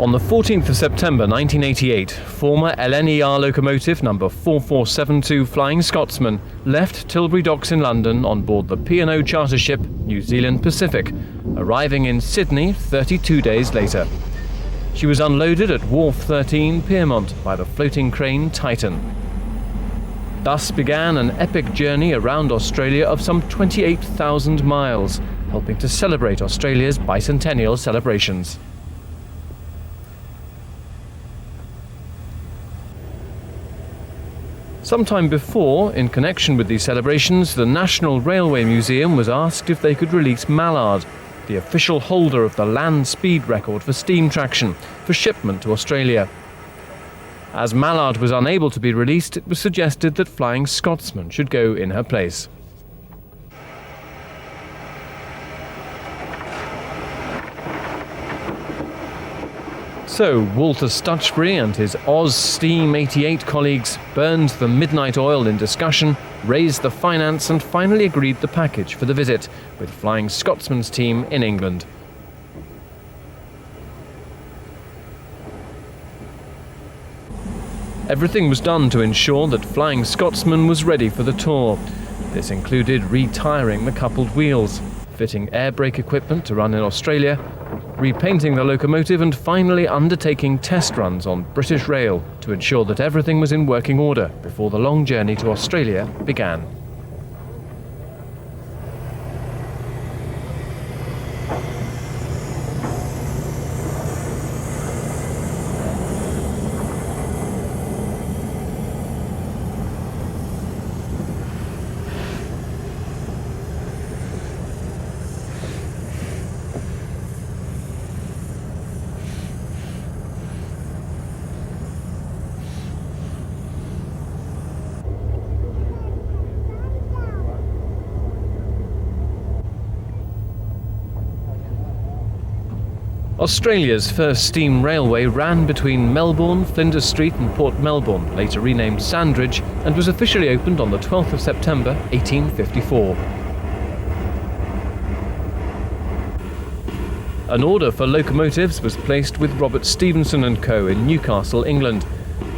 On the 14th of September 1988, former LNER locomotive number 4472 Flying Scotsman left Tilbury Docks in London on board the P&O charter ship New Zealand Pacific, arriving in Sydney 32 days later. She was unloaded at Wharf 13, Pyrmont, by the floating crane Titan. Thus began an epic journey around Australia of some 28,000 miles, helping to celebrate Australia's bicentennial celebrations. Sometime before, in connection with these celebrations, the National Railway Museum was asked if they could release Mallard, the official holder of the land speed record for steam traction, for shipment to Australia. As Mallard was unable to be released, it was suggested that Flying Scotsman should go in her place. So Walter Stutchbury and his Oz Steam 88 colleagues burned the midnight oil in discussion, raised the finance and finally agreed the package for the visit, with Flying Scotsman's team in England. Everything was done to ensure that Flying Scotsman was ready for the tour. This included retiring the coupled wheels, fitting air brake equipment to run in Australia, repainting the locomotive and finally undertaking test runs on British Rail to ensure that everything was in working order before the long journey to Australia began. Australia's first steam railway ran between Melbourne, Flinders Street and Port Melbourne, later renamed Sandridge, and was officially opened on the 12th of September 1854. An order for locomotives was placed with Robert Stephenson & Co. in Newcastle, England.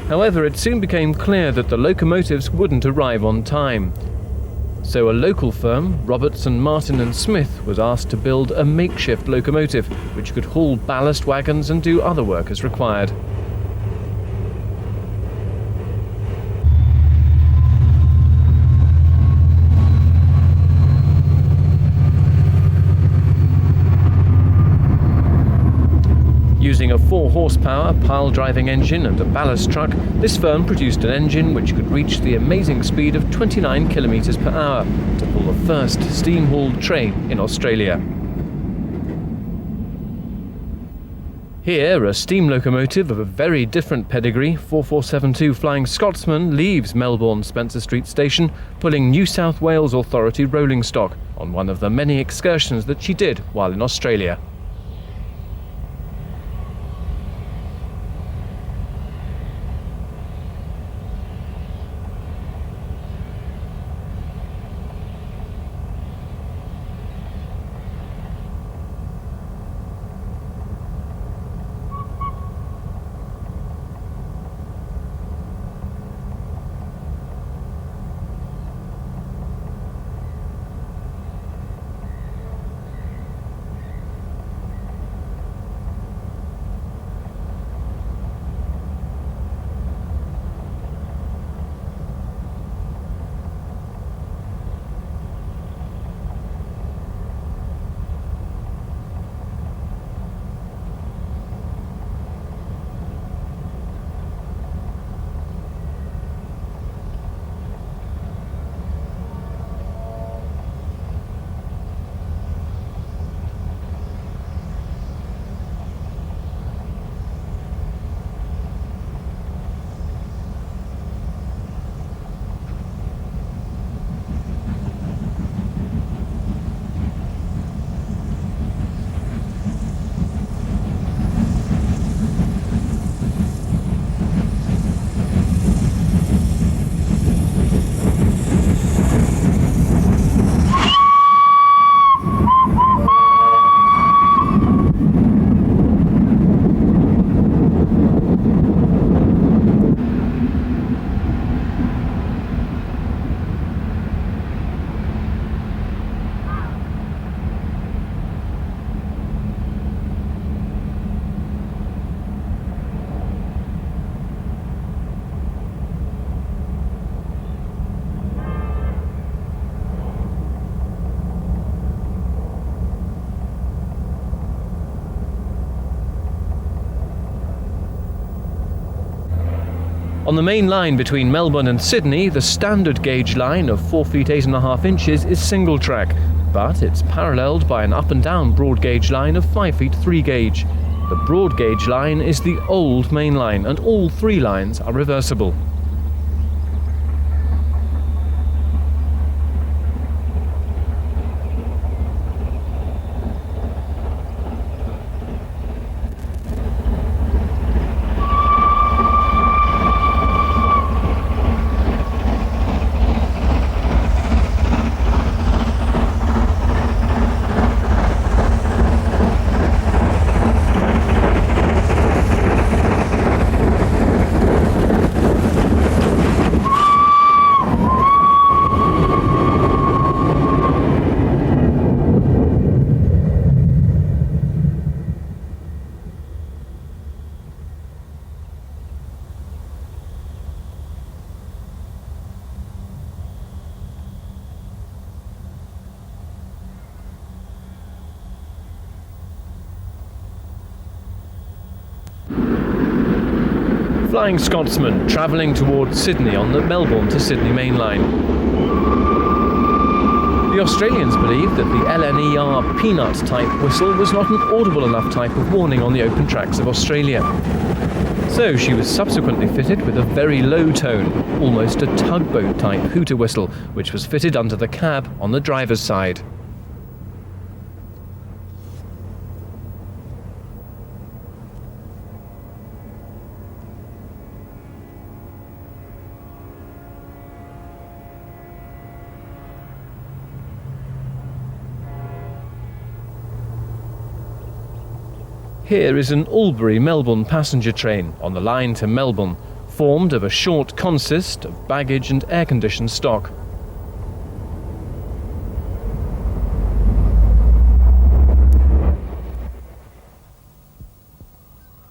However, it soon became clear that the locomotives wouldn't arrive on time. So a local firm, Robertson, Martin & Smith, was asked to build a makeshift locomotive which could haul ballast wagons and do other work as required. Using a 4-horsepower pile-driving engine and a ballast truck, this firm produced an engine which could reach the amazing speed of 29 kilometres per hour to pull the first steam-hauled train in Australia. Here, a steam locomotive of a very different pedigree, 4472 Flying Scotsman, leaves Melbourne Spencer Street Station, pulling New South Wales Authority rolling stock on one of the many excursions that she did while in Australia. On the main line between Melbourne and Sydney, the standard gauge line of 4 feet 8.5 inches is single track, but it's paralleled by an up and down broad gauge line of 5 feet 3 gauge. The broad gauge line is the old main line, and all 3 lines are reversible. Flying Scotsman travelling towards Sydney on the Melbourne to Sydney main line. The Australians believed that the LNER peanut-type whistle was not an audible enough type of warning on the open tracks of Australia. So she was subsequently fitted with a very low tone, almost a tugboat-type hooter whistle, which was fitted under the cab on the driver's side. Here is an Albury-Melbourne passenger train on the line to Melbourne, formed of a short consist of baggage and air-conditioned stock.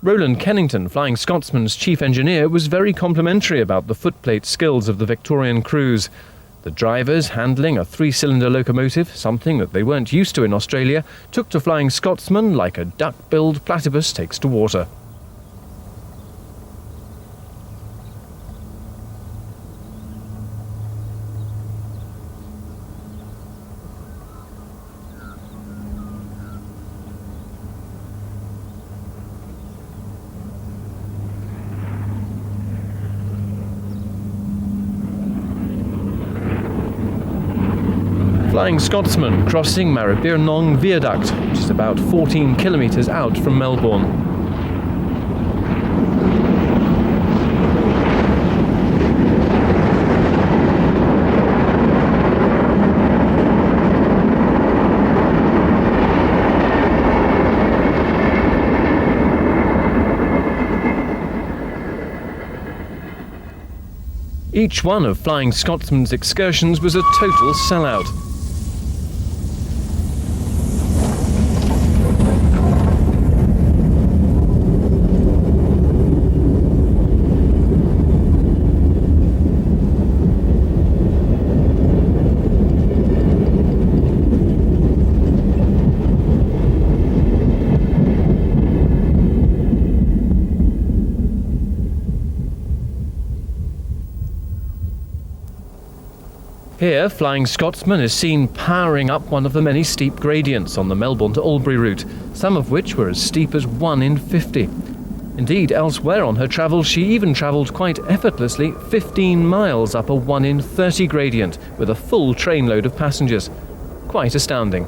Roland Kennington, Flying Scotsman's chief engineer, was very complimentary about the footplate skills of the Victorian crews. The drivers, handling a 3-cylinder locomotive, something that they weren't used to in Australia, took to Flying Scotsman like a duck-billed platypus takes to water. Flying Scotsman crossing Maribyrnong Viaduct, which is about 14 kilometres out from Melbourne. Each one of Flying Scotsman's excursions was a total sellout. Here, Flying Scotsman is seen powering up one of the many steep gradients on the Melbourne to Albury route, some of which were as steep as 1 in 50. Indeed, elsewhere on her travels, she even travelled quite effortlessly 15 miles up a 1 in 30 gradient with a full trainload of passengers. Quite astounding.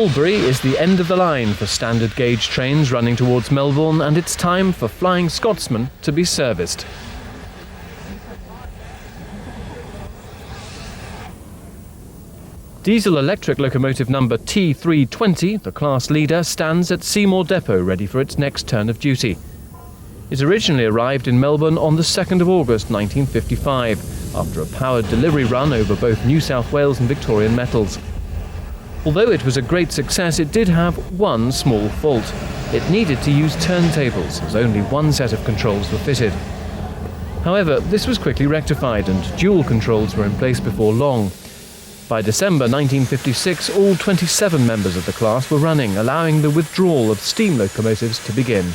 Albury is the end of the line for standard gauge trains running towards Melbourne, and it's time for Flying Scotsman to be serviced. Diesel-electric locomotive number T320, the class leader, stands at Seymour Depot ready for its next turn of duty. It originally arrived in Melbourne on the 2nd of August 1955, after a powered delivery run over both New South Wales and Victorian metals. Although it was a great success, it did have one small fault. It needed to use turntables, as only one set of controls were fitted. However, this was quickly rectified and dual controls were in place before long. By December 1956, all 27 members of the class were running, allowing the withdrawal of steam locomotives to begin.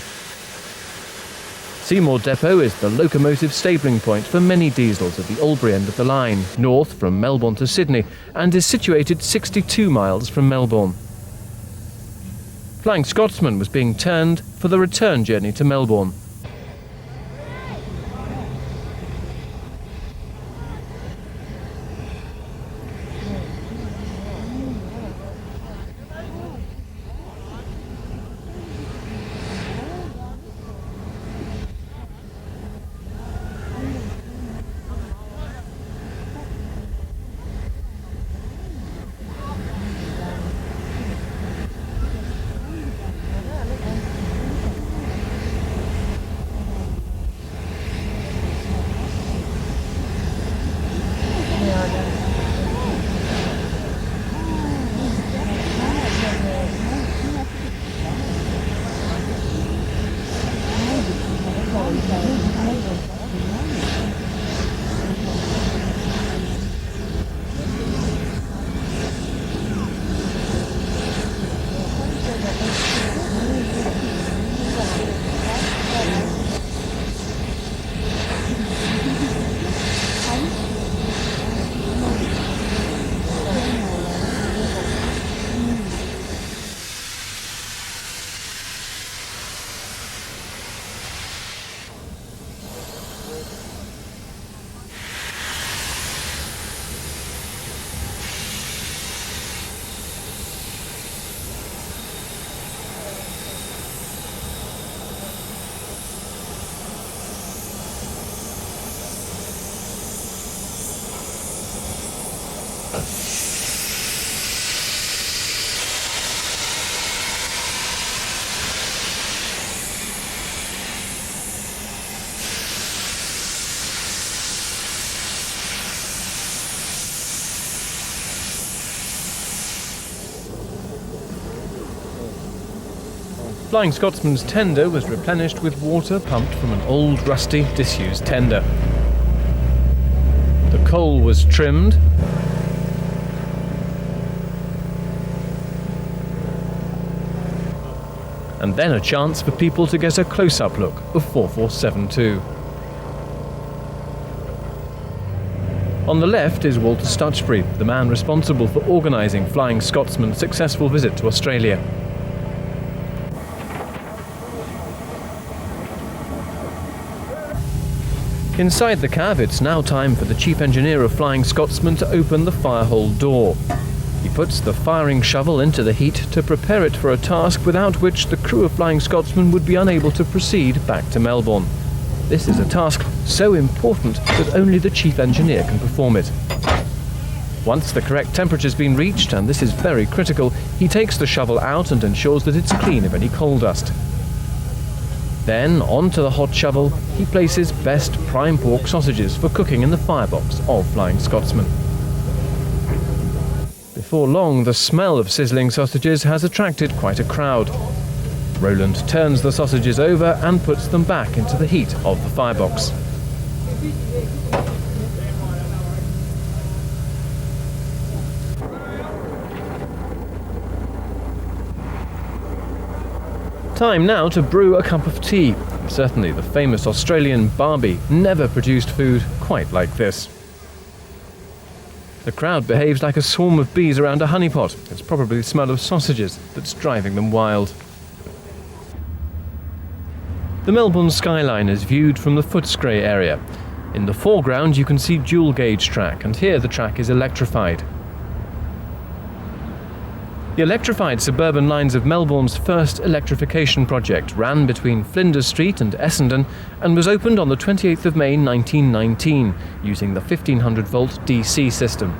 Seymour Depot is the locomotive stabling point for many diesels at the Albury end of the line, north from Melbourne to Sydney, and is situated 62 miles from Melbourne. Flying Scotsman was being turned for the return journey to Melbourne. Flying Scotsman's tender was replenished with water pumped from an old, rusty, disused tender. The coal was trimmed, and then a chance for people to get a close-up look of 4472. On the left is Walter Stutchbury, the man responsible for organising Flying Scotsman's successful visit to Australia. Inside the cab, it's now time for the chief engineer of Flying Scotsman to open the firehole door. He puts the firing shovel into the heat to prepare it for a task without which the crew of Flying Scotsman would be unable to proceed back to Melbourne. This is a task so important that only the chief engineer can perform it. Once the correct temperature has been reached, and this is very critical, he takes the shovel out and ensures that it's clean of any coal dust. Then, onto the hot shovel, he places best prime pork sausages for cooking in the firebox of Flying Scotsman. Before long, the smell of sizzling sausages has attracted quite a crowd. Roland turns the sausages over and puts them back into the heat of the firebox. Time now to brew a cup of tea. Certainly the famous Australian Barbie never produced food quite like this. The crowd behaves like a swarm of bees around a honeypot. It's probably the smell of sausages that's driving them wild. The Melbourne skyline is viewed from the Footscray area. In the foreground you can see dual gauge track, and here the track is electrified. The electrified suburban lines of Melbourne's first electrification project ran between Flinders Street and Essendon and was opened on the 28th of May 1919 using the 1500-volt DC system.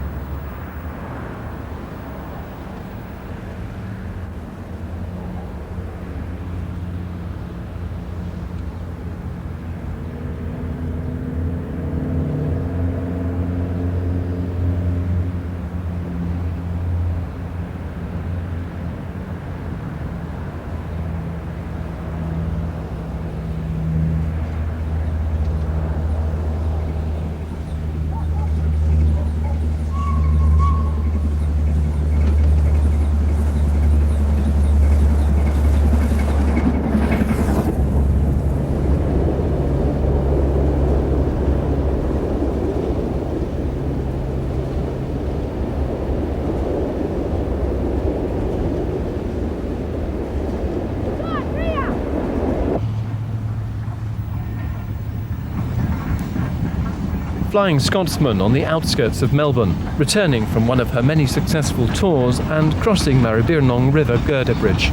Flying Scotsman on the outskirts of Melbourne, returning from one of her many successful tours and crossing Maribyrnong River girder bridge.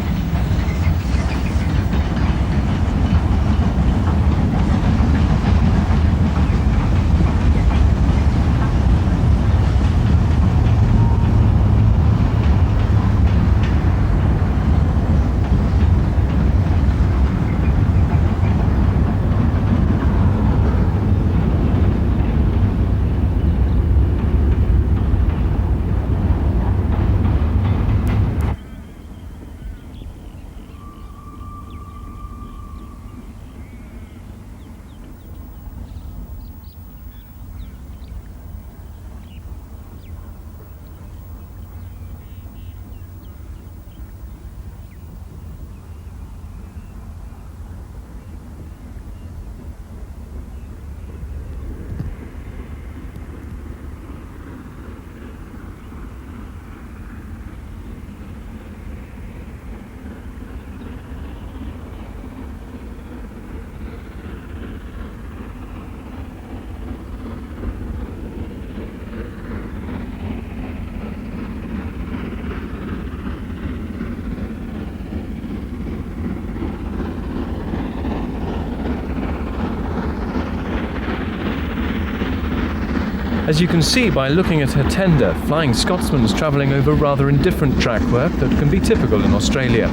As you can see by looking at her tender, Flying Scotsman's travelling over rather indifferent track work that can be typical in Australia.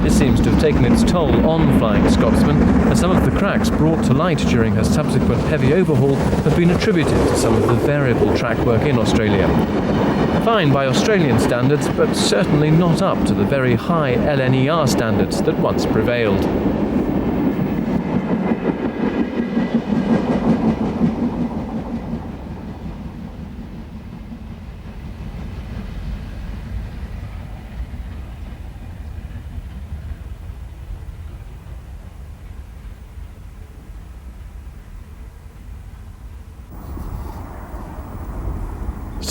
This seems to have taken its toll on Flying Scotsman, as some of the cracks brought to light during her subsequent heavy overhaul have been attributed to some of the variable track work in Australia. Fine by Australian standards, but certainly not up to the very high LNER standards that once prevailed.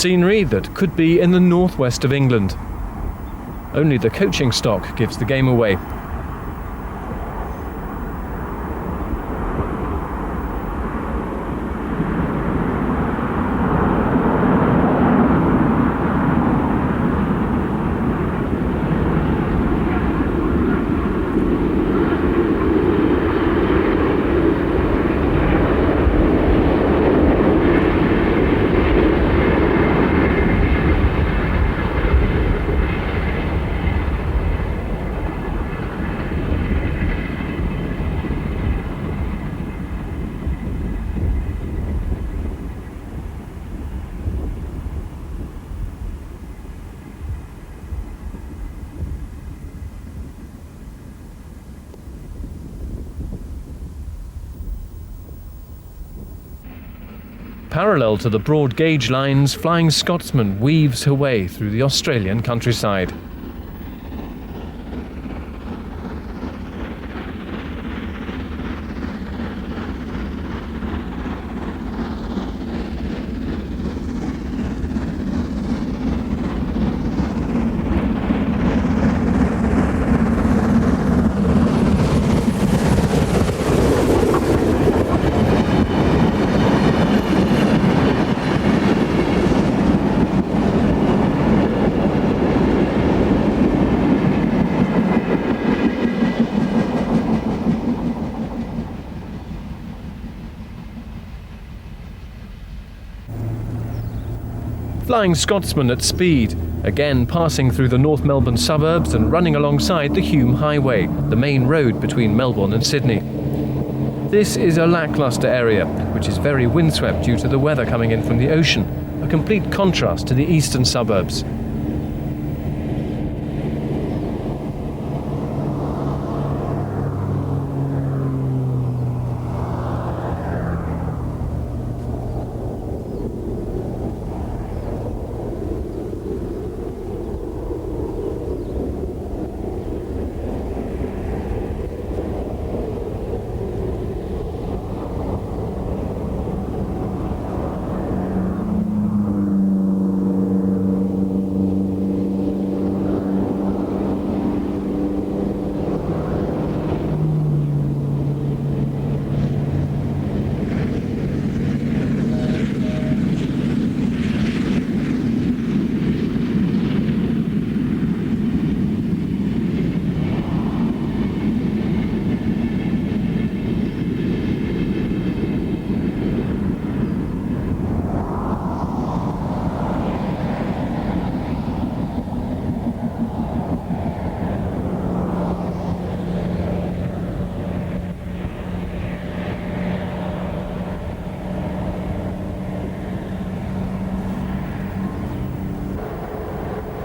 Scenery that could be in the northwest of England. Only the coaching stock gives the game away. Parallel to the broad gauge lines, Flying Scotsman weaves her way through the Australian countryside. Flying Scotsman at speed, again passing through the North Melbourne suburbs and running alongside the Hume Highway, the main road between Melbourne and Sydney. This is a lacklustre area, which is very windswept due to the weather coming in from the ocean, a complete contrast to the eastern suburbs.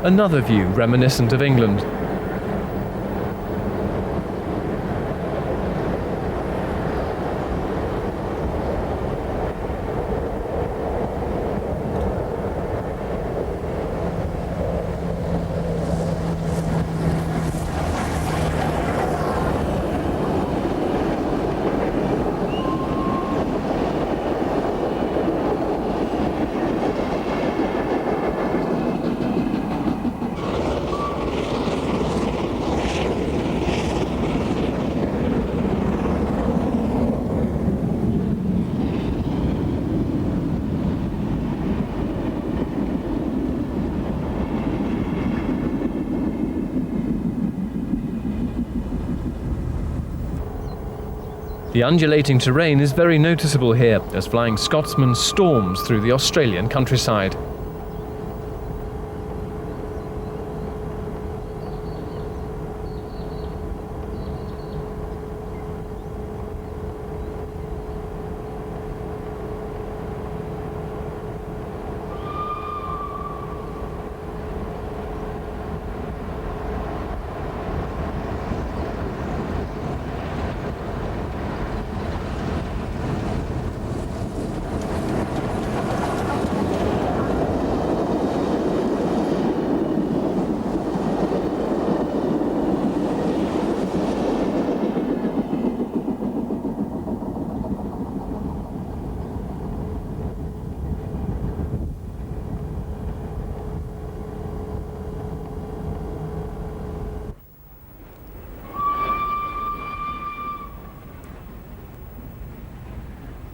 Another view reminiscent of England. The undulating terrain is very noticeable here as Flying Scotsman storms through the Australian countryside.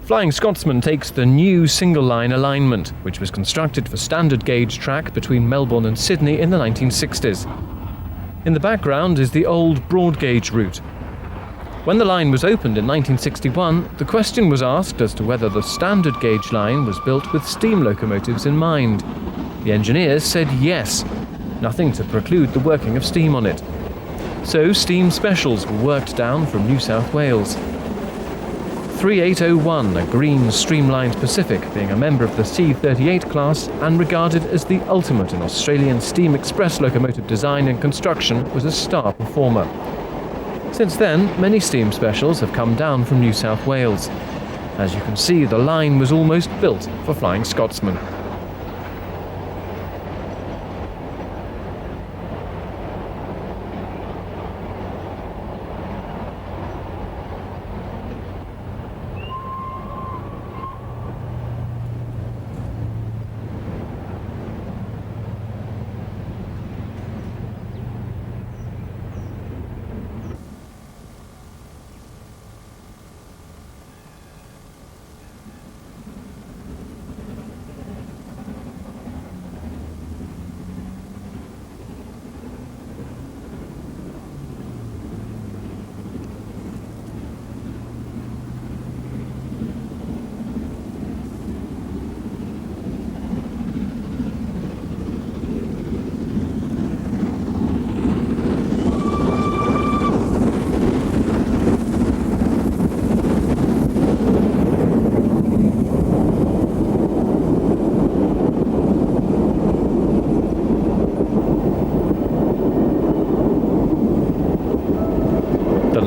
Flying Scotsman takes the new single-line alignment, which was constructed for standard gauge track between Melbourne and Sydney in the 1960s. In the background is the old broad gauge route. When the line was opened in 1961, the question was asked as to whether the standard gauge line was built with steam locomotives in mind. The engineers said yes, nothing to preclude the working of steam on it. So steam specials were worked down from New South Wales. 3801, a green streamlined Pacific, being a member of the C38 class and regarded as the ultimate in Australian steam express locomotive design and construction, was a star performer. Since then, many steam specials have come down from New South Wales. As you can see, the line was almost built for Flying Scotsman.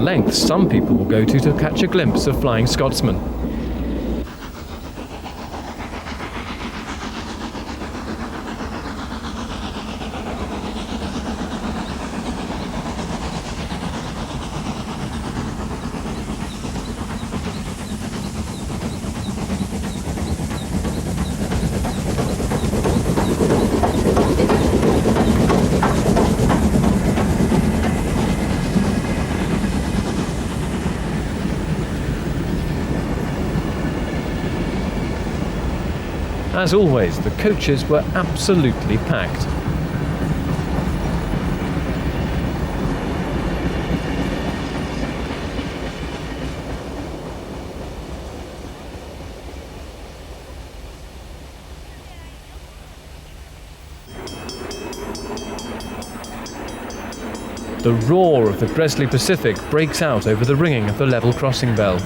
lengths some people will go to catch a glimpse of Flying Scotsman. As always, the coaches were absolutely packed. The roar of the Gresley Pacific breaks out over the ringing of the level crossing bell.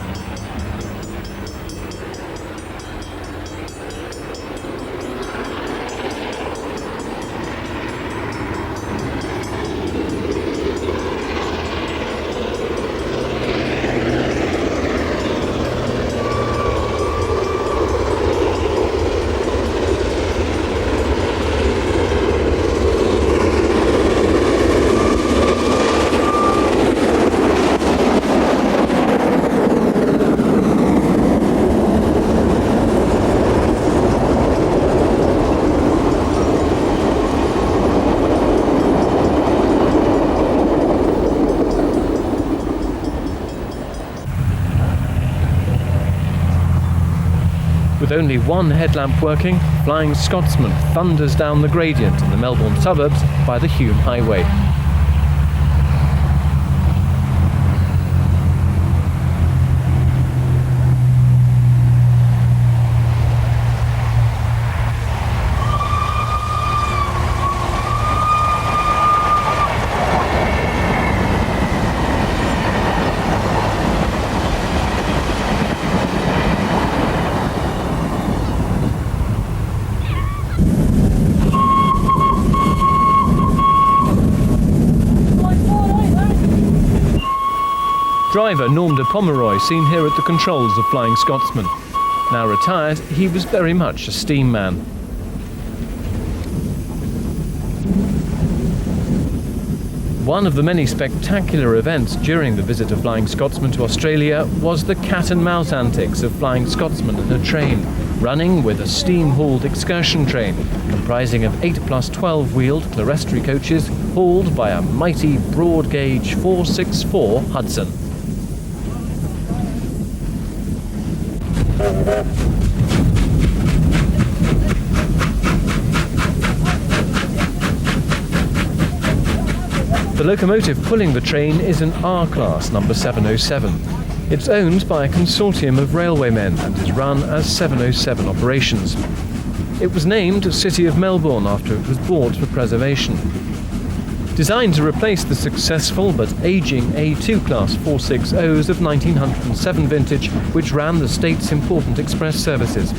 With only one headlamp working, Flying Scotsman thunders down the gradient in the Melbourne suburbs by the Hume Highway. Driver Norm de Pomeroy seen here at the controls of Flying Scotsman. Now retired, he was very much a steam man. One of the many spectacular events during the visit of Flying Scotsman to Australia was the cat and mouse antics of Flying Scotsman and a train, running with a steam-hauled excursion train, comprising of 8 plus 12-wheeled clerestory coaches hauled by a mighty broad-gauge 464 Hudson. The locomotive pulling the train is an R-Class number 707. It's owned by a consortium of railwaymen and is run as 707 operations. It was named City of Melbourne after it was bought for preservation. Designed to replace the successful but ageing A2 Class 460s of 1907 vintage, which ran the state's important express services.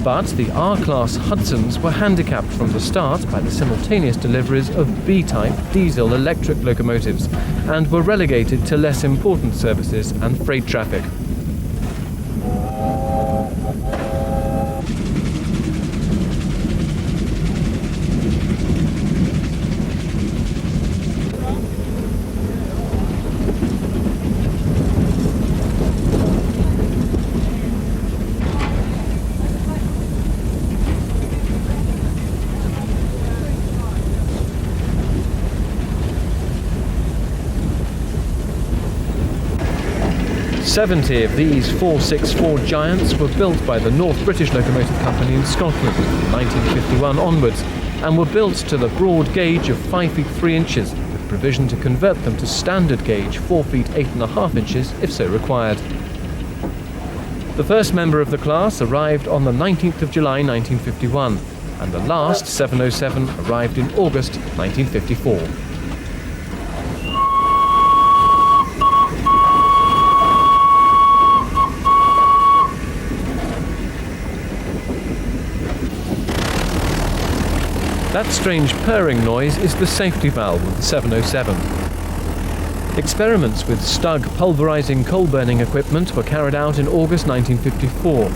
But the R-Class Hudsons were handicapped from the start by the simultaneous deliveries of B-type diesel-electric locomotives and were relegated to less important services and freight traffic. "70 of these 464 giants were built by the North British Locomotive Company in Scotland from 1951 onwards and were built to the broad gauge of 5 feet 3 inches with provision to convert them to standard gauge 4 feet 8.5 inches if so required. The first member of the class arrived on the 19th of July 1951 and the last 707 arrived in August 1954. That strange purring noise is the safety valve of the 707. Experiments with Stug pulverising coal-burning equipment were carried out in August 1954.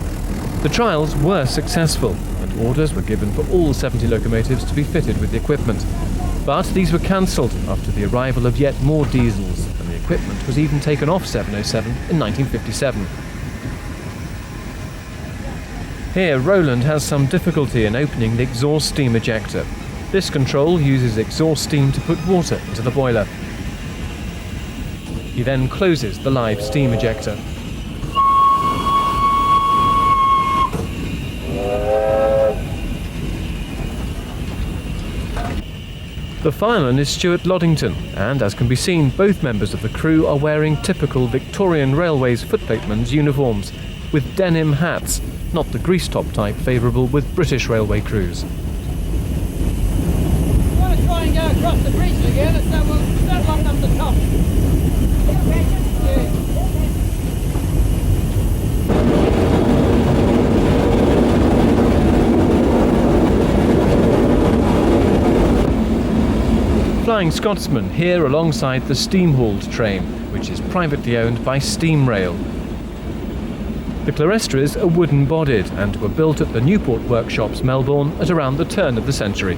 The trials were successful, and orders were given for all 70 locomotives to be fitted with the equipment. But these were cancelled after the arrival of yet more diesels, and the equipment was even taken off 707 in 1957. Here, Roland has some difficulty in opening the exhaust steam ejector. This control uses exhaust steam to put water into the boiler. He then closes the live steam ejector. The fireman is Stuart Loddington, and as can be seen, both members of the crew are wearing typical Victorian Railways footplatemen's uniforms, with denim hats, not the grease-top type favourable with British railway crews. We want to try and go across the bridge again, so we'll settle up the top. Flying Scotsman here alongside the steam-hauled train, which is privately owned by Steamrail. The Clerestories are wooden-bodied and were built at the Newport Workshops, Melbourne, at around the turn of the century.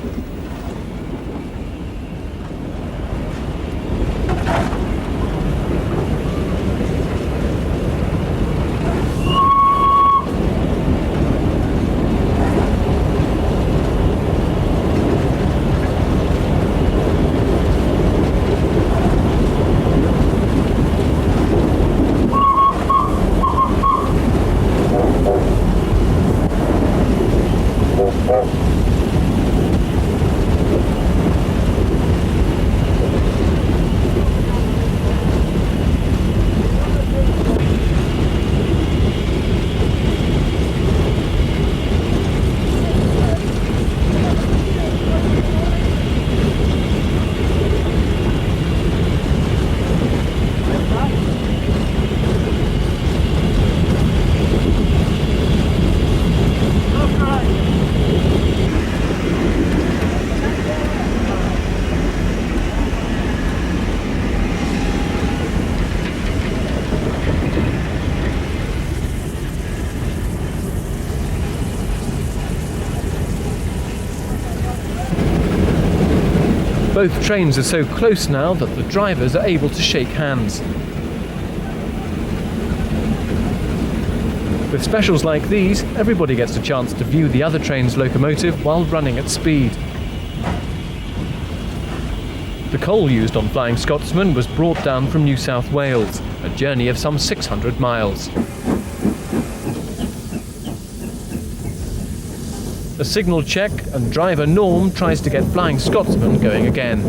Both trains are so close now that the drivers are able to shake hands. With specials like these, everybody gets a chance to view the other train's locomotive while running at speed. The coal used on Flying Scotsman was brought down from New South Wales, a journey of some 600 miles. A signal check, and driver Norm tries to get Flying Scotsman going again.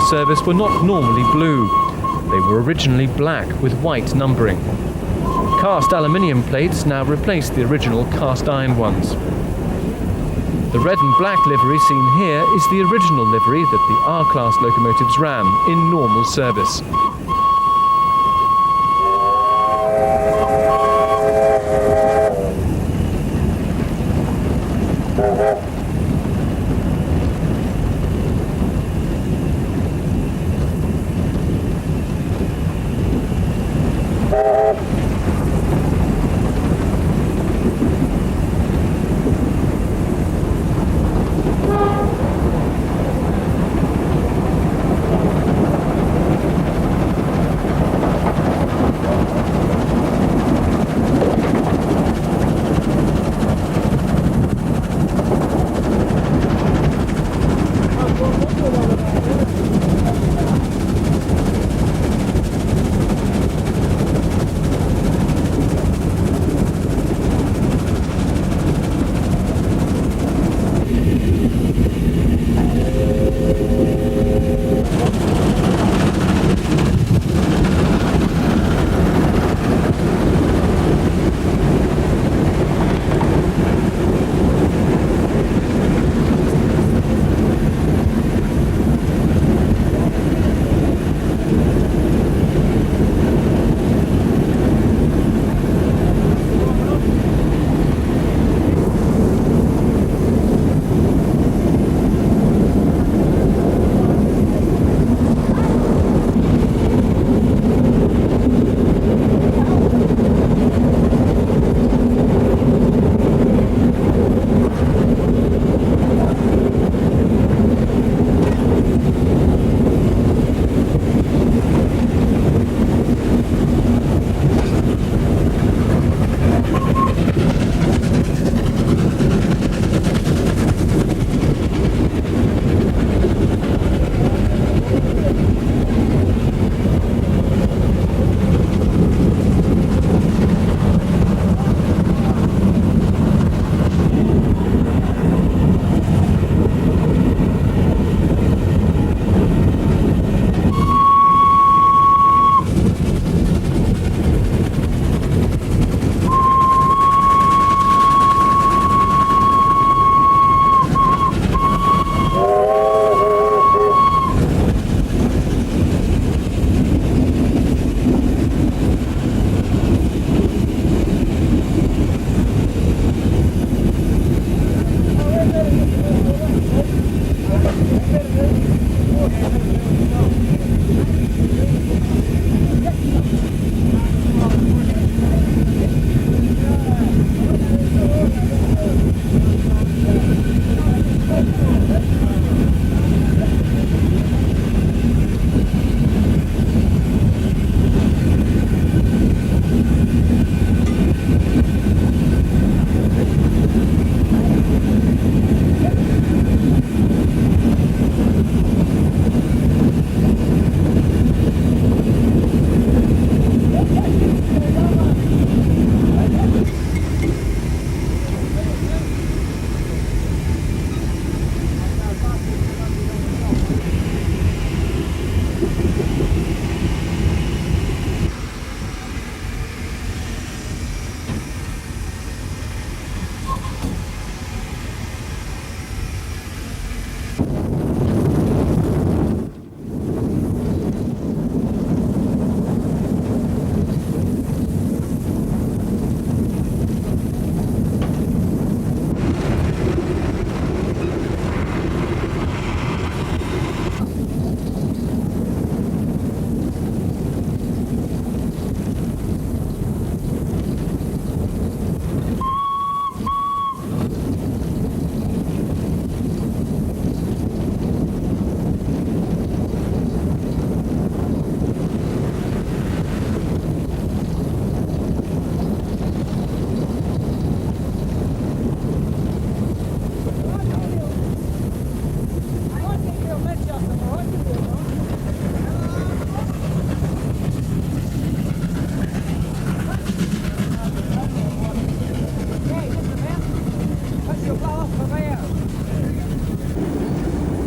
service were not normally blue. They were originally black with white numbering. Cast aluminium plates now replace the original cast iron ones. The red and black livery seen here is the original livery that the R-class locomotives ran in normal service.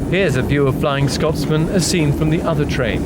Here's a view of Flying Scotsman as seen from the other train.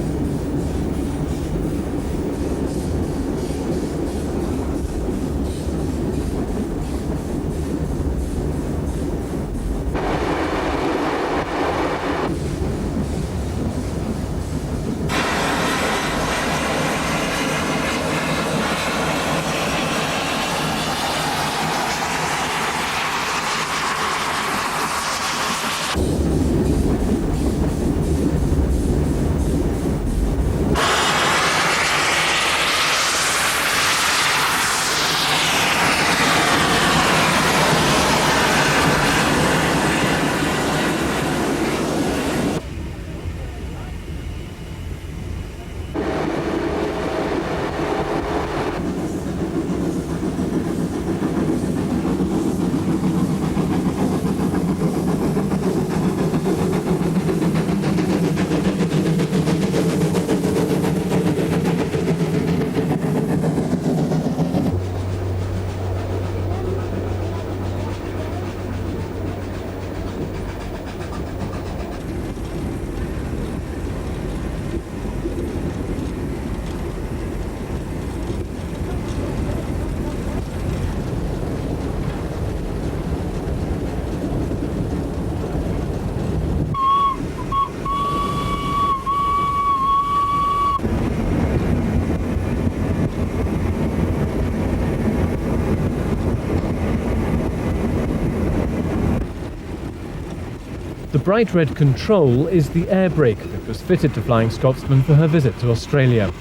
The bright red control is the air brake that was fitted to Flying Scotsman for her visit to Australia.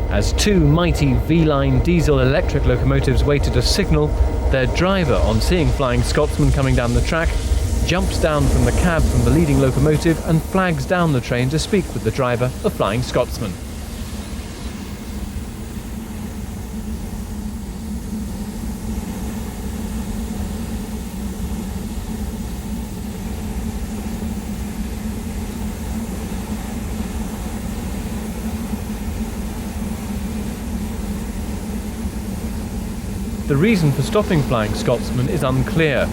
As two mighty V-line diesel-electric locomotives waited a signal, their driver, on seeing Flying Scotsman coming down the track, jumps down from the cab from the leading locomotive and flags down the train to speak with the driver of Flying Scotsman. The reason for stopping Flying Scotsman is unclear,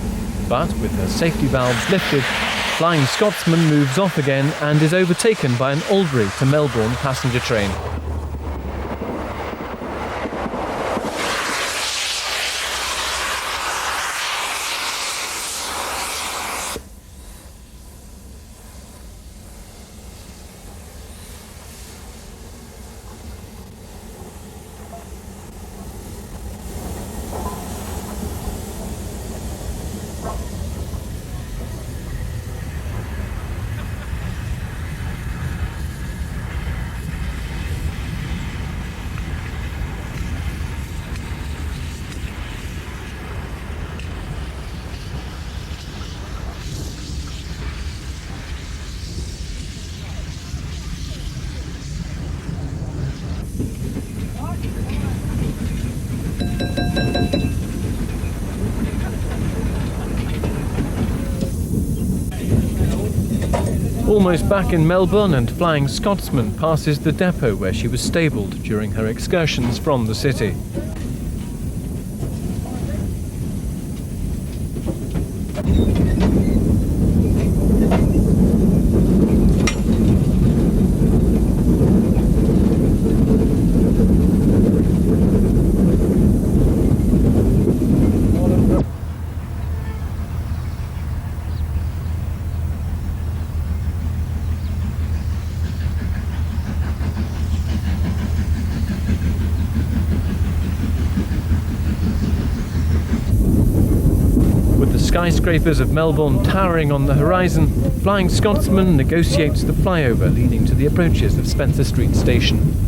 but with her safety valves lifted, Flying Scotsman moves off again and is overtaken by an Albury to Melbourne passenger train. Almost back in Melbourne, and Flying Scotsman passes the depot where she was stabled during her excursions from the city. skyscrapers of Melbourne towering on the horizon, Flying Scotsman negotiates the flyover leading to the approaches of Spencer Street Station.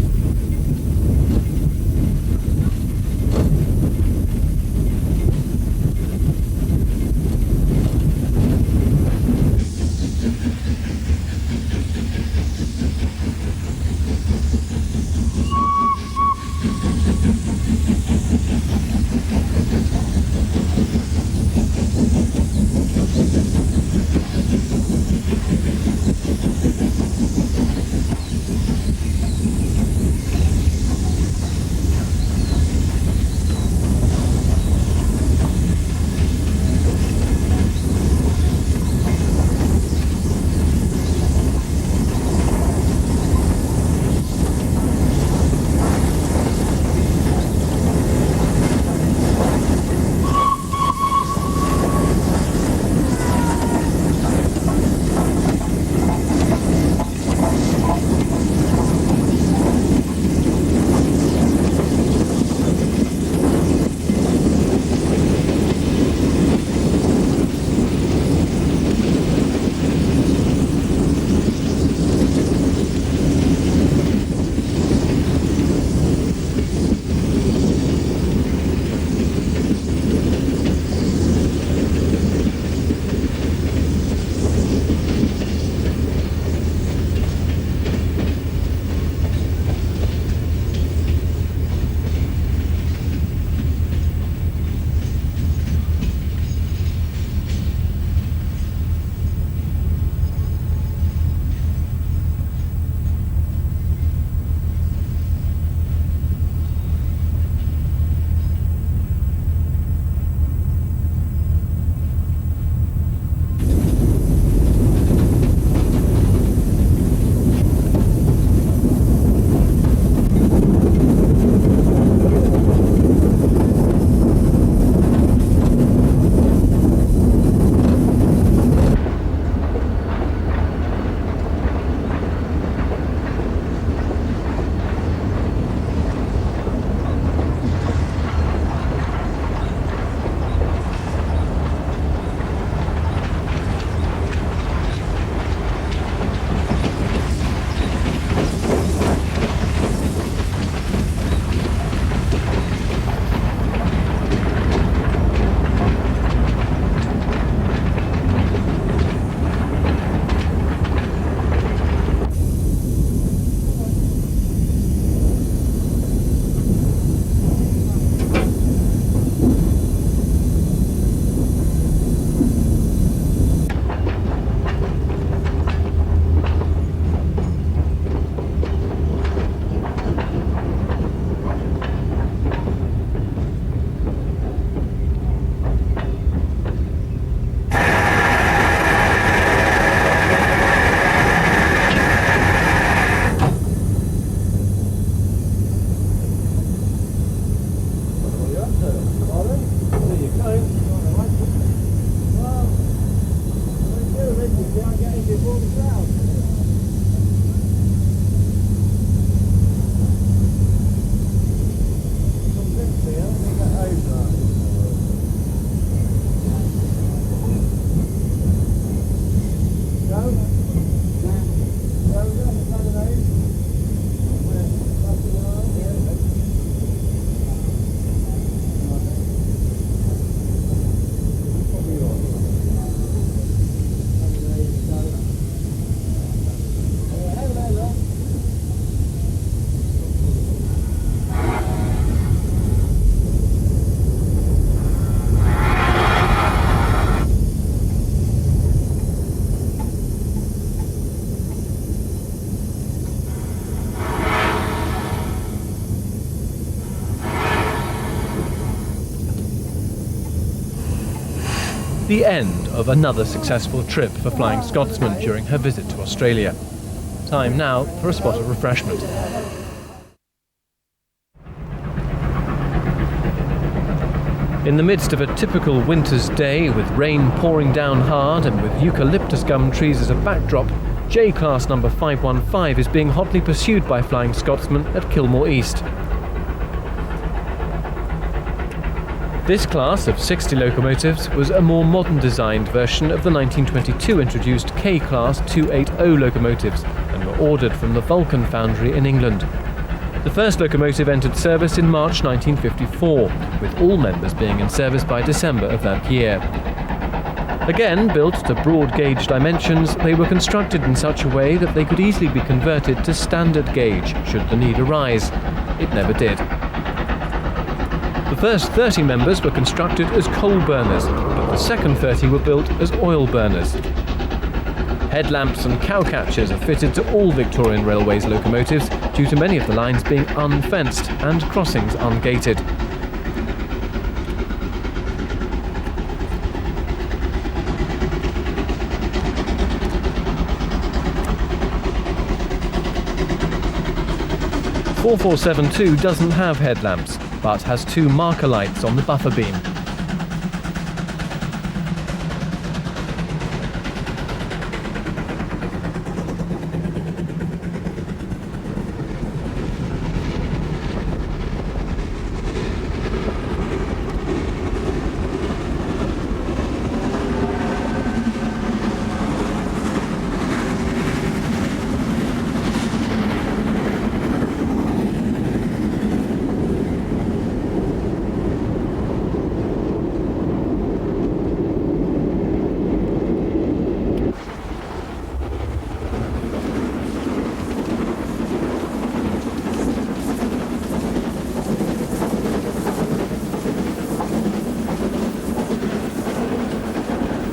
the end of another successful trip for Flying Scotsman during her visit to Australia. Time now for a spot of refreshment. In the midst of a typical winter's day, with rain pouring down hard and with eucalyptus gum trees as a backdrop, J-Class number 515 is being hotly pursued by Flying Scotsman at Kilmore East. This class of 60 locomotives was a more modern designed version of the 1922 introduced K-Class 280 locomotives and were ordered from the Vulcan foundry in England. The first locomotive entered service in March 1954, with all members being in service by December of that year. Again, built to broad gauge dimensions, they were constructed in such a way that they could easily be converted to standard gauge should the need arise. It never did. The first 30 members were constructed as coal burners, but the second 30 were built as oil burners. Headlamps and cowcatchers are fitted to all Victorian Railways locomotives due to many of the lines being unfenced and crossings ungated. "4472 doesn't have headlamps, but has two marker lights on the buffer beam.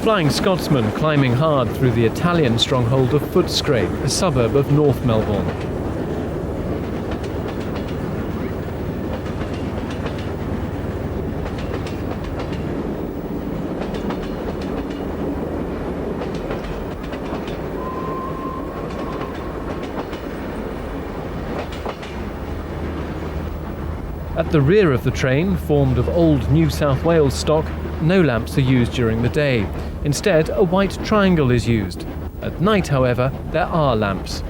Flying Scotsman climbing hard through the Italian stronghold of Footscray, a suburb of North Melbourne. At the rear of the train, formed of old New South Wales stock, no lamps are used during the day. Instead, a white triangle is used. At night, however, there are lamps.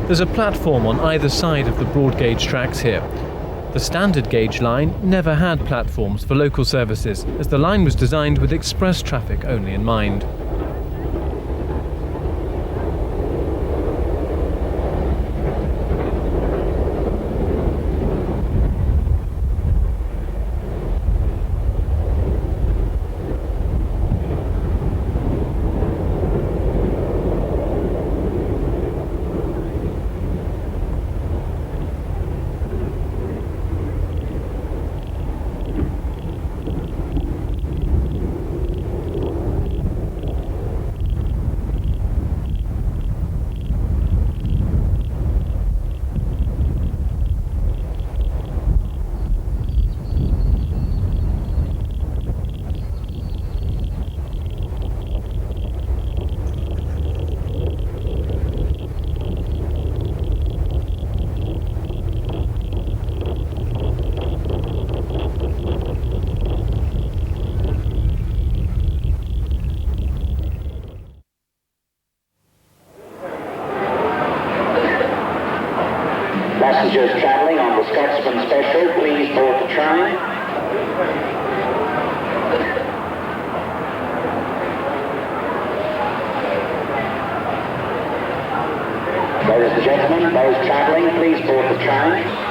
There's a platform on either side of the broad gauge tracks here. The standard gauge line never had platforms for local services, as the line was designed with express traffic only in mind. Passengers travelling on the Scotsman Special, please board the train. Ladies and gentlemen, those travelling, please board the train.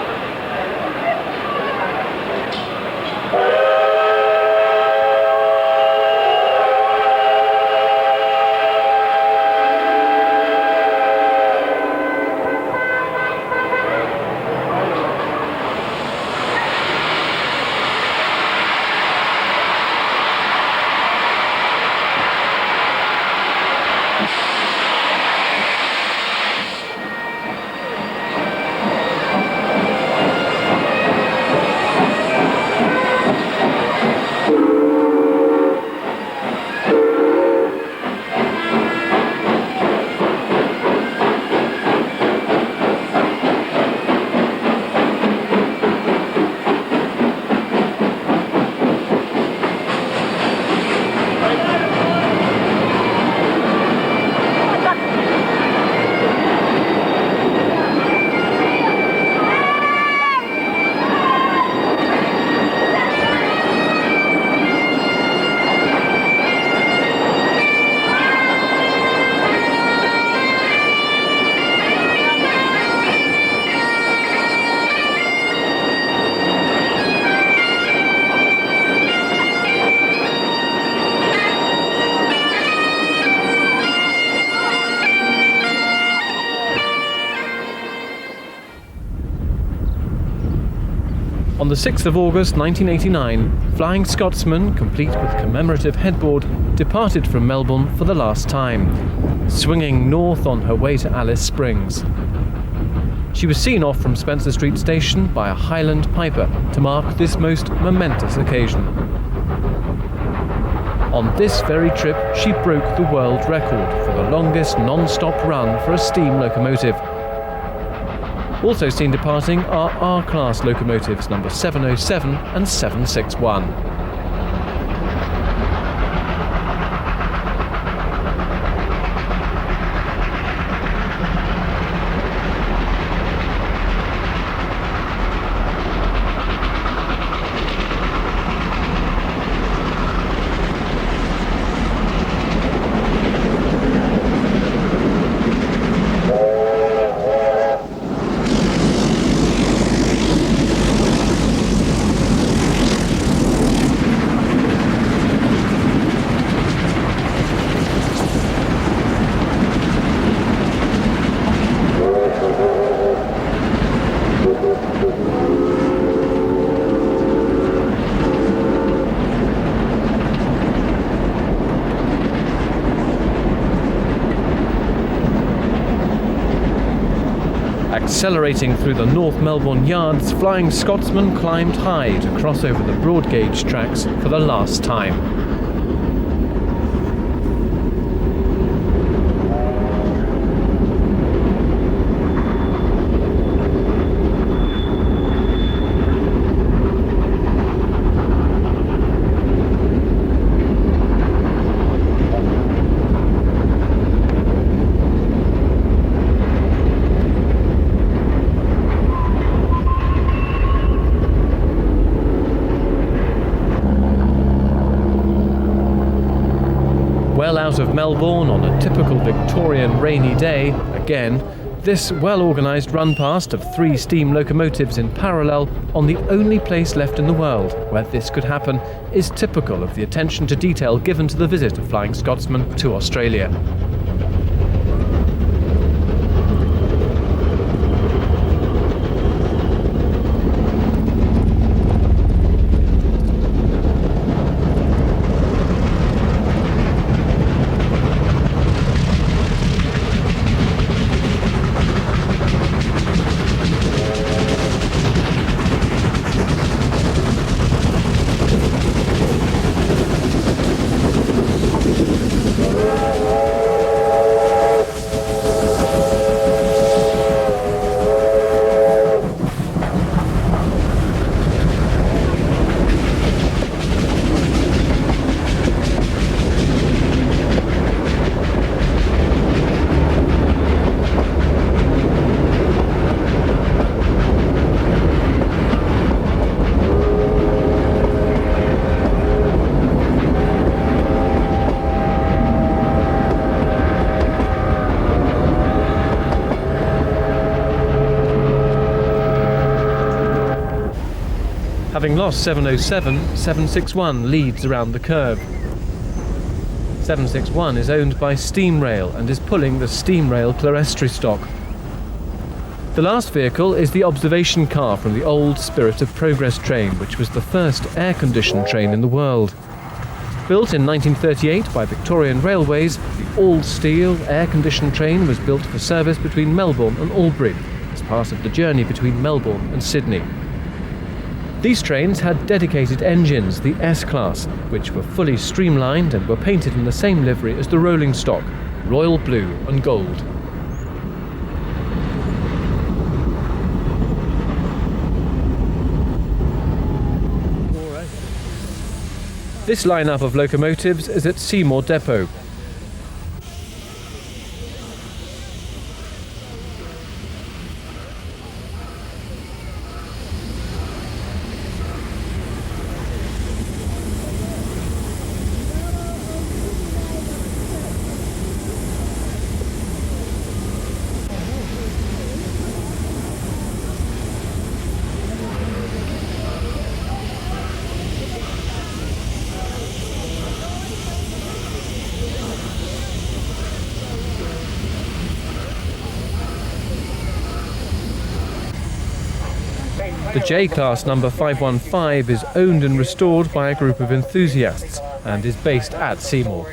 On the 6th of August 1989, Flying Scotsman, complete with commemorative headboard, departed from Melbourne for the last time, swinging north on her way to Alice Springs. She was seen off from Spencer Street Station by a Highland piper to mark this most momentous occasion. On this very trip, she broke the world record for the longest non-stop run for a steam locomotive. Also seen departing are R-Class locomotives number 707 and 761. Accelerating through the North Melbourne yards, Flying Scotsman climbed high to cross over the broad gauge tracks for the last time. Well out of Melbourne on a typical Victorian rainy day, again, this well-organised run past of 3 steam locomotives in parallel on the only place left in the world where this could happen is typical of the attention to detail given to the visit of Flying Scotsman to Australia. Having lost 707, 761 leads around the curve. 761 is owned by Steamrail and is pulling the Steamrail clerestory stock. The last vehicle is the observation car from the old Spirit of Progress train, which was the first air-conditioned train in the world. Built in 1938 by Victorian Railways, the all-steel air-conditioned train was built for service between Melbourne and Albury, as part of the journey between Melbourne and Sydney. These trains had dedicated engines, the S-Class, which were fully streamlined and were painted in the same livery as the rolling stock, royal blue and gold. This lineup of locomotives is at Seymour Depot. The J-Class number 515 is owned and restored by a group of enthusiasts and is based at Seymour.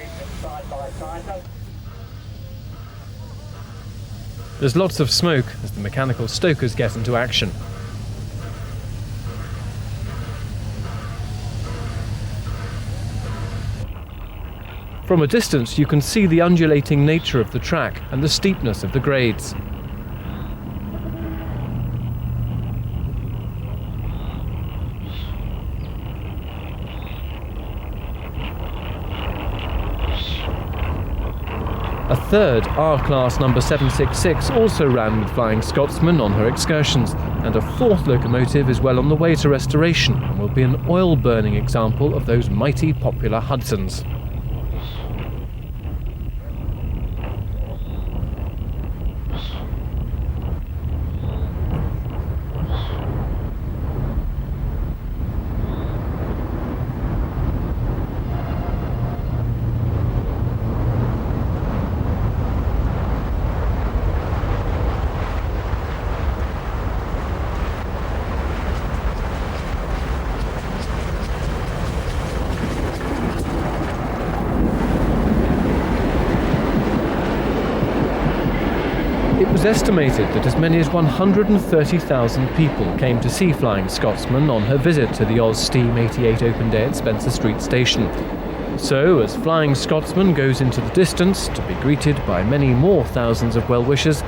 There's lots of smoke as the mechanical stokers get into action. From a distance you can see the undulating nature of the track and the steepness of the grades. A third R-Class number 766 also ran with Flying Scotsman on her excursions, and a fourth locomotive is well on the way to restoration and will be an oil-burning example of those mighty popular Hudsons. It was estimated that as many as 130,000 people came to see Flying Scotsman on her visit to the Oz Steam 88 open day at Spencer Street Station. So, as Flying Scotsman goes into the distance to be greeted by many more thousands of well-wishers,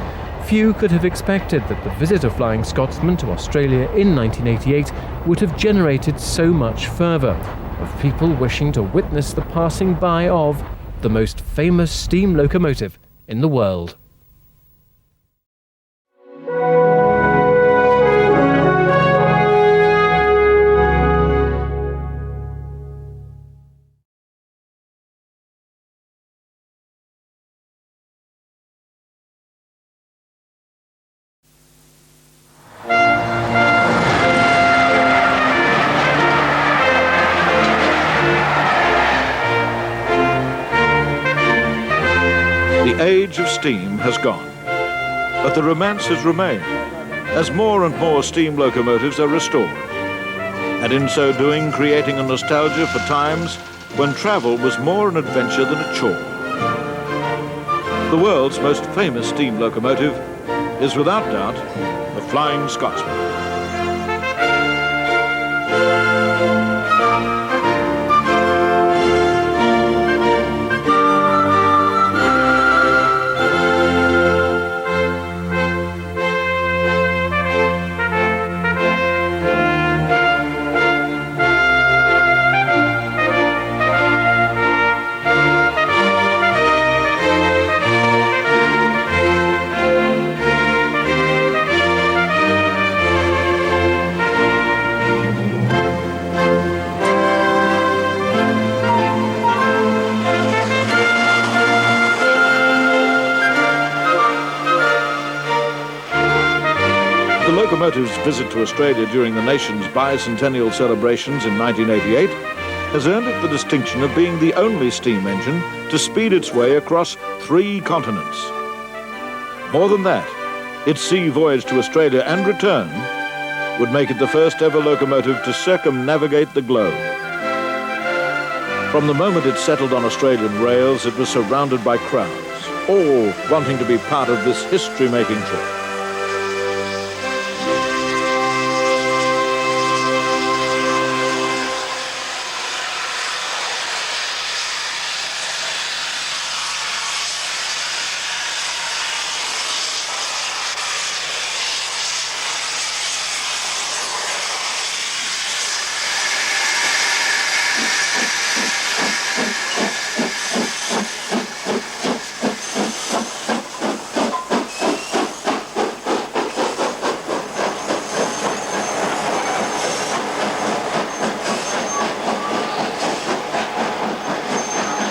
few could have expected that the visit of Flying Scotsman to Australia in 1988 would have generated so much fervour of people wishing to witness the passing by of the most famous steam locomotive in the world. The age of steam has gone, but the romance has remained as more and more steam locomotives are restored, and in so doing creating a nostalgia for times when travel was more an adventure than a chore. The world's most famous steam locomotive is without doubt the Flying Scotsman. locomotive's visit to Australia during the nation's bicentennial celebrations in 1988 has earned it the distinction of being the only steam engine to speed its way across 3 continents. More than that, its sea voyage to Australia and return would make it the first ever locomotive to circumnavigate the globe. From the moment it settled on Australian rails, it was surrounded by crowds, all wanting to be part of this history-making trip.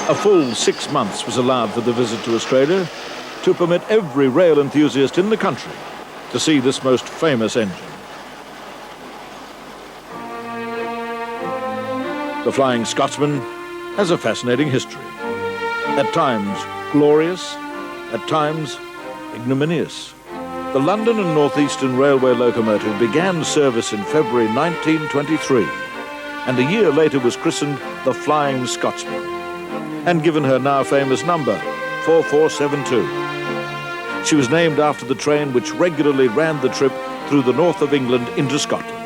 A full 6 months was allowed for the visit to Australia to permit every rail enthusiast in the country to see this most famous engine. The Flying Scotsman has a fascinating history. At times glorious, at times ignominious. The London and North Eastern Railway locomotive began service in February 1923 and a year later was christened the Flying Scotsman and given her now famous number, 4472. She was named after the train which regularly ran the trip through the north of England into Scotland.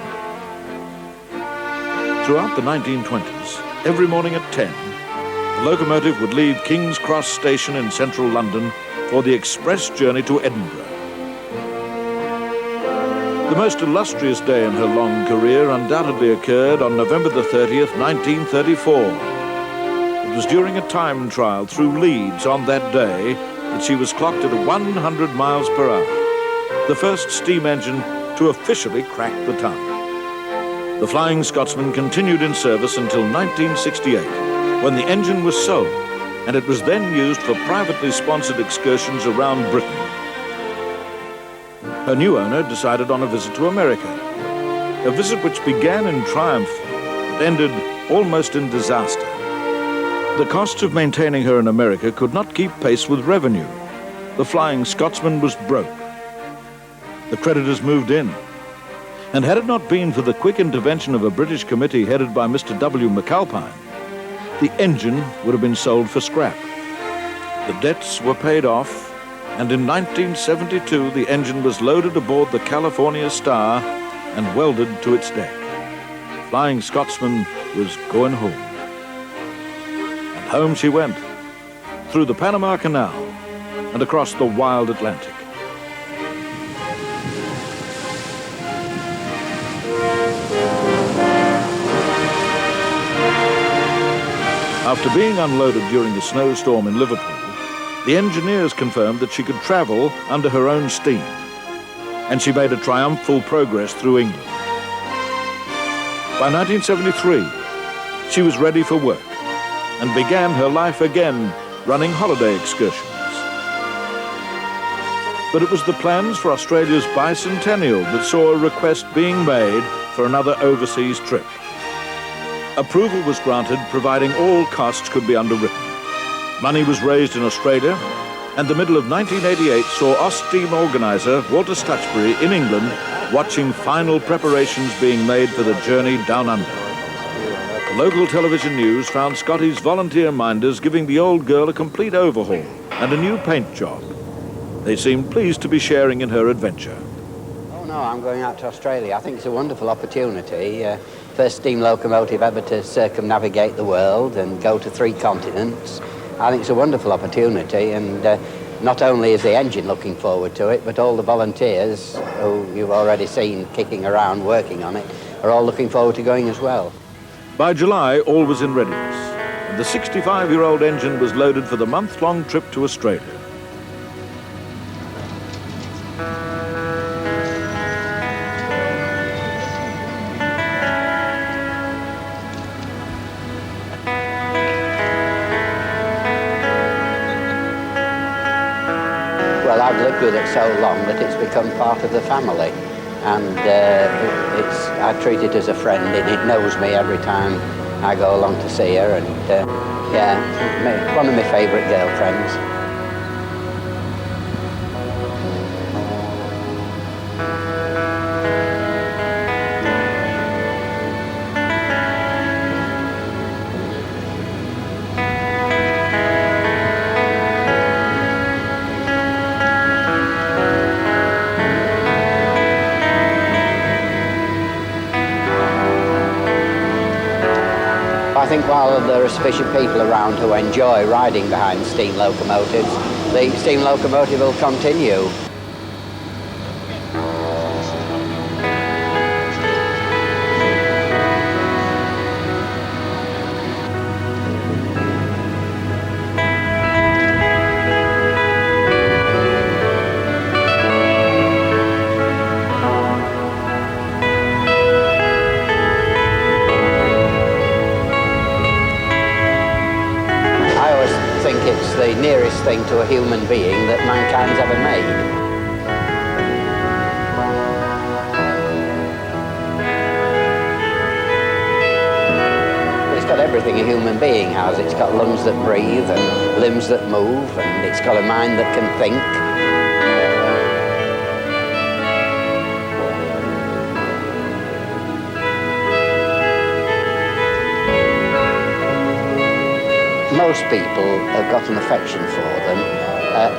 Throughout the 1920s, every morning at 10, the locomotive would leave King's Cross Station in central London for the express journey to Edinburgh. The most illustrious day in her long career undoubtedly occurred on November the 30th, 1934. It was during a time trial through Leeds on that day that she was clocked at 100 miles per hour, the first steam engine to officially crack the ton. The Flying Scotsman continued in service until 1968, when the engine was sold, and it was then used for privately sponsored excursions around Britain. Her new owner decided on a visit to America, a visit which began in triumph but ended almost in disaster. The costs of maintaining her in America could not keep pace with revenue. The Flying Scotsman was broke. The creditors moved in. And had it not been for the quick intervention of a British committee headed by Mr. W. McAlpine, the engine would have been sold for scrap. The debts were paid off, and in 1972 the engine was loaded aboard the California Star and welded to its deck. Flying Scotsman was going home. Home she went, through the Panama Canal and across the wild Atlantic. After being unloaded during the snowstorm in Liverpool, the engineers confirmed that she could travel under her own steam, and she made a triumphal progress through England. By 1973, she was ready for work and began her life again running holiday excursions. But it was the plans for Australia's bicentennial that saw a request being made for another overseas trip. Approval was granted providing all costs could be underwritten. Money was raised in Australia, and the middle of 1988 saw Austeam organiser Walter Stutchbury in England watching final preparations being made for the journey down under. Local television news found Scotty's volunteer minders giving the old girl a complete overhaul and a new paint job. They seemed pleased to be sharing in her adventure. Oh no, I'm going out to Australia. I think it's a wonderful opportunity. First steam locomotive ever to circumnavigate the world and go to 3 continents. I think it's a wonderful opportunity, and not only is the engine looking forward to it, but all the volunteers who you've already seen kicking around working on it are all looking forward to going as well. By July, all was in readiness, and the 65-year-old engine was loaded for the month-long trip to Australia. Well, I've lived with it so long that it's become part of the family. and I treat it as a friend, and it knows me every time I go along to see her, and yeah, one of my favourite girlfriends. I think while there are sufficient people around who enjoy riding behind steam locomotives, the steam locomotive will continue. I think it's the nearest thing to a human being that mankind's ever made. It's got everything a human being has. It's got lungs that breathe and limbs that move, and it's got a mind that can think. Most people have got an affection for them,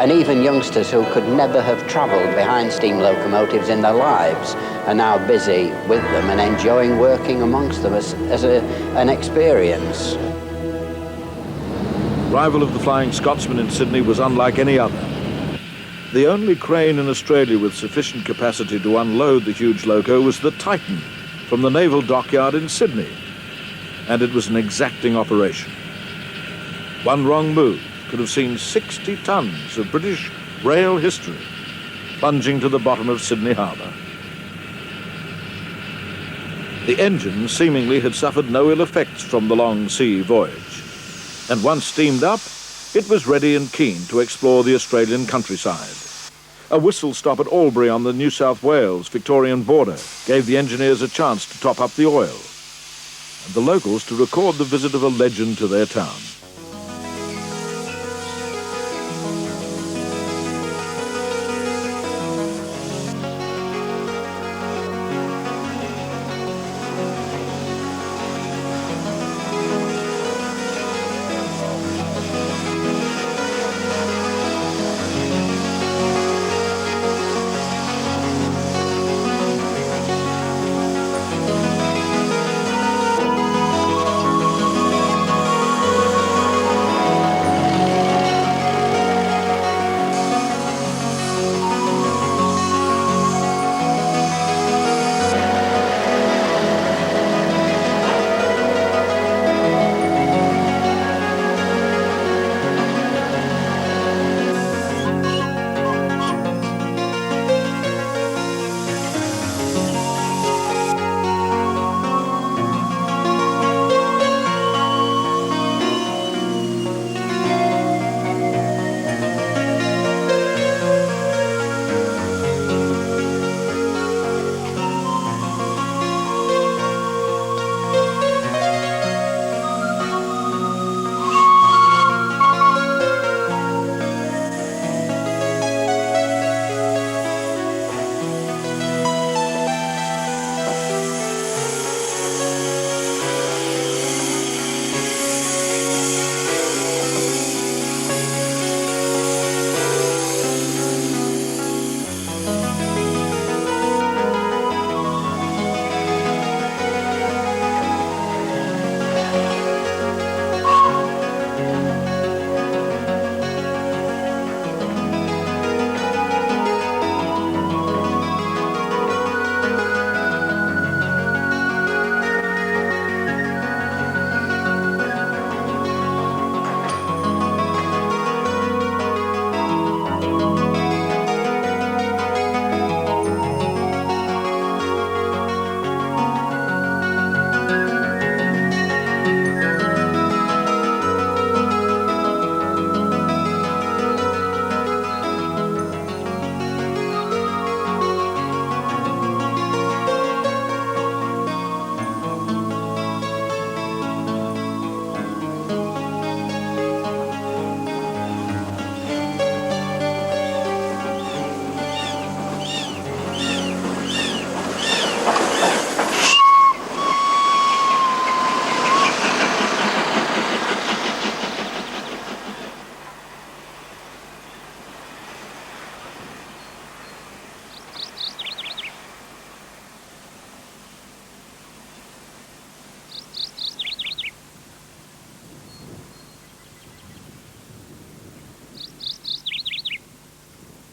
and even youngsters who could never have travelled behind steam locomotives in their lives are now busy with them and enjoying working amongst them as an experience. Arrival of the Flying Scotsman in Sydney was unlike any other. The only crane in Australia with sufficient capacity to unload the huge loco was the Titan from the naval dockyard in Sydney, and it was an exacting operation. One wrong move could have seen 60 tons of British rail history plunging to the bottom of Sydney Harbour. The engine seemingly had suffered no ill effects from the long sea voyage, and once steamed up, it was ready and keen to explore the Australian countryside. A whistle stop at Albury on the New South Wales-Victorian border gave the engineers a chance to top up the oil, and the locals to record the visit of a legend to their town.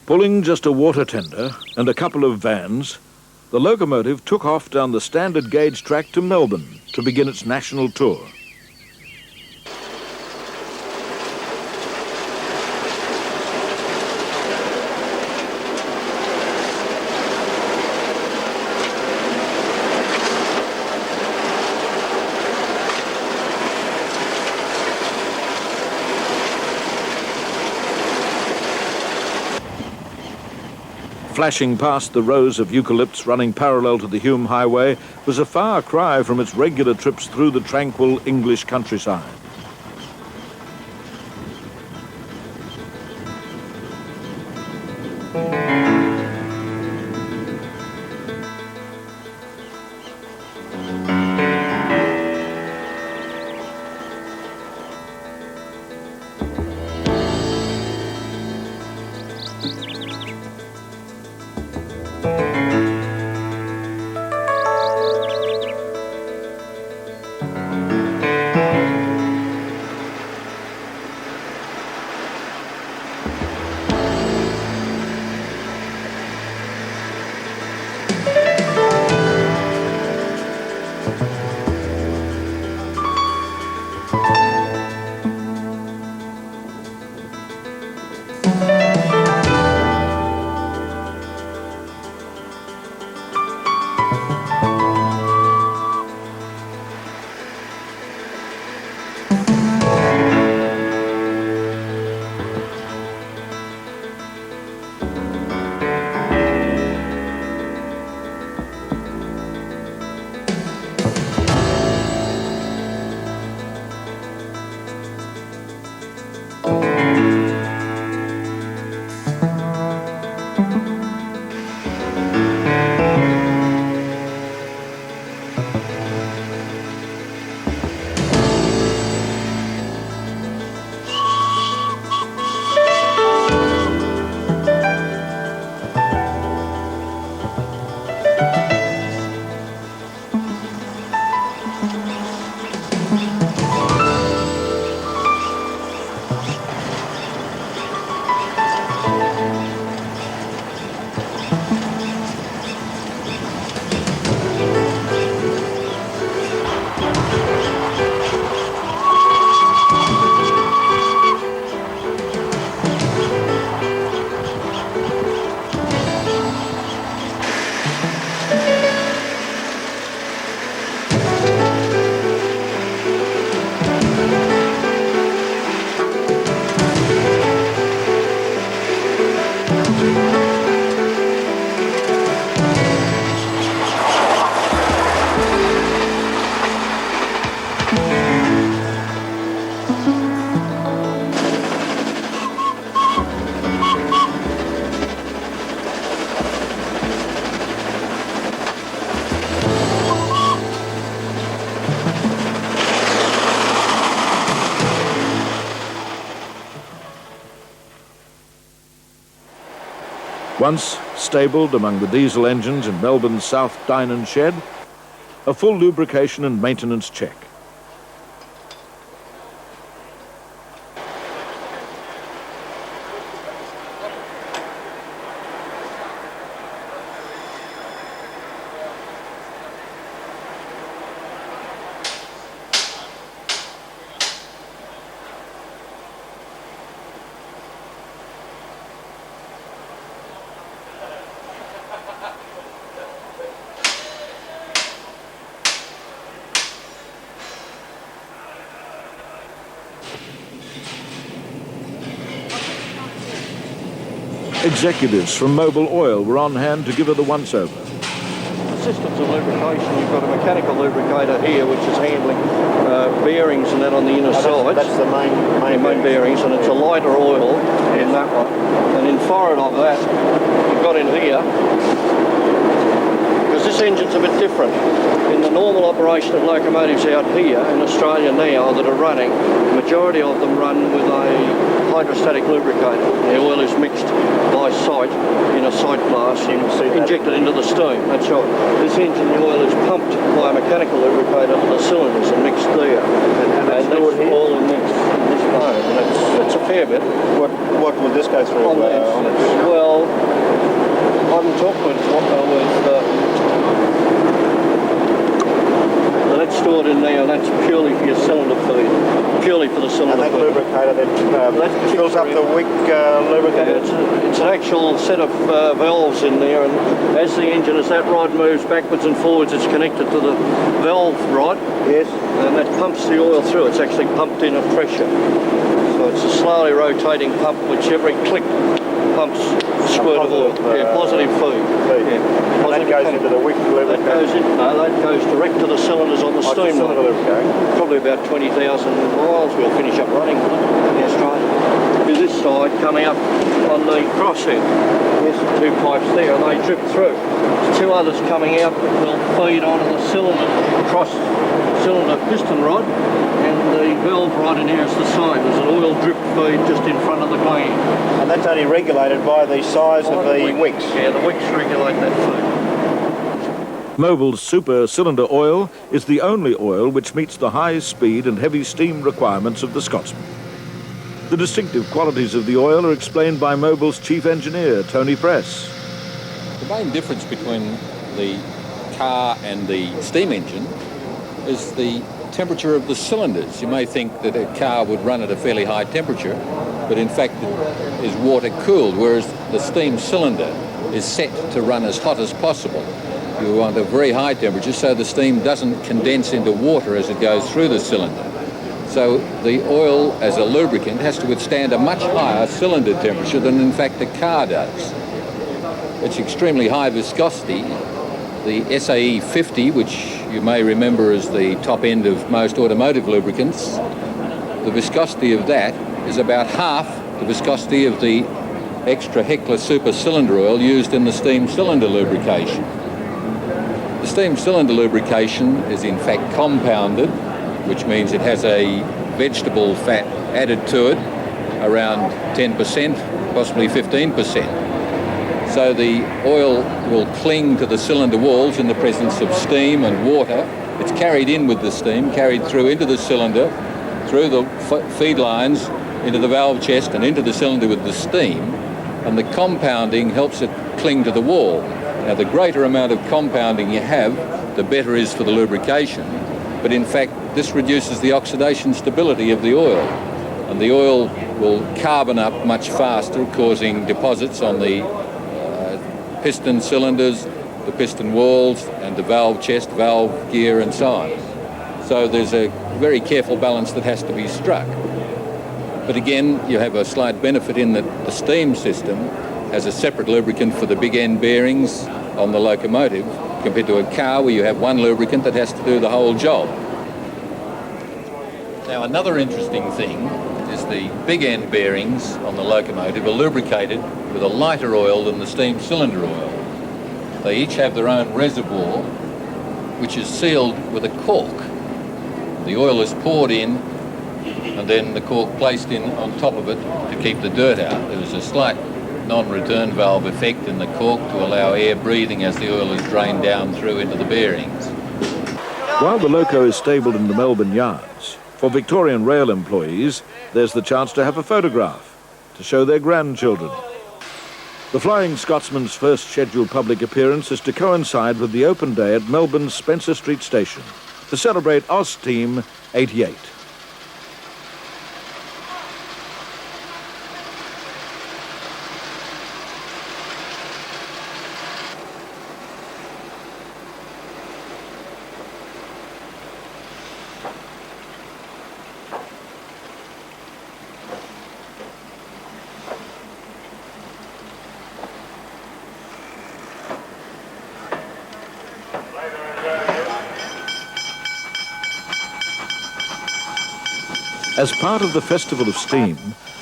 Pulling just a water tender and a couple of vans, the locomotive took off down the standard gauge track to Melbourne to begin its national tour. Flashing past the rows of eucalypts running parallel to the Hume Highway was a far cry from its regular trips through the tranquil English countryside. Once stabled among the diesel engines in Melbourne's South Dynon shed, a full lubrication and maintenance check. Executives from Mobil Oil were on hand to give her the once-over. Systems of lubrication, you've got a mechanical lubricator here which is handling bearings and that on the inner sides. That's the main bearings, and it's a lighter oil in that one. And in forward of that, you've got in here, because this engine's a bit different. In the normal operation of locomotives out here in Australia now that are running, the majority of them run with a hydrostatic lubricator. The oil is mixed by sight in a sight glass, injected into the steam. That's right. This engine, the oil is pumped by a mechanical lubricator to the cylinders and mixed there. And that's all in this home. And it's a fair bit. What would this go through on that. on it? Well, I'm talking with that's stored in there, and that's purely for your cylinder feed, purely for the cylinder And that feed. lubricator then fills up the wick lubricator? It's an actual set of valves in there, and as the engine, as that rod moves backwards and forwards, it's connected to the valve rod. Yes. And that pumps the oil through. It's actually pumped in at pressure. So it's a slowly rotating pump which every click pumps a squirt of oil. Positive feed. Yeah. And that goes into the wick lubricator? That goes direct to the cylinders on the steam line. Probably about 20,000 miles we'll finish up running with it in Australia. To this side, coming up on the crosshead. There's 2 pipes there, and they drip through. There's 2 others coming out that will feed onto the cylinder, cross-cylinder piston rod, and the valve rod in here is the same. There's an oil drip feed just in front of the gland. And that's only regulated by the size of the wicks? Yeah, the wicks regulate that feed. Mobil's super cylinder oil is the only oil which meets the high speed and heavy steam requirements of the Scotsman. The distinctive qualities of the oil are explained by Mobil's chief engineer, Tony Press. The main difference between the car and the steam engine is the temperature of the cylinders. You may think that a car would run at a fairly high temperature, but in fact it is water cooled, whereas the steam cylinder is set to run as hot as possible. You want a very high temperature so the steam doesn't condense into water as it goes through the cylinder. So the oil as a lubricant has to withstand a much higher cylinder temperature than in fact a car does. It's extremely high viscosity. The SAE 50, which you may remember as the top end of most automotive lubricants, the viscosity of that is about half the viscosity of the extra Heckler super cylinder oil used in the steam cylinder lubrication. The steam cylinder lubrication is in fact compounded, which means it has a vegetable fat added to it, around 10%, possibly 15%. So the oil will cling to the cylinder walls in the presence of steam and water. It's carried in with the steam, carried through into the cylinder, through the feed lines, into the valve chest and into the cylinder with the steam, and the compounding helps it cling to the wall. Now, the greater amount of compounding you have, the better it is for the lubrication, but in fact this reduces the oxidation stability of the oil, and the oil will carbon up much faster, causing deposits on the piston cylinders, the piston walls, and the valve chest, valve gear, and so on. So there's a very careful balance that has to be struck. But again, you have a slight benefit in that the steam system has a separate lubricant for the big end bearings on the locomotive, compared to a car where you have one lubricant that has to do the whole job. Now, another interesting thing is the big end bearings on the locomotive are lubricated with a lighter oil than the steam cylinder oil. They each have their own reservoir, which is sealed with a cork. The oil is poured in, and then the cork placed in on top of it to keep the dirt out. There is a slight non-return valve effect in the cork to allow air breathing as the oil is drained down through into the bearings. While the loco is stabled in the Melbourne yards, for Victorian Rail employees, there's the chance to have a photograph to show their grandchildren. The Flying Scotsman's first scheduled public appearance is to coincide with the open day at Melbourne's Spencer Street Station to celebrate Oz Team 88. As part of the Festival of Steam,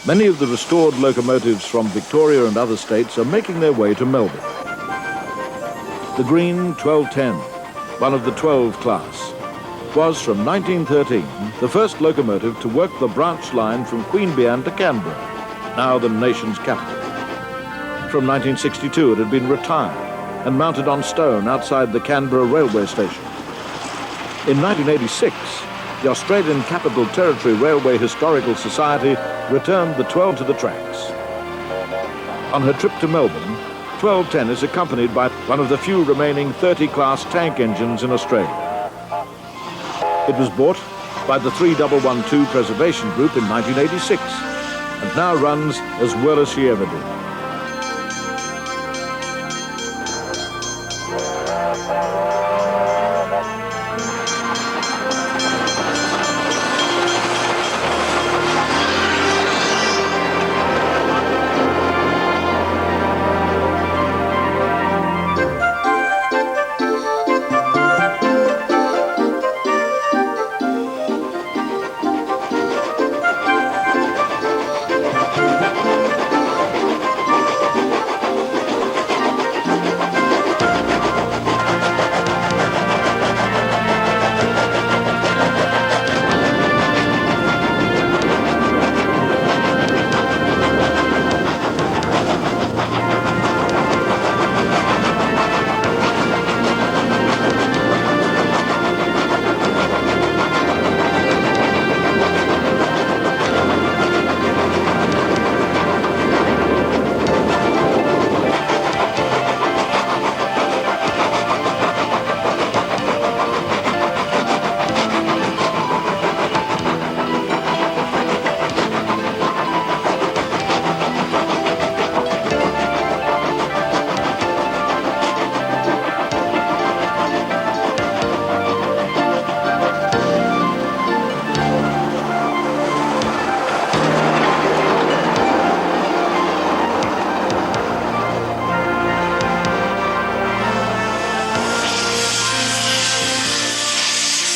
many of the restored locomotives from Victoria and other states are making their way to Melbourne. The Green 1210, one of the 12 class, was from 1913 the first locomotive to work the branch line from Queanbeyan to Canberra, now the nation's capital. From 1962 it had been retired and mounted on stone outside the Canberra railway station. In 1986, the Australian Capital Territory Railway Historical Society returned the 12 to the tracks. On her trip to Melbourne, 1210 is accompanied by one of the few remaining 30-class tank engines in Australia. It was bought by the 3112 Preservation Group in 1986 and now runs as well as she ever did.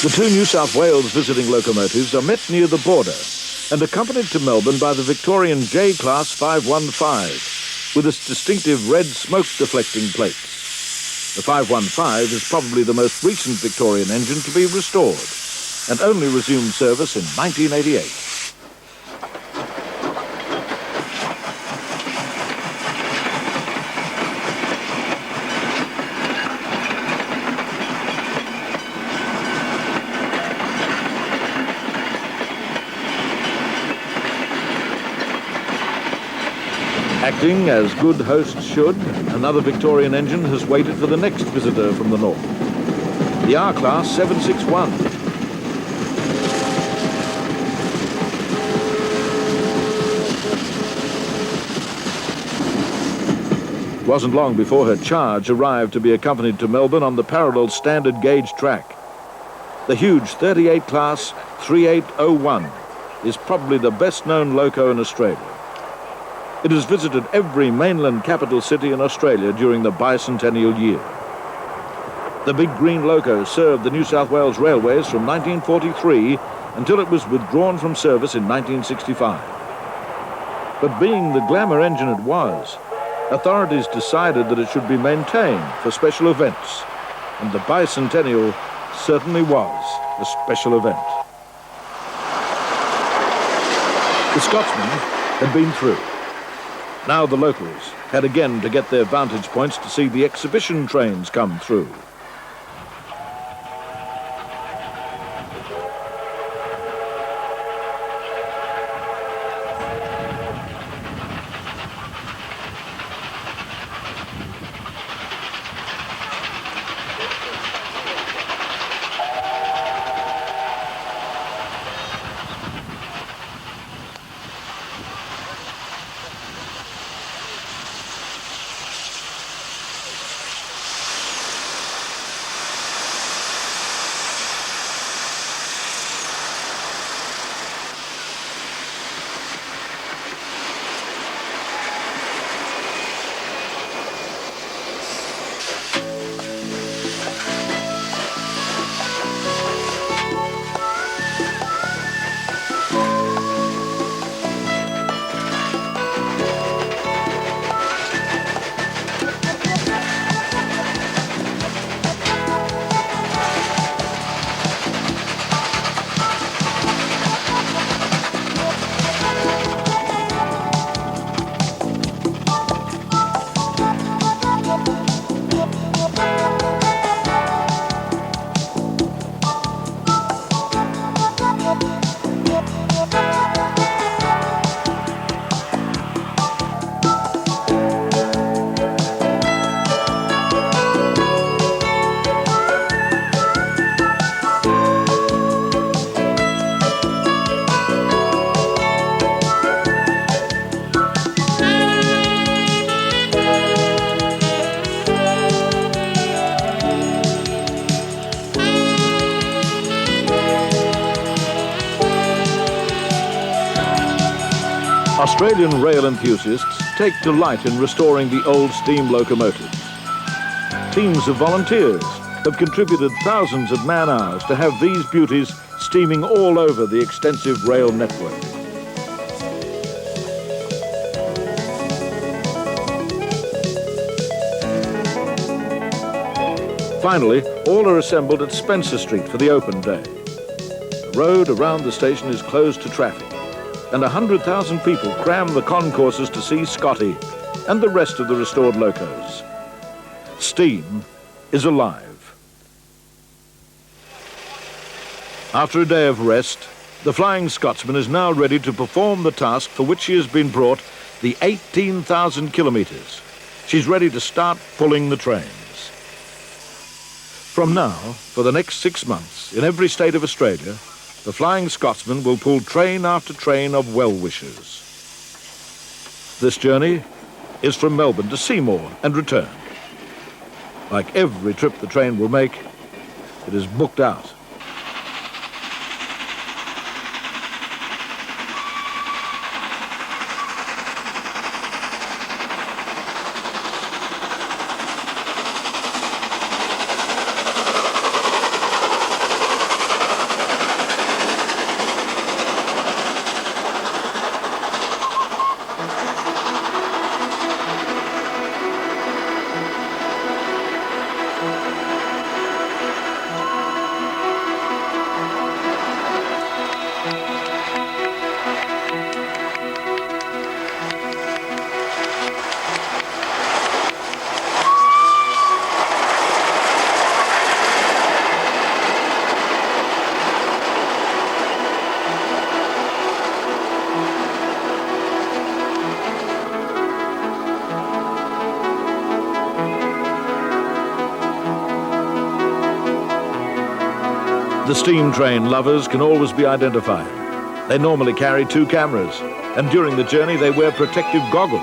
The two New South Wales visiting locomotives are met near the border and accompanied to Melbourne by the Victorian J-Class 515 with its distinctive red smoke-deflecting plates. The 515 is probably the most recent Victorian engine to be restored and only resumed service in 1988. Acting as good hosts should, another Victorian engine has waited for the next visitor from the north. The R-Class 761. It wasn't long before her charge arrived to be accompanied to Melbourne on the parallel standard gauge track. The huge 38 Class 3801 is probably the best-known loco in Australia. It has visited every mainland capital city in Australia during the bicentennial year. The big green loco served the New South Wales Railways from 1943 until it was withdrawn from service in 1965. But being the glamour engine it was, authorities decided that it should be maintained for special events, and the bicentennial certainly was a special event. The Scotsman had been through. Now the locals had again to get their vantage points to see the exhibition trains come through. Australian rail enthusiasts take delight in restoring the old steam locomotives. Teams of volunteers have contributed thousands of man-hours to have these beauties steaming all over the extensive rail network. Finally, all are assembled at Spencer Street for the open day. The road around the station is closed to traffic, and 100,000 people cram the concourses to see Scotty and the rest of the restored locos. Steam is alive. After a day of rest, the Flying Scotsman is now ready to perform the task for which she has been brought the 18,000 kilometres. She's ready to start pulling the trains. From now, for the next 6 months, in every state of Australia, the Flying Scotsman will pull train after train of well-wishers. This journey is from Melbourne to Seymour and return. Like every trip the train will make, it is booked out. The steam train lovers can always be identified. They normally carry 2 cameras, and during the journey they wear protective goggles.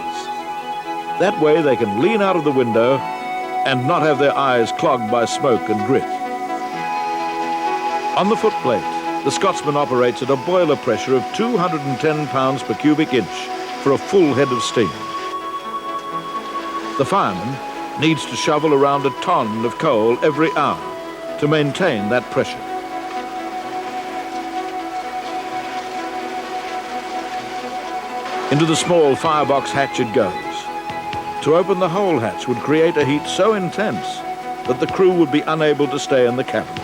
That way they can lean out of the window and not have their eyes clogged by smoke and grit. On the footplate, the Scotsman operates at a boiler pressure of 210 pounds per cubic inch for a full head of steam. The fireman needs to shovel around a ton of coal every hour to maintain that pressure. Into the small firebox hatch it goes. To open the whole hatch would create a heat so intense that the crew would be unable to stay in the cabin.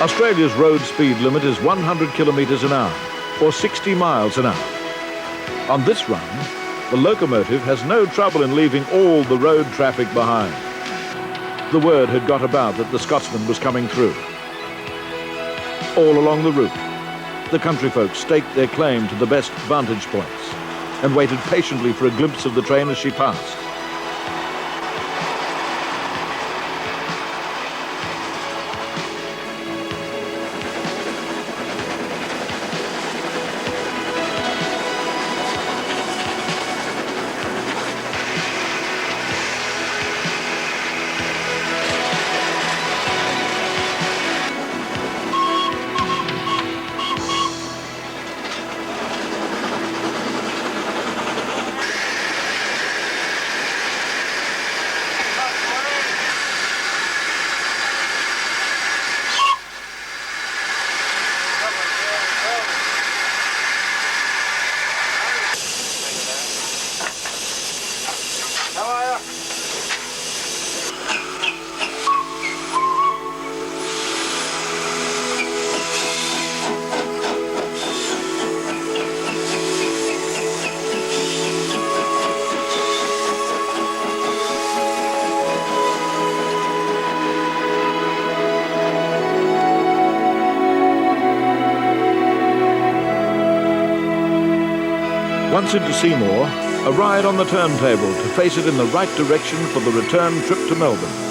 Australia's road speed limit is 100 kilometres an hour, or 60 miles an hour. On this run, the locomotive has no trouble in leaving all the road traffic behind. The word had got about that the Scotsman was coming through. All along the route, the country folk staked their claim to the best vantage points and waited patiently for a glimpse of the train as she passed. Once into Seymour, a ride on the turntable to face it in the right direction for the return trip to Melbourne.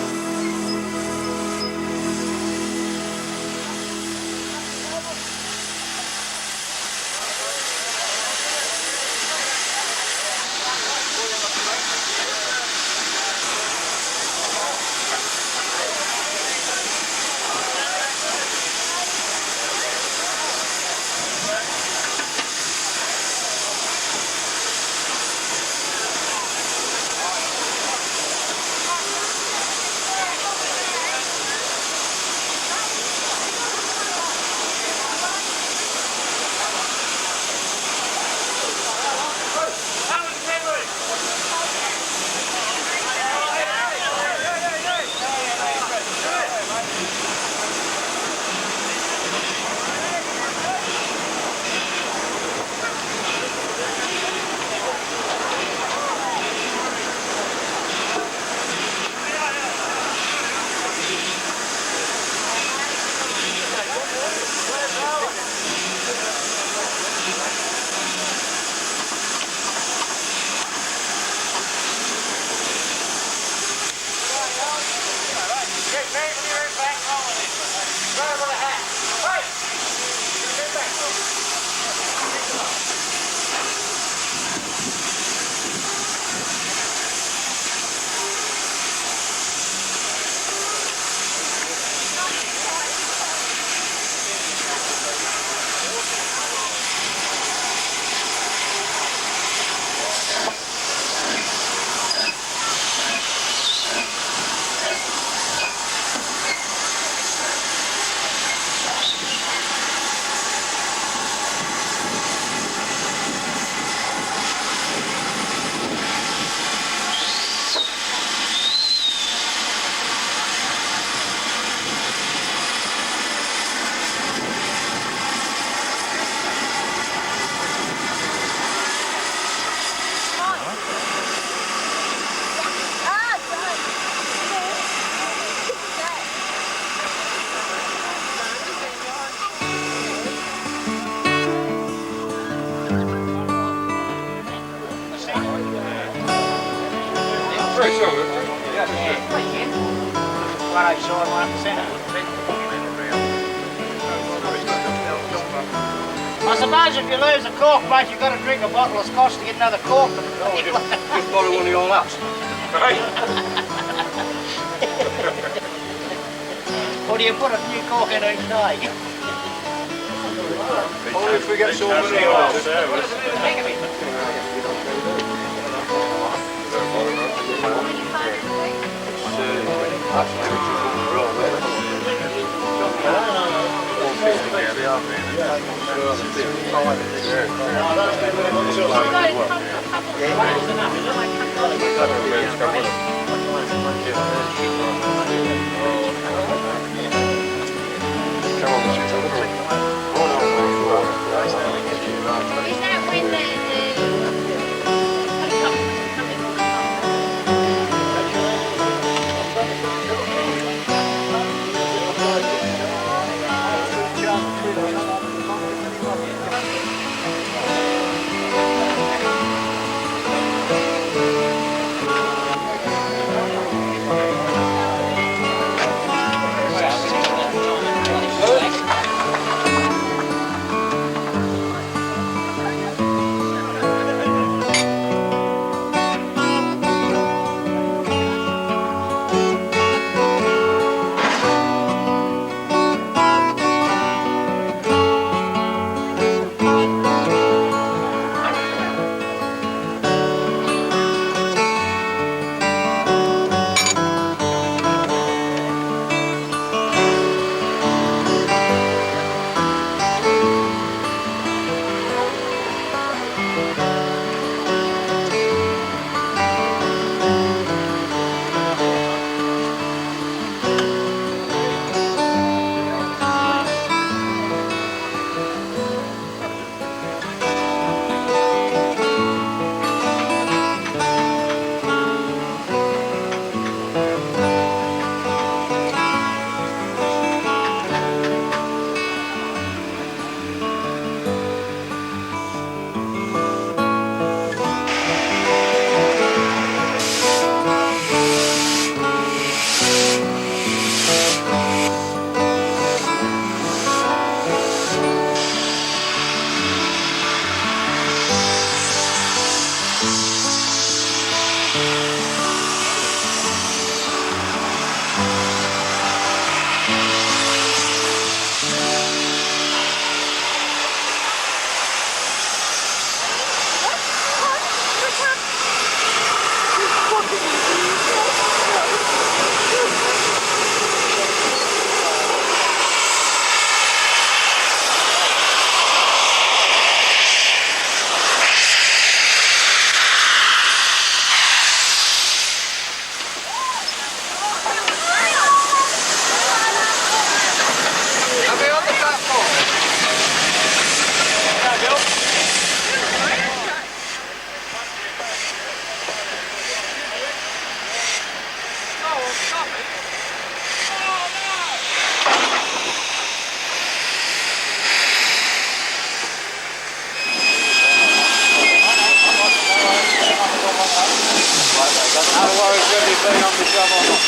I suppose if you lose a cork, mate, you've got to drink a bottle of scotch to get another cork. Oh, just borrow one of your laps. Or do you put a new cork in each day? Only if we get so many the job or not?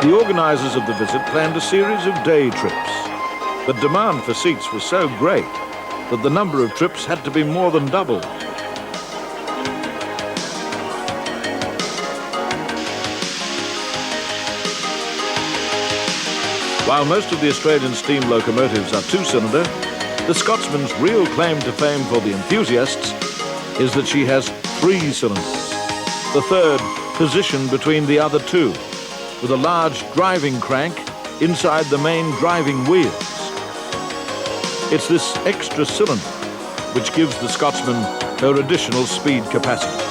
The organisers of the visit planned a series of day trips, but demand for seats was so great that the number of trips had to be more than doubled. While most of the Australian steam locomotives are two-cylinder, the Scotsman's real claim to fame for the enthusiasts is that she has three cylinders, the third positioned between the other two, with a large driving crank inside the main driving wheels. It's this extra cylinder which gives the Scotsman her additional speed capacity.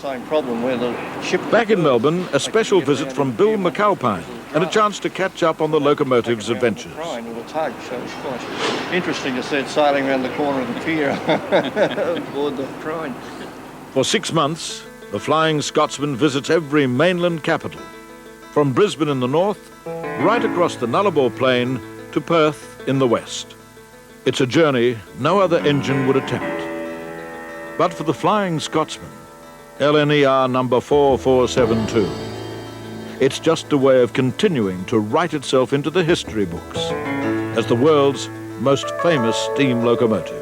Same problem where the ship... Back in Melbourne, a special visit from Bill McAlpine and a chance to catch up on the locomotive's adventures. With a tug, so it's quite interesting to see it sailing around the corner of the pier aboard the train. For 6 months, the Flying Scotsman visits every mainland capital, from Brisbane in the north, right across the Nullarbor Plain to Perth in the west. It's a journey no other engine would attempt. But for the Flying Scotsman, LNER number 4472, it's just a way of continuing to write itself into the history books as the world's most famous steam locomotive.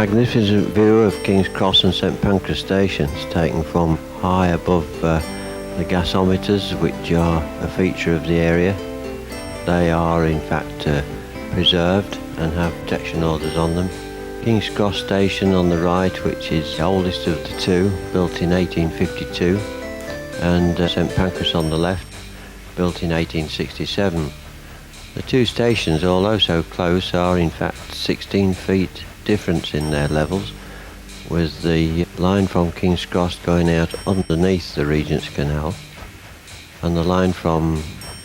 magnificent view of King's Cross and St Pancras stations, taken from high above the gasometers, which are a feature of the area. They are in fact preserved and have protection orders on them. King's Cross station on the right, which is the oldest of the two, built in 1852, and St Pancras on the left, built in 1867. The two stations, although so close, are in fact 16 feet difference in their levels, with the line from King's Cross going out underneath the Regent's Canal and the line from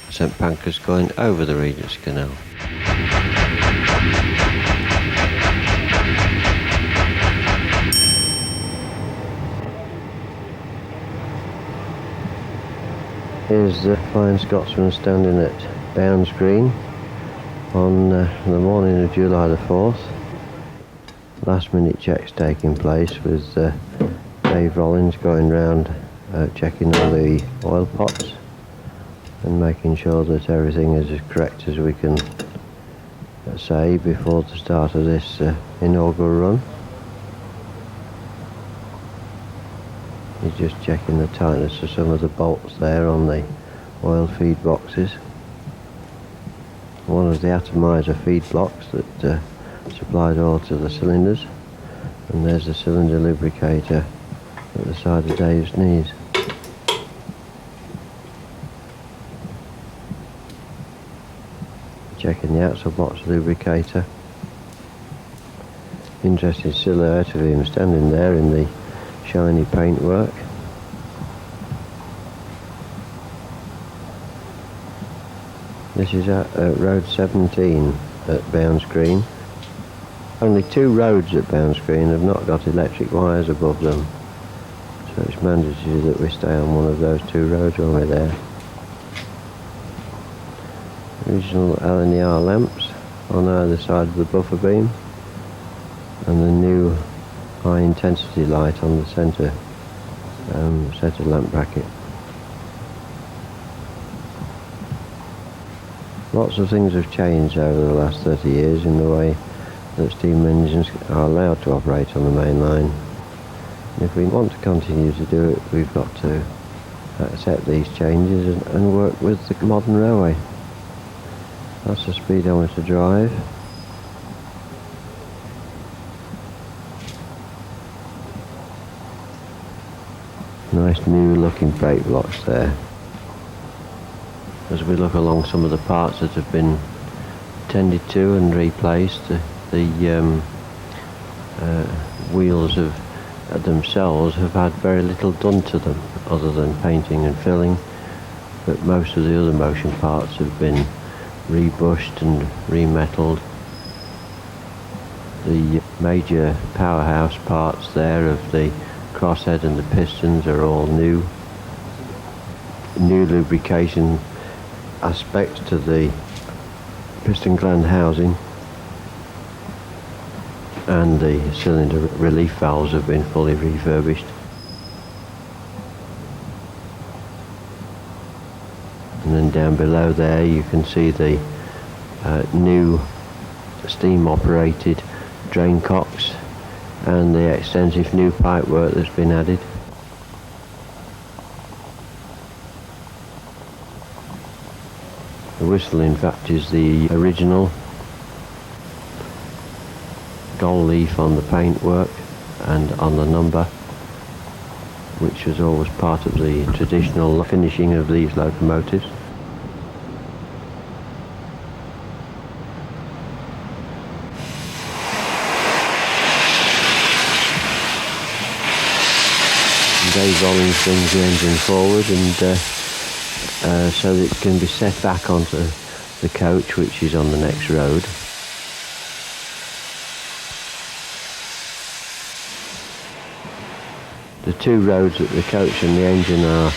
St Pancras going over the Regent's Canal. Here's the Flying Scotsman standing at Bounds Green on the morning of July the 4th. Last minute checks taking place with Dave Rollins going round checking all the oil pots and making sure that everything is as correct as we can say before the start of this inaugural run. He's just checking the tightness of some of the bolts there on the oil feed boxes. One of the atomizer feed blocks that supplies oil to the cylinders, and there's the cylinder lubricator at the side of Dave's knees. Checking the axle box lubricator. Interesting silhouette of him standing there in the shiny paintwork. This is at Road 17 at Bounds Green. Only two roads at Bounds Green have not got electric wires above them, so it's mandatory that we stay on one of those two roads when we're there. Original LNER lamps on either side of the buffer beam, and the new high intensity light on the centre lamp bracket. Lots of things have changed over the last 30 years in the way that steam engines are allowed to operate on the main line. And if we want to continue to do it, we've got to accept these changes and work with the modern railway. That's the speedometer drive. Nice new looking brake blocks there. As we look along some of the parts that have been tended to and replaced, the wheels themselves have had very little done to them other than painting and filling, but most of the other motion parts have been rebushed and remetalled. The major powerhouse parts there of the crosshead and the pistons are all new. New lubrication aspects to the piston gland housing, and the cylinder relief valves have been fully refurbished. And then down below there you can see the new steam operated drain cocks and the extensive new pipe work that's been added. The whistle in fact is the original gold leaf on the paintwork and on the number, which was always part of the traditional finishing of these locomotives. Dave Rollins brings the engine forward and so that it can be set back onto the coach, which is on the next road. The two roads that the coach and the engine are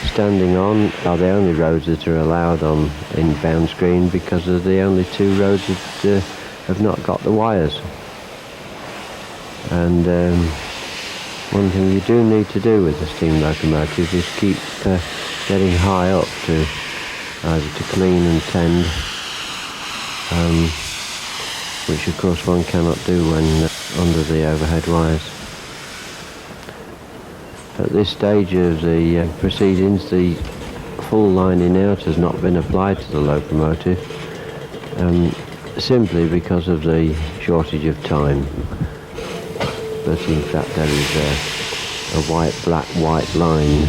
standing on are the only roads that are allowed on in Bounds Green, because they're the only two roads that have not got the wires. And one thing you do need to do with the steam locomotive is keep getting high up to either to clean and tend which of course one cannot do when under the overhead wires. At this stage of the proceedings, the full lining out has not been applied to the locomotive, simply because of the shortage of time. But in fact there is a white line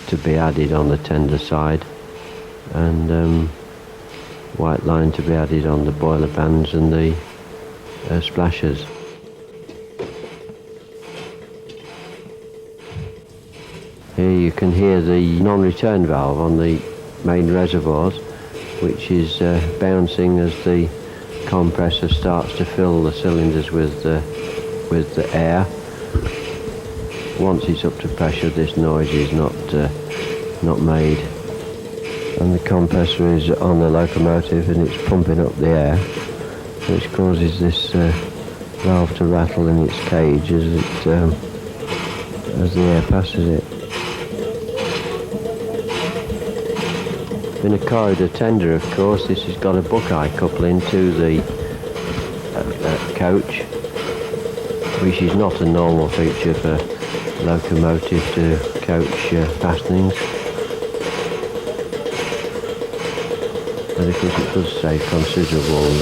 to be added on the tender side, and white line to be added on the boiler bands and the splashers. Here you can hear the non-return valve on the main reservoirs, which is bouncing as the compressor starts to fill the cylinders with the air. Once it's up to pressure, this noise is not made, and the compressor is on the locomotive and it's pumping up the air, which causes this valve to rattle in its cage as the air passes it. In a corridor tender, of course, this has got a Buckeye coupling to the coach, which is not a normal feature for locomotive to coach fastenings. But of course it does save considerable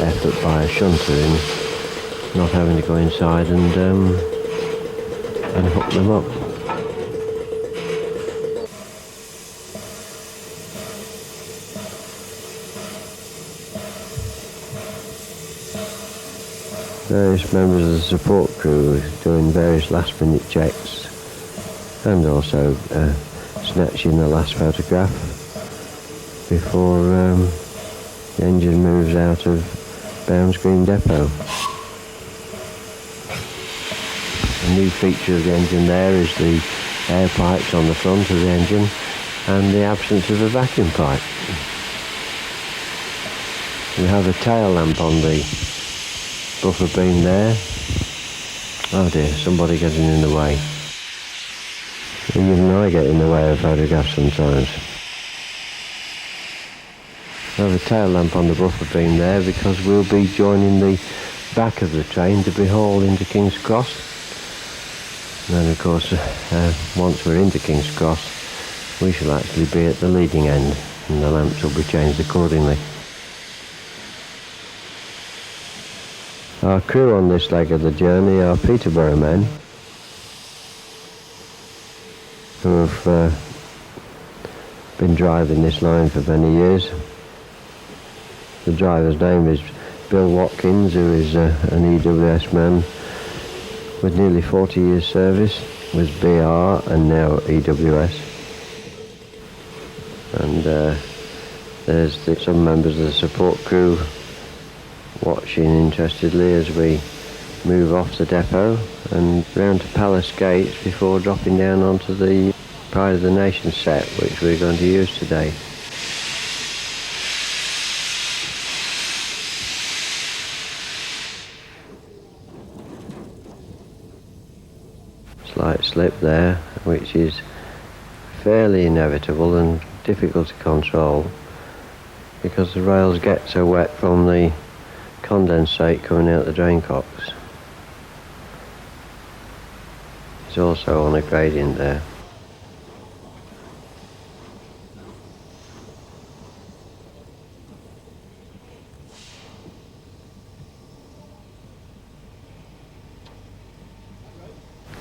effort by a shunter in not having to go inside and hook them up. Various members of the support crew are doing various last-minute checks and also snatching the last photograph before the engine moves out of Bounds Green Depot. A new feature of the engine there is the air pipes on the front of the engine and the absence of a vacuum pipe. We have a tail lamp on the buffer beam there. Oh dear, somebody getting in the way. Even I get in the way of photographs sometimes. I have a tail lamp on the buffer beam there because we'll be joining the back of the train to be hauled into King's Cross. And then of course, once we're into King's Cross, we shall actually be at the leading end and the lamps will be changed accordingly. Our crew on this leg of the journey are Peterborough men who have been driving this line for many years. The driver's name is Bill Watkins, who is an EWS man with nearly 40 years service with BR and now EWS. And there's some members of the support crew watching interestedly as we move off the depot and round to Palace Gates before dropping down onto the Pride of the Nation set, which we're going to use today. Slight slip there, which is fairly inevitable and difficult to control because the rails get so wet from the condensate coming out the drain cocks. It's also on a gradient there.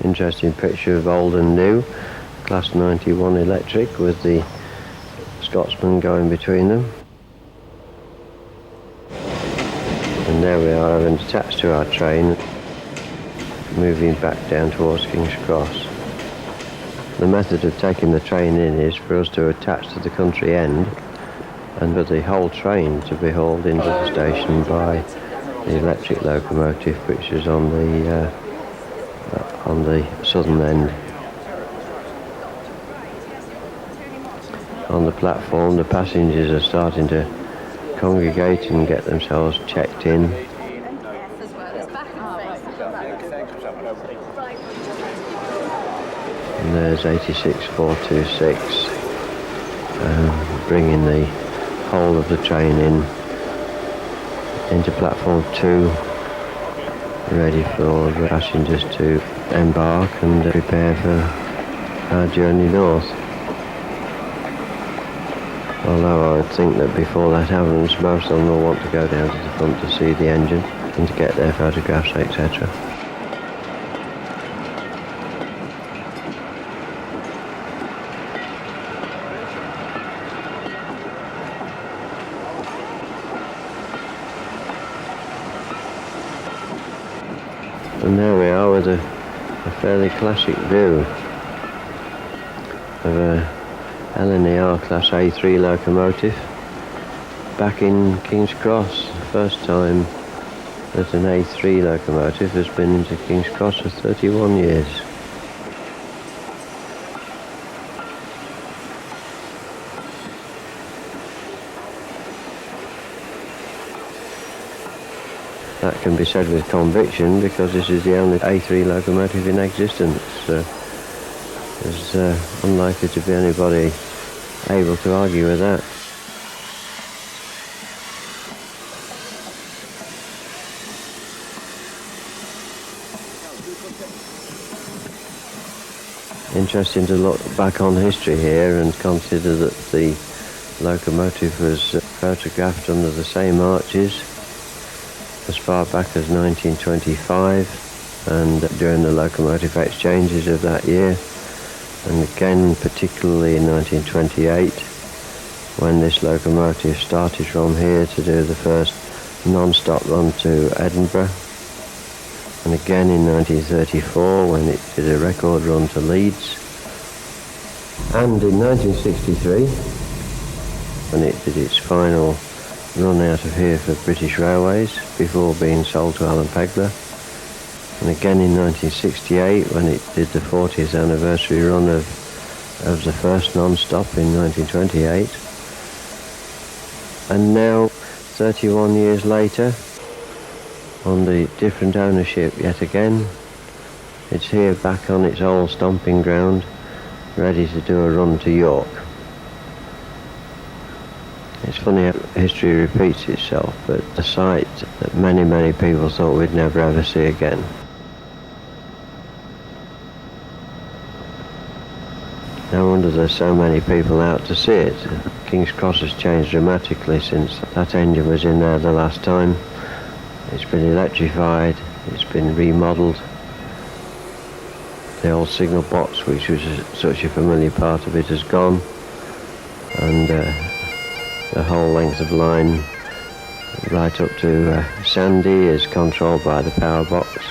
Interesting picture of old and new, Class 91 electric with the Scotsman going between them. And there we are, and attached to our train, moving back down towards King's Cross. The method of taking the train in is for us to attach to the country end and for the whole train to be hauled into the station by the electric locomotive, which is on the southern end. On the platform, the passengers are starting to congregate and get themselves checked in. And there's 86426 bringing the whole of the train in into platform 2, ready for the passengers to embark and prepare for our journey north. Although I would think that before that happens, most of them will want to go down to the front to see the engine and to get their photographs, etc. And there we are with a fairly classic view of a LNER Class A3 locomotive back in King's Cross. First time that an A3 locomotive has been into King's Cross for 31 years. That can be said with conviction because this is the only A3 locomotive in existence. There's unlikely to be anybody able to argue with that. Interesting to look back on history here and consider that the locomotive was photographed under the same arches as far back as 1925 and during the locomotive exchanges of that year, and again particularly in 1928 when this locomotive started from here to do the first non-stop run to Edinburgh, and again in 1934 when it did a record run to Leeds, and in 1963 when it did its final run out of here for British Railways before being sold to Alan Pegler, and again in 1968 when it did the 40th anniversary run of the first non-stop in 1928, and now 31 years later under different ownership yet again, it's here back on its old stomping ground ready to do a run to York. It's funny how history repeats itself, but a sight that many people thought we'd never ever see again. No wonder there's so many people out to see it. King's Cross has changed dramatically since that engine was in there the last time. It's been electrified, it's been remodelled. The old signal box, which was such a familiar part of it, has gone, and the whole length of line right up to Sandy is controlled by the power box.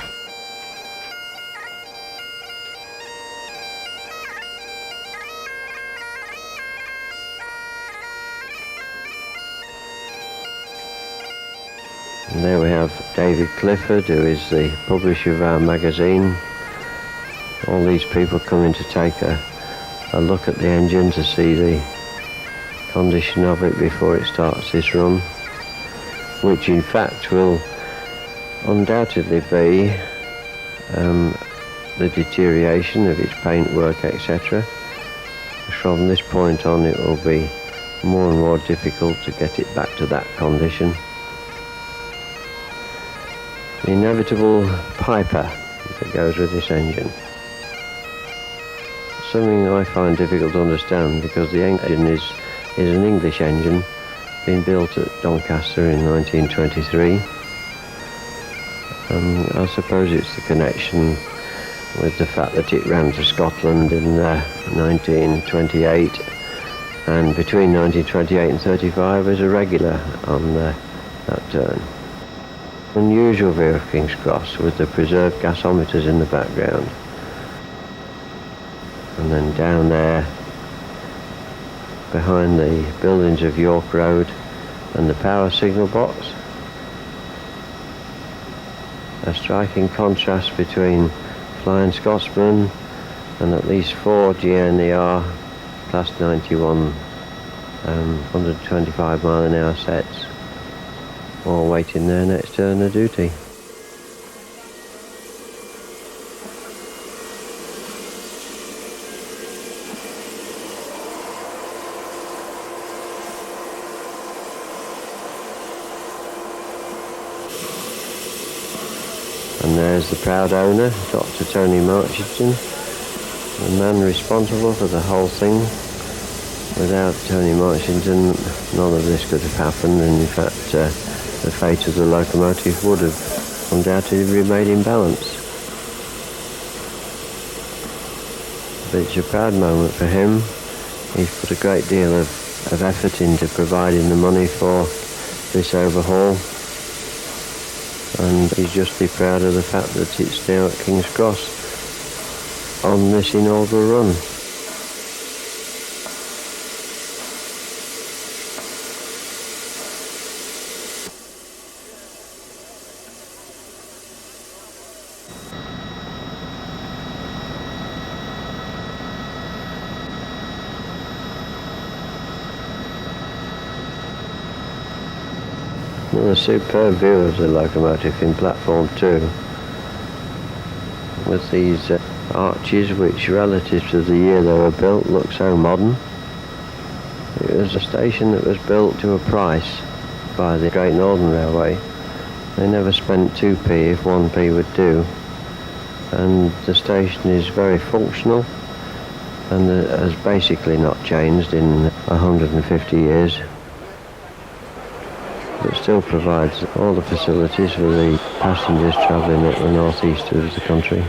And there we have David Clifford, who is the publisher of our magazine. All these people coming to take a look at the engine to see the condition of it before it starts this run, which in fact will undoubtedly be the deterioration of its paintwork, etc. From this point on it will be more and more difficult to get it back to that condition. The inevitable piper that goes with this engine. Something I find difficult to understand because the engine is an English engine being built at Doncaster in 1923. I suppose it's the connection with the fact that it ran to Scotland in 1928, and between 1928 and 35 was a regular on that turn. Unusual view of King's Cross with the preserved gasometers in the background. And then down there, behind the buildings of York Road and the power signal box, a striking contrast between Flying Scotsman and at least 4 GNER Class 91 125 mile an hour sets, all waiting their next turn of duty. And there's the proud owner, Dr. Tony Marchington, the man responsible for the whole thing. Without Tony Marchington, none of this could have happened, and in fact the fate of the locomotive would have undoubtedly remained in balance. But it's a proud moment for him. He's put a great deal of effort into providing the money for this overhaul, and he's justly proud of the fact that it's now at King's Cross on this inaugural run. A superb view of the locomotive in platform 2, with these arches which, relative to the year they were built, look so modern. It was a station that was built to a price by the Great Northern Railway. They never spent 2p if 1p would do, and the station is very functional and has basically not changed in 150 years. It still provides all the facilities for the passengers travelling at the northeast of the country.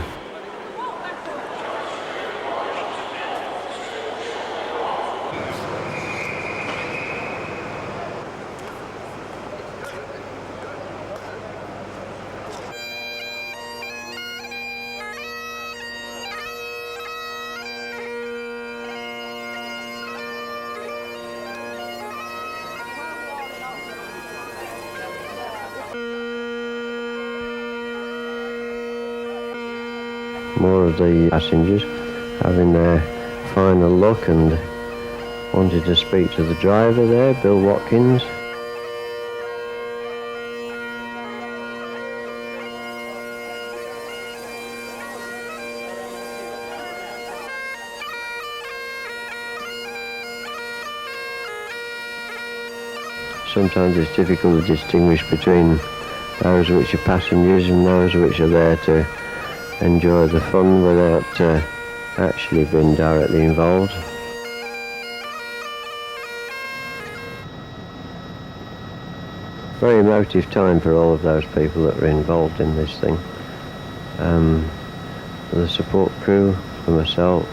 More of the passengers having their final look and wanted to speak to the driver there, Bill Watkins. Sometimes it's difficult to distinguish between those which are passengers and those which are there to enjoy the fun without actually being directly involved. Very emotive time for all of those people that were involved in this thing. For the support crew, for myself,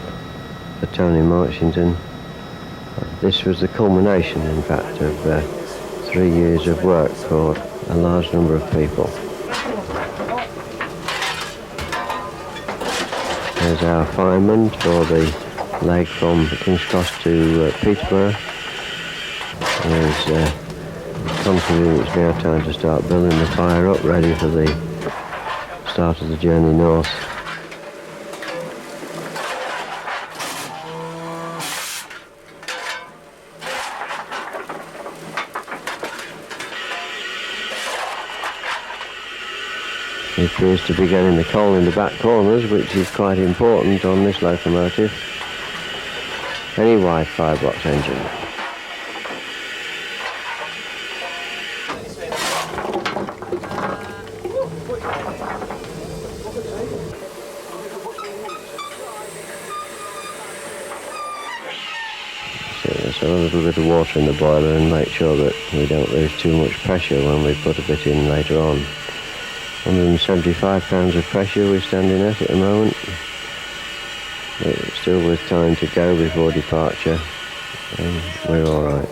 for Tony Marchington. This was the culmination, in fact, of 3 years of work for a large number of people. There's our fireman for the leg from King's Cross to Peterborough. There's confident it's now time to start building the fire up, ready for the start of the journey north. It appears to be getting the coal in the back corners, which is quite important on this locomotive. Any wide firebox engine. So a little bit of water in the boiler and make sure that we don't lose too much pressure when we put a bit in later on. 175 pounds of pressure we're standing at the moment. But still with time to go before departure, and we're alright.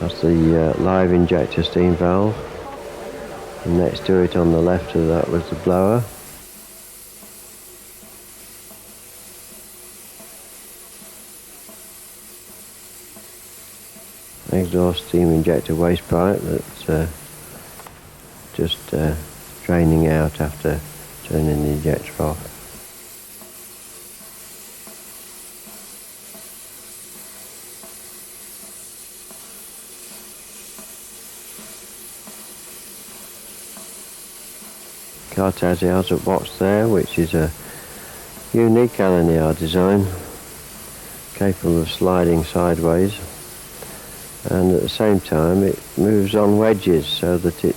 That's the live injector steam valve, and next to it on the left of that was the blower. Exhaust steam injector waste pipe that's just draining out after turning the injector off. Cartazzi outlet box there, which is a unique Alaniar design, capable of sliding sideways. and at the same time it moves on wedges so that it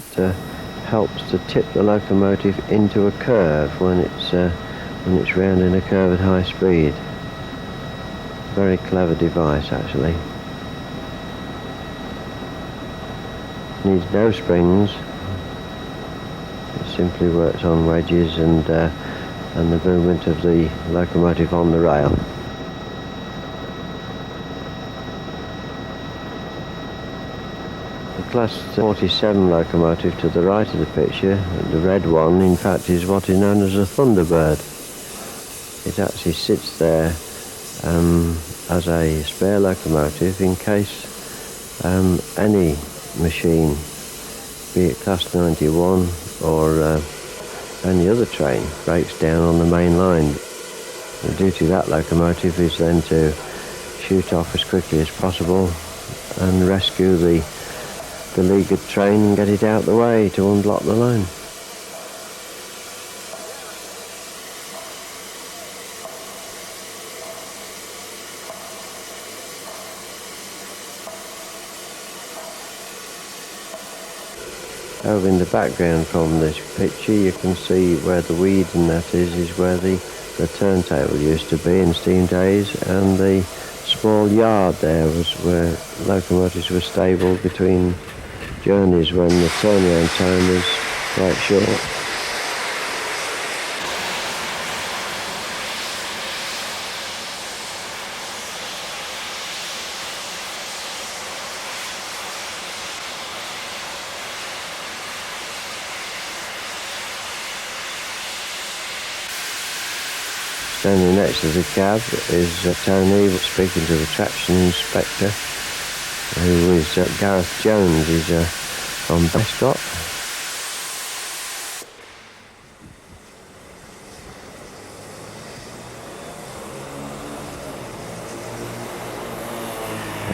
helps to tip the locomotive into a curve when it's rounding a curve at high speed. Very clever device, actually. Needs no springs. It simply works on wedges and the movement of the locomotive on the rail. The Class 47 locomotive to the right of the picture, the red one, in fact, is what is known as a Thunderbird. It actually sits there as a spare locomotive in case any machine, be it Class 91 or any other train, breaks down on the main line. The duty of that locomotive is then to shoot off as quickly as possible and rescue the leaguered train and get it out the way to unblock the line. Over in the background from this picture you can see where the weed and that is where the turntable used to be in steam days, and the small yard there was where locomotives were stabled between journeys when the turnaround time was quite short. Standing next to the cab is Tony speaking to the traction inspector, who is Gareth Jones. He's from Bescott.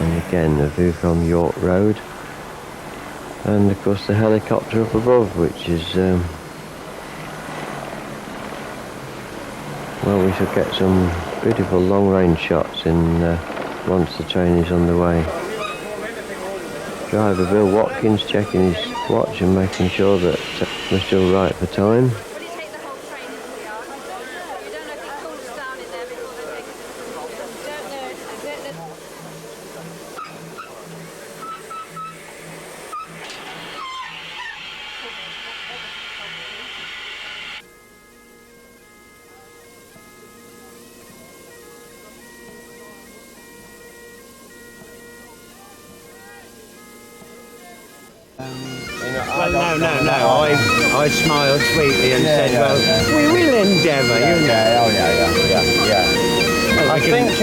And again a view from York Road, and of course the helicopter up above, which is well, we shall get some beautiful long-range shots in once the train is on the way. Driver Bill Watkins checking his watch and making sure that we're still right for time. No. I smiled sweetly and said, well, we will endeavour, you know. I think, I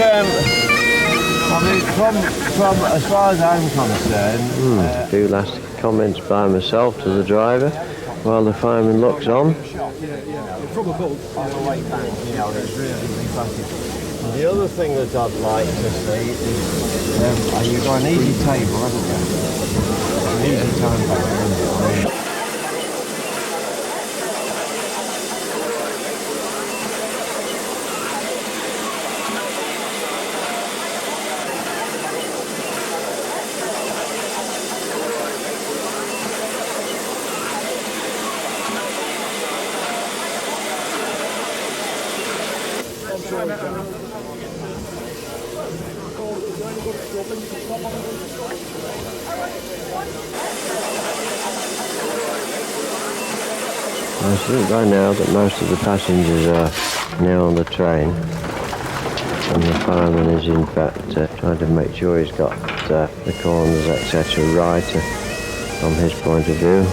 mean, from as far as I'm concerned... A few last comments by myself to the driver while the fireman looks on. From above, on the way back, you know, it's really fantastic. The other thing that I'd like to see is, you've got an easy table, haven't you? An easy time back, isn't it? I think by now that most of the passengers are now on the train, and the fireman is in fact trying to make sure he's got the corners etc. right from his point of view.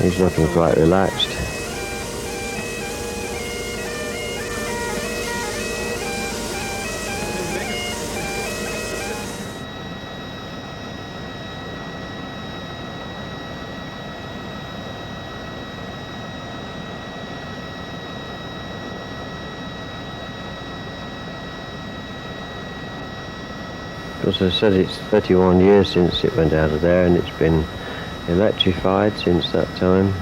He's looking quite relaxed. As I said, it's 31 years since it went out of there, and it's been electrified since that time.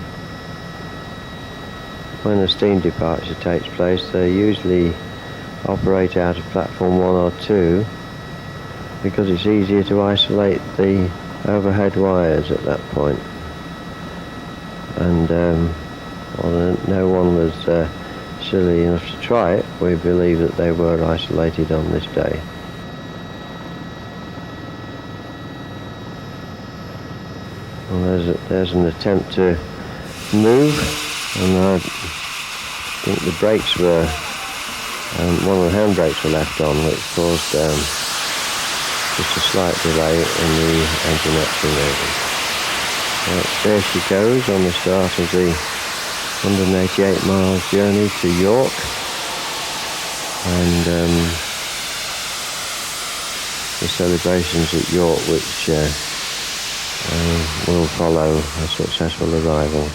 When a steam departure takes place, they usually operate out of platform 1 or 2, because it's easier to isolate the overhead wires at that point. And although no one was silly enough to try it, we believe that they were isolated on this day. Well, there's an attempt to move, and I think the brakes were, one of the handbrakes were left on, which caused just a slight delay in the engine actually moving. There she goes on the start of the 188 miles journey to York, and the celebrations at York, which will follow a successful arrival.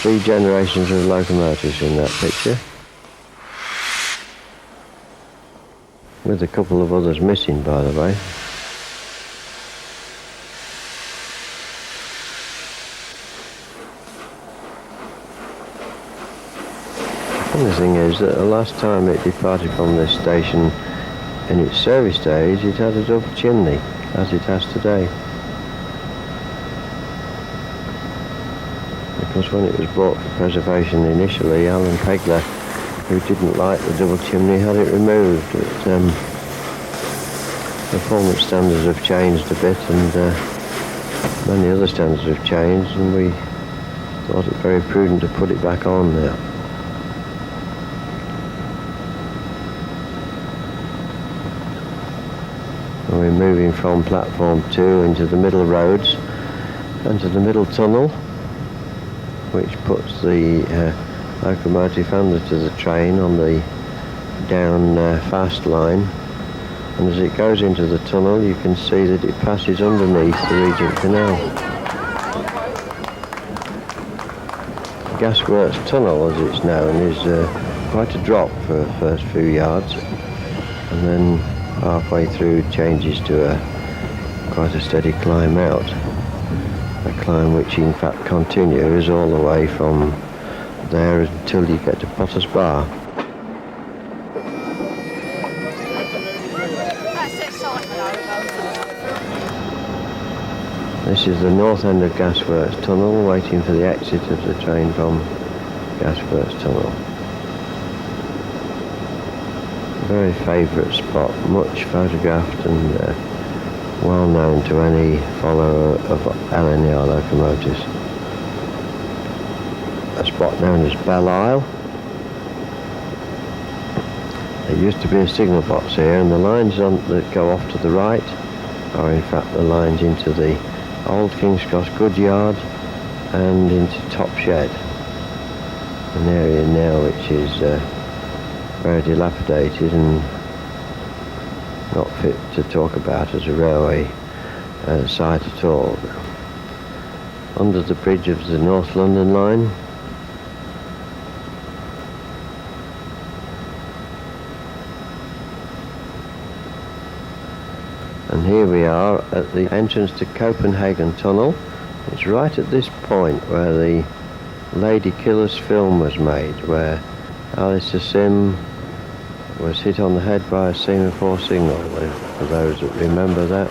Three generations of locomotives in that picture, with a couple of others missing, by the way. The funny thing is that the last time it departed from this station in its service days, it had a double chimney, as it has today. Because when it was bought for preservation initially, Alan Pegler, who didn't like the double chimney, had it removed. But, performance standards have changed a bit, and many other standards have changed, and we thought it very prudent to put it back on now. And we're moving from platform 2 into the middle roads and to the middle tunnel, which puts the locomotive under to the train on the down fast line. And as it goes into the tunnel, you can see that it passes underneath the Regent Canal. The Gasworks Tunnel, as it's known, is quite a drop for the first few yards, and then halfway through it changes to quite a steady climb out. A climb which in fact continues all the way from there until you get to Potter's Bar. This is the north end of Gasworks Tunnel, waiting for the exit of the train from Gasworks Tunnel. A very favourite spot, much photographed and well known to any follower of LNER locomotives. A spot known as Belle Isle. There used to be a signal box here, and the lines that go off to the right are in fact the lines into the old King's Cross Goodyard and into Top Shed, an area now which is very dilapidated and not fit to talk about as a railway site at all. Under the bridge of the North London line, and here we are at the entrance to Copenhagen Tunnel. It's right at this point where the Lady Killers film was made, where Alistair Sim was hit on the head by a semaphore signal, for those that remember that,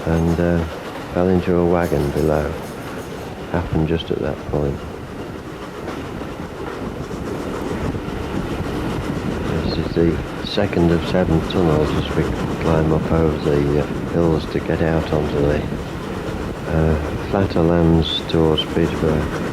and fell into a wagon below. Happened just at that point. This is the second of 7 tunnels as we climb up over the hills to get out onto the flatter lands towards Peterborough.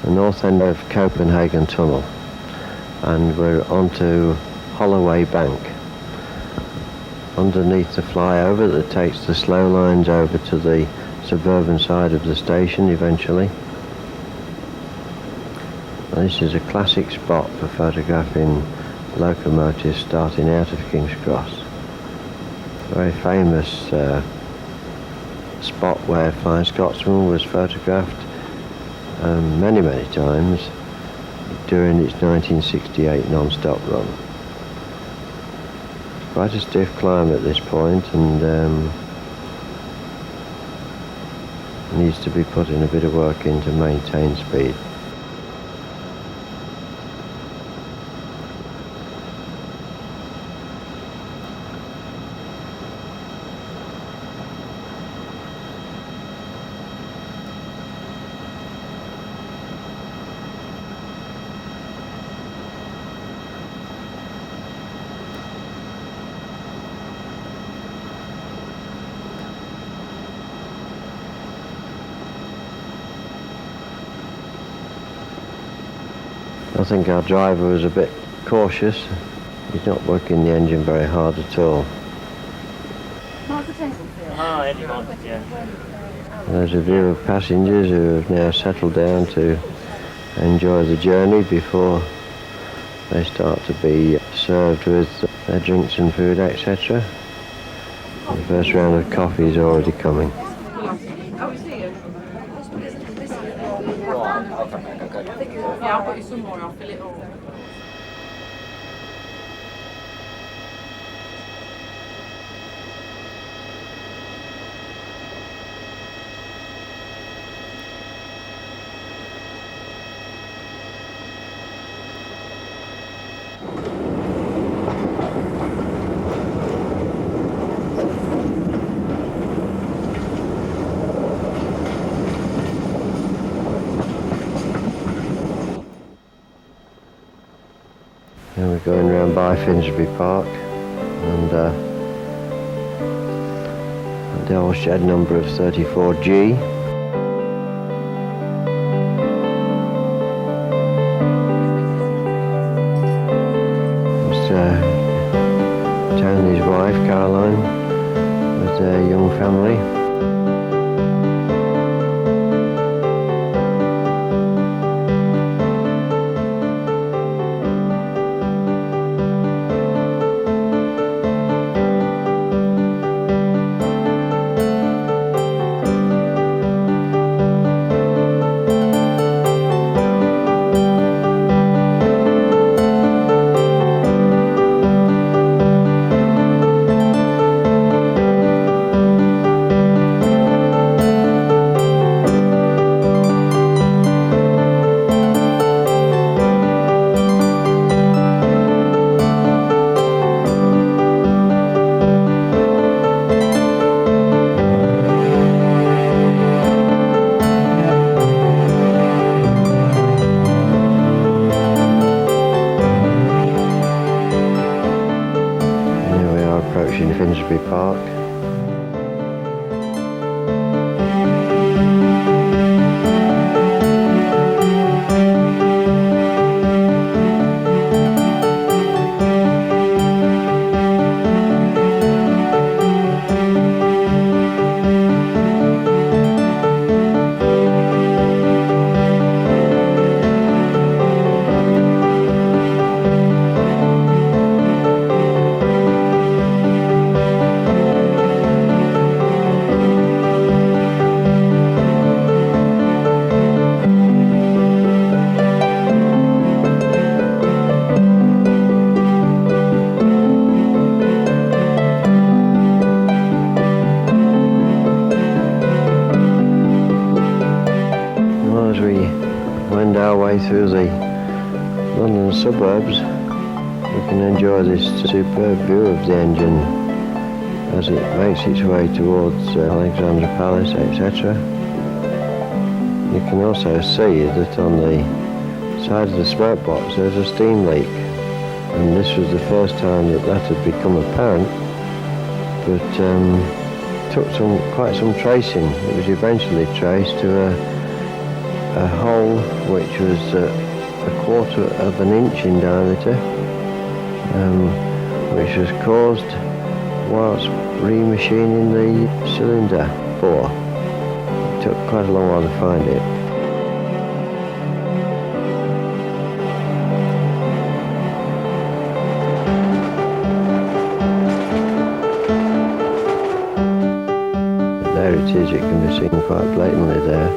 The north end of Copenhagen Tunnel. and we're onto Holloway Bank. Underneath the flyover that takes the slow lines over to the suburban side of the station eventually. This is a classic spot for photographing locomotives starting out of King's Cross. Very famous spot where Flying Scotsman was photographed many times during its 1968 non-stop run. Quite a stiff climb at this point, and needs to be putting a bit of work in to maintain speed. I think our driver was a bit cautious. He's not working the engine very hard at all. There's a view of passengers who have now settled down to enjoy the journey before they start to be served with their drinks and food, etc. The first round of coffee is already coming. Yeah, I'll put you some more, I'll fill it all. And we're going round by Finsbury Park, and the old shed number of 34G. It's Tony's wife, Caroline, with their young family. Approaching Finsbury Park. Our way through the London suburbs, we can enjoy this superb view of the engine as it makes its way towards Alexandra Palace, etc. You can also see that on the side of the smoke box there's a steam leak, and this was the first time that had become apparent, but took quite some tracing. It was eventually traced to a hole which was 1/4 inch in diameter, which was caused whilst remachining the cylinder bore. It took quite a long while to find it. There it is, it can be seen quite blatantly there.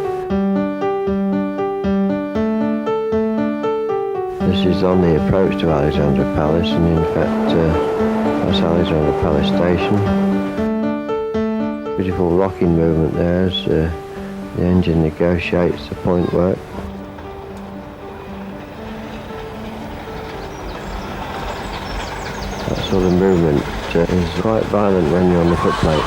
This is on the approach to Alexandra Palace, and in fact that's Alexandra Palace Station. Beautiful rocking movement there as the engine negotiates the point work. That sort of movement is quite violent when you're on the footplate.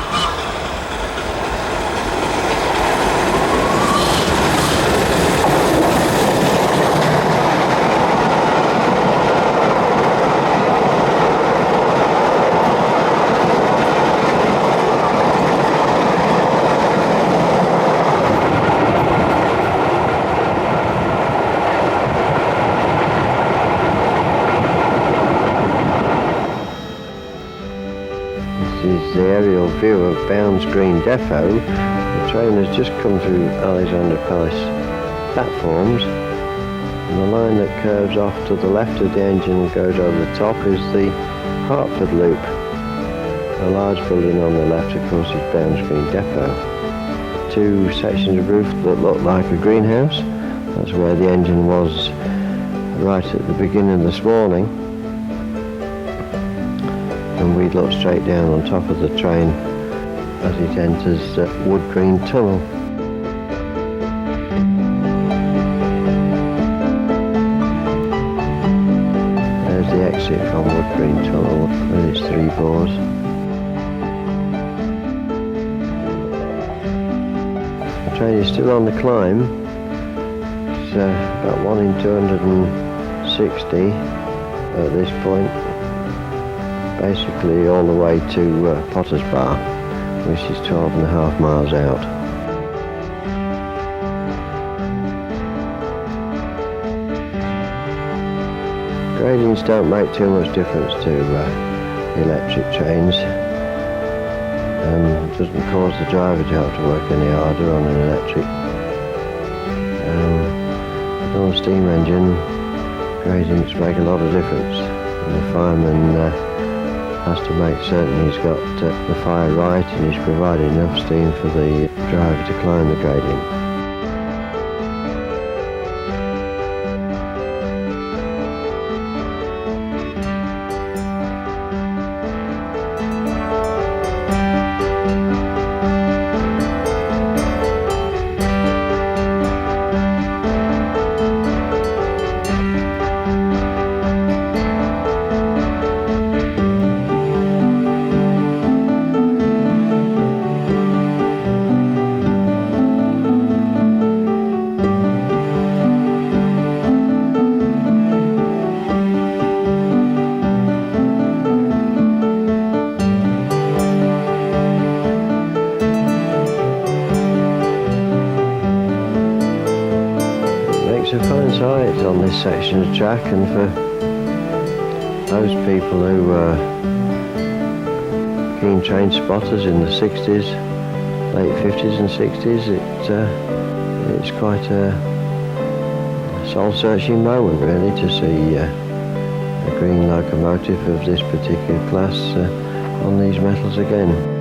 This is the aerial view of Bounds Green Depot. The train has just come through Alexandra Palace platforms, and the line that curves off to the left of the engine and goes over the top is the Hertford Loop. A large building on the left, of course, is Bounds Green Depot. Two sections of roof that look like a greenhouse. That's where the engine was right at the beginning this morning. And we look straight down on top of the train as it enters Wood Green Tunnel. There's the exit from Wood Green Tunnel with its 3 bores. The train is still on the climb. It's about 1 in 260 at this point. Basically all the way to Potter's Bar, which is 12.5 miles out. Gradients don't make too much difference to electric trains. It doesn't cause the driver to have to work any harder on an electric. On a steam engine, gradients make a lot of difference. And the fireman has to make certain he's got the fire right and he's provided enough steam for the driver to climb the gradient. A fine sight on this section of track, and for those people who are keen train spotters in the 60s, late 50s and 60s, it's quite a soul-searching moment really to see a green locomotive of this particular class on these metals again.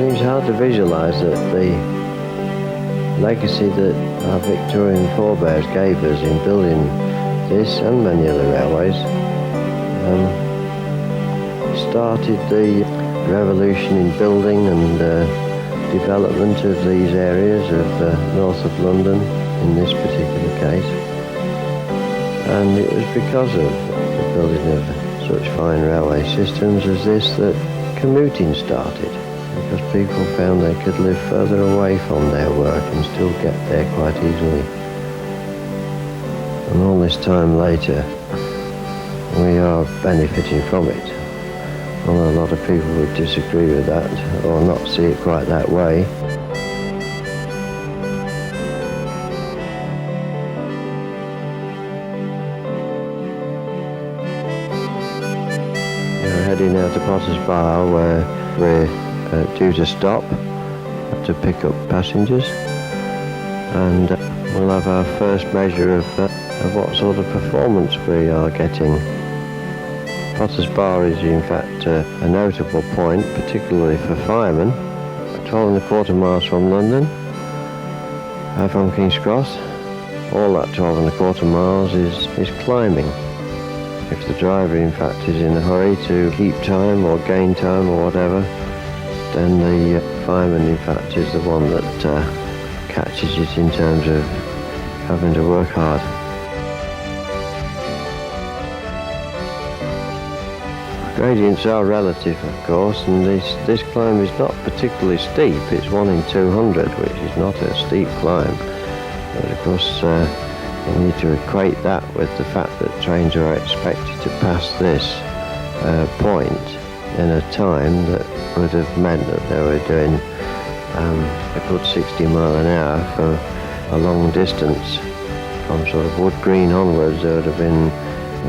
seems hard to visualise that the legacy that our Victorian forebears gave us in building this and many other railways started the revolution in building and development of these areas of north of London in this particular case. And it was because of the building of such fine railway systems as this that commuting started, because people found they could live further away from their work and still get there quite easily. And all this time later, we are benefiting from it. Although a lot of people would disagree with that or not see it quite that way. We're heading now to Potter's Bar, where we're due to stop to pick up passengers, and we'll have our first measure of what sort of performance we are getting. Potter's Bar is in fact a notable point, particularly for firemen. 12.25 miles from London, from King's Cross. All that 12.25 miles is climbing. If the driver in fact is in a hurry to keep time or gain time or whatever, then the fireman in fact is the one that catches it in terms of having to work hard. Gradients are relative, of course, and this climb is not particularly steep. It's 1 in 200, which is not a steep climb. But of course, you need to equate that with the fact that trains are expected to pass this point in a time that would have meant that they were doing a good 60 mile an hour for a long distance. From sort of Wood Green onwards, there would have been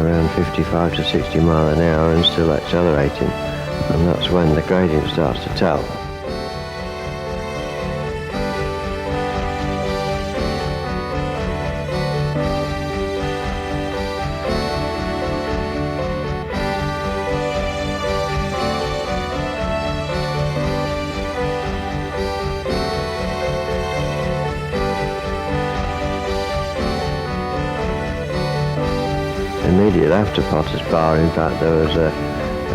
around 55 to 60 mile an hour and still accelerating, and that's when the gradient starts to tell. Immediately after Potter's Bar, in fact, there was a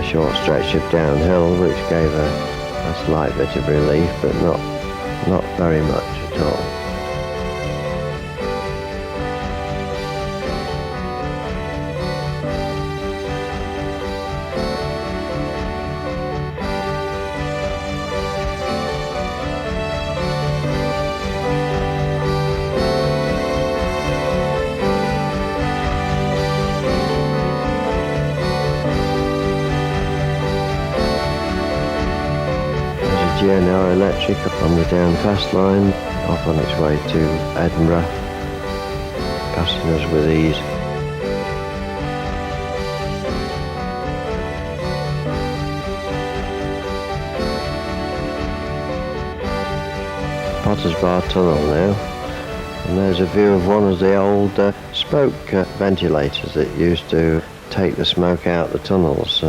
short stretch of downhill which gave a slight bit of relief, but not very much at all. GNR Electric on the Downfast line, off on its way to Edinburgh, passing us with ease. Potter's Bar Tunnel now, and there's a view of one of the old smoke ventilators that used to take the smoke out the tunnels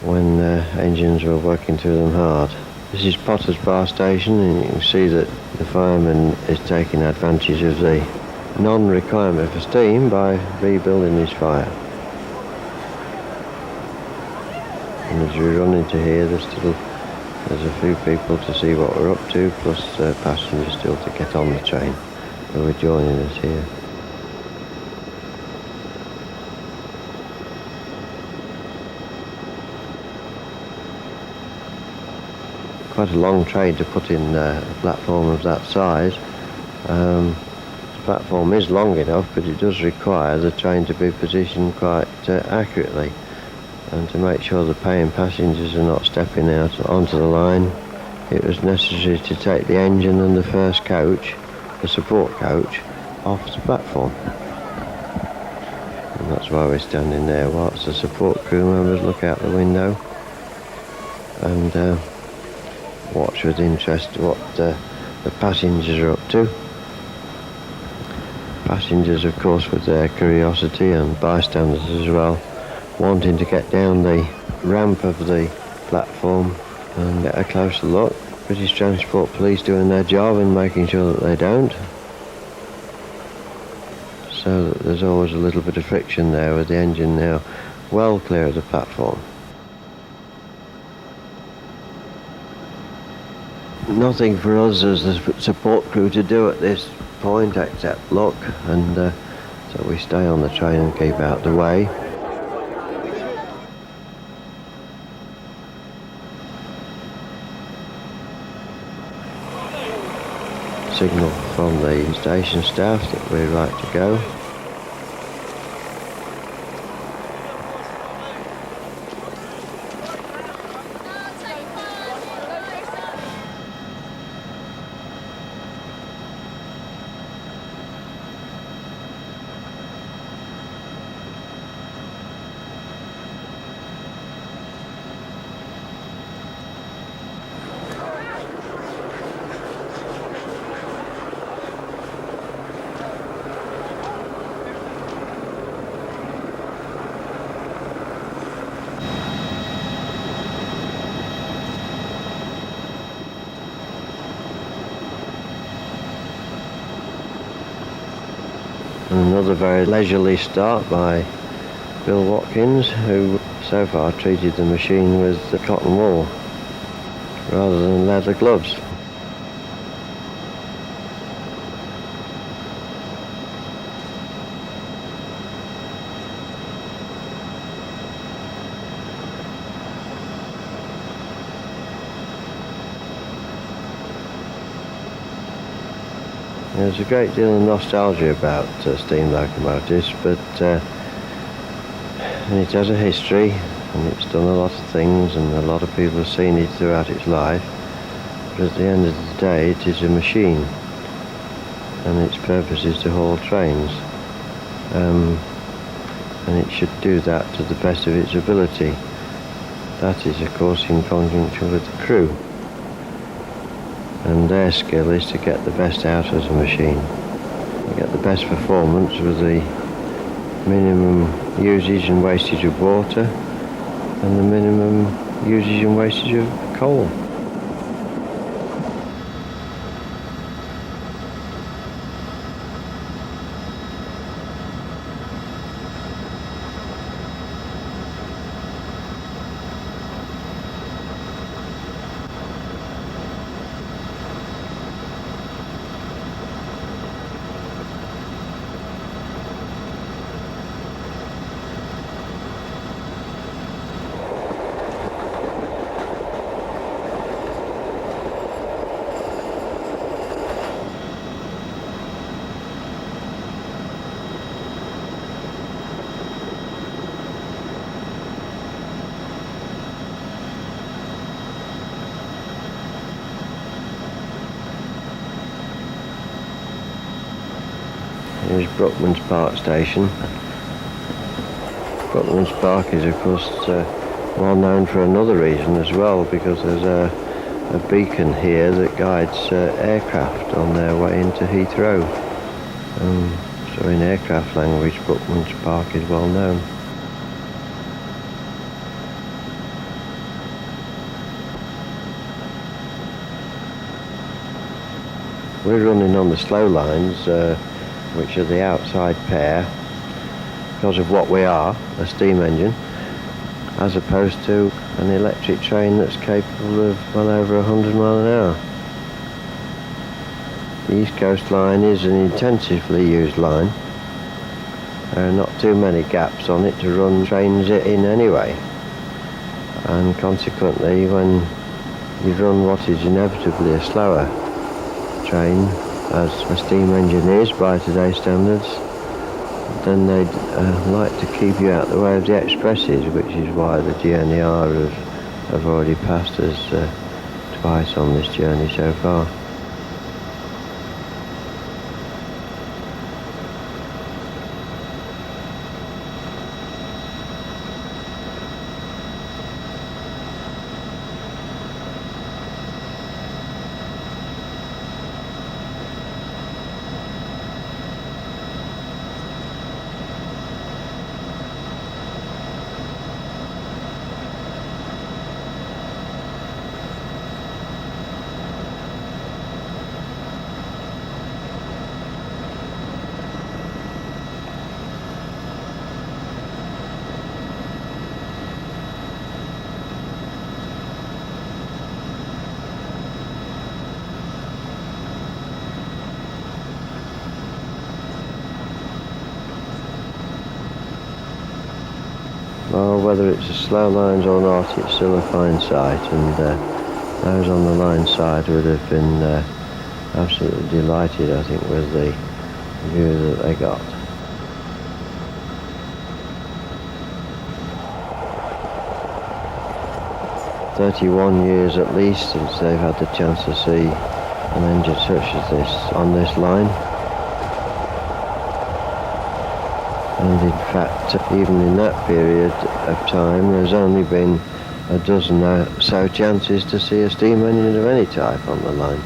when engines were working through them hard. This is Potter's Bar station, and you can see that the fireman is taking advantage of the non-requirement for steam by rebuilding his fire. And as we run into here, there's a few people to see what we're up to, plus passengers still to get on the train who are joining us here. Quite a long train to put in a platform of that size. The platform is long enough, but it does require the train to be positioned quite accurately, and to make sure the paying passengers are not stepping out onto the line, it was necessary to take the engine and the first coach, the support coach, off the platform. And that's why we're standing there whilst the support crew members look out the window and watch with interest what the passengers are up to. Passengers, of course, with their curiosity, and bystanders as well, wanting to get down the ramp of the platform and get a closer look. British Transport Police doing their job in making sure that they don't. So that there's always a little bit of friction there with the engine now well clear of the platform. Nothing for us as the support crew to do at this point except look, and so we stay on the train and keep out the way. Signal from the station staff that we're right to go. Another very leisurely start by Bill Watkins, who so far treated the machine with the cotton wool rather than leather gloves. There's a great deal of nostalgia about steam locomotives, but and it has a history, and it's done a lot of things, and a lot of people have seen it throughout its life. But at the end of the day, it is a machine, and its purpose is to haul trains, and it should do that to the best of its ability. That is, of course, in conjunction with the crew. And their skill is to get the best out of the machine, get the best performance with the minimum usage and wastage of water and the minimum usage and wastage of coal. Here's Brookman's Park station. Brookman's Park is, of course, well known for another reason as well, because there's a beacon here that guides aircraft on their way into Heathrow. So in aircraft language, Brookman's Park is well known. We're running on the slow lines, which are the outside pair, because of what we are, a steam engine, as opposed to an electric train that's capable of well over 100 miles an hour. The East Coast line is an intensively used line. There are not too many gaps on it to run trains in anyway, and consequently when you run what is inevitably a slower train, as a steam engine is by today's standards, then they'd like to keep you out the way of the expresses, which is why the GNER have already passed us twice on this journey so far. whether it's a slow lines or not, it's still a fine sight, and those on the line side would have been absolutely delighted, I think, with the view that they got. "31 years at least since they've had the chance to see an engine such as this on this line. And in fact, even in that period of time, there's only been a dozen or so chances to see a steam engine of any type on the line.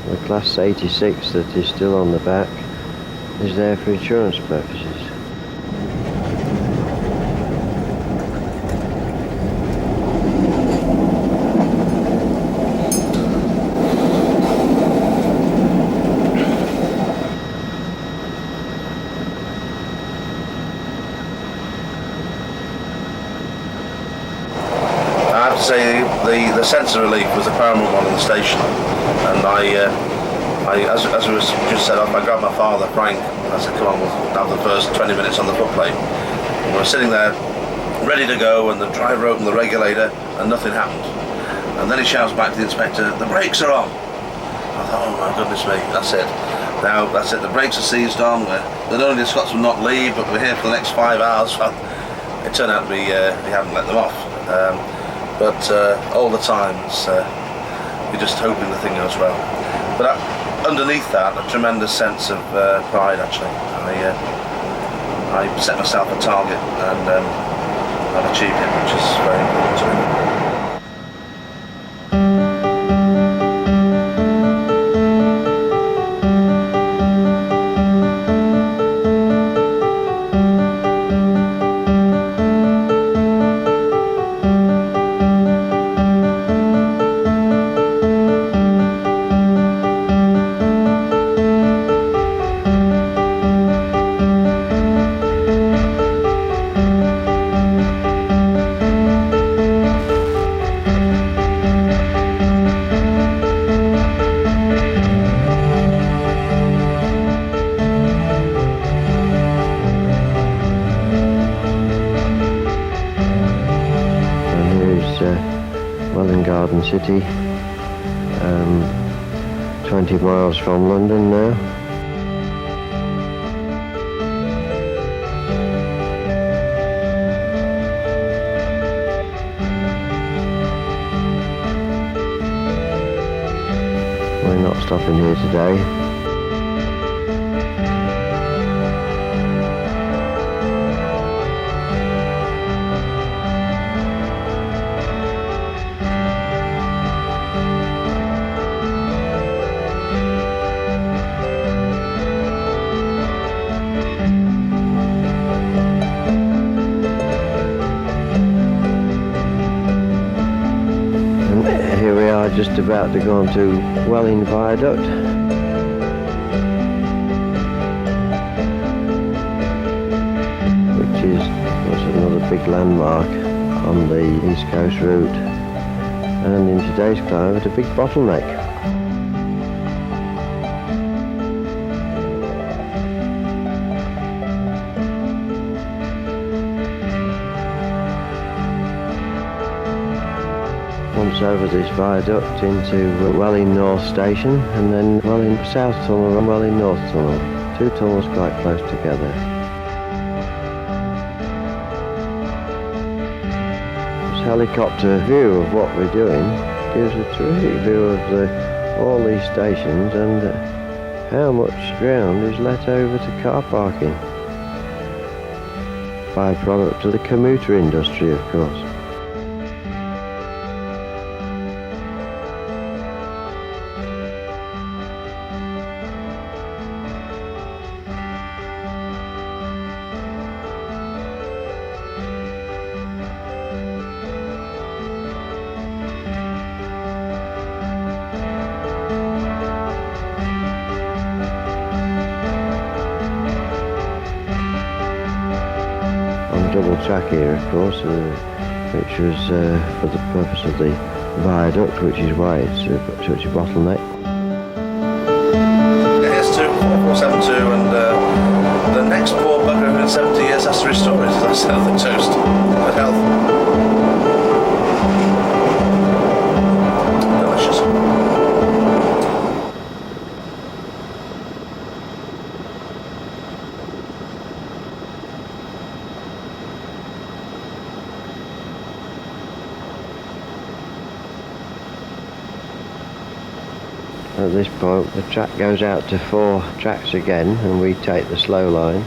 The Class 86 that is still on the back is there for insurance purposes. I have to say the sense of relief was the paramount one in the station, and as it was just set up, I grabbed my father, Frank. I said, "Come on, we'll have the first 20 minutes on the footplate." And we were sitting there, ready to go, and the driver opened the regulator, and nothing happened. And then he shouts back to the inspector, "The brakes are on." I thought, "Oh my goodness me, that's it. Now that's it. The brakes are seized on. Not only did Scotsman not leave, but we're here for the next 5 hours." Well, it turned out to be we hadn't let them off. But all the time, you're just hoping the thing goes well. But underneath that, a tremendous sense of pride, actually. I set myself a target, and I've achieved it, which is very important to me. City, 20 miles from London now. We're not stopping here today. Just about to go on to Welling Viaduct. Which is another big landmark on the East Coast route, and in today's climate a big bottleneck. Once over this viaduct into Welling North Station, and then Welling South Tunnel and Welling North Tunnel. 2 tunnels quite close together. This helicopter view of what we're doing gives a terrific view of all these stations and how much ground is let over to car parking. Byproduct of the commuter industry, of course. double track here, of course, which was for the purpose of the viaduct, which is why it's such a bottleneck. Here's to 4472, and the next poor bugger who in 70 years has to restore it, as I said at the toast. Good health. Delicious. At this point the track goes out to 4 tracks again, and we take the slow line,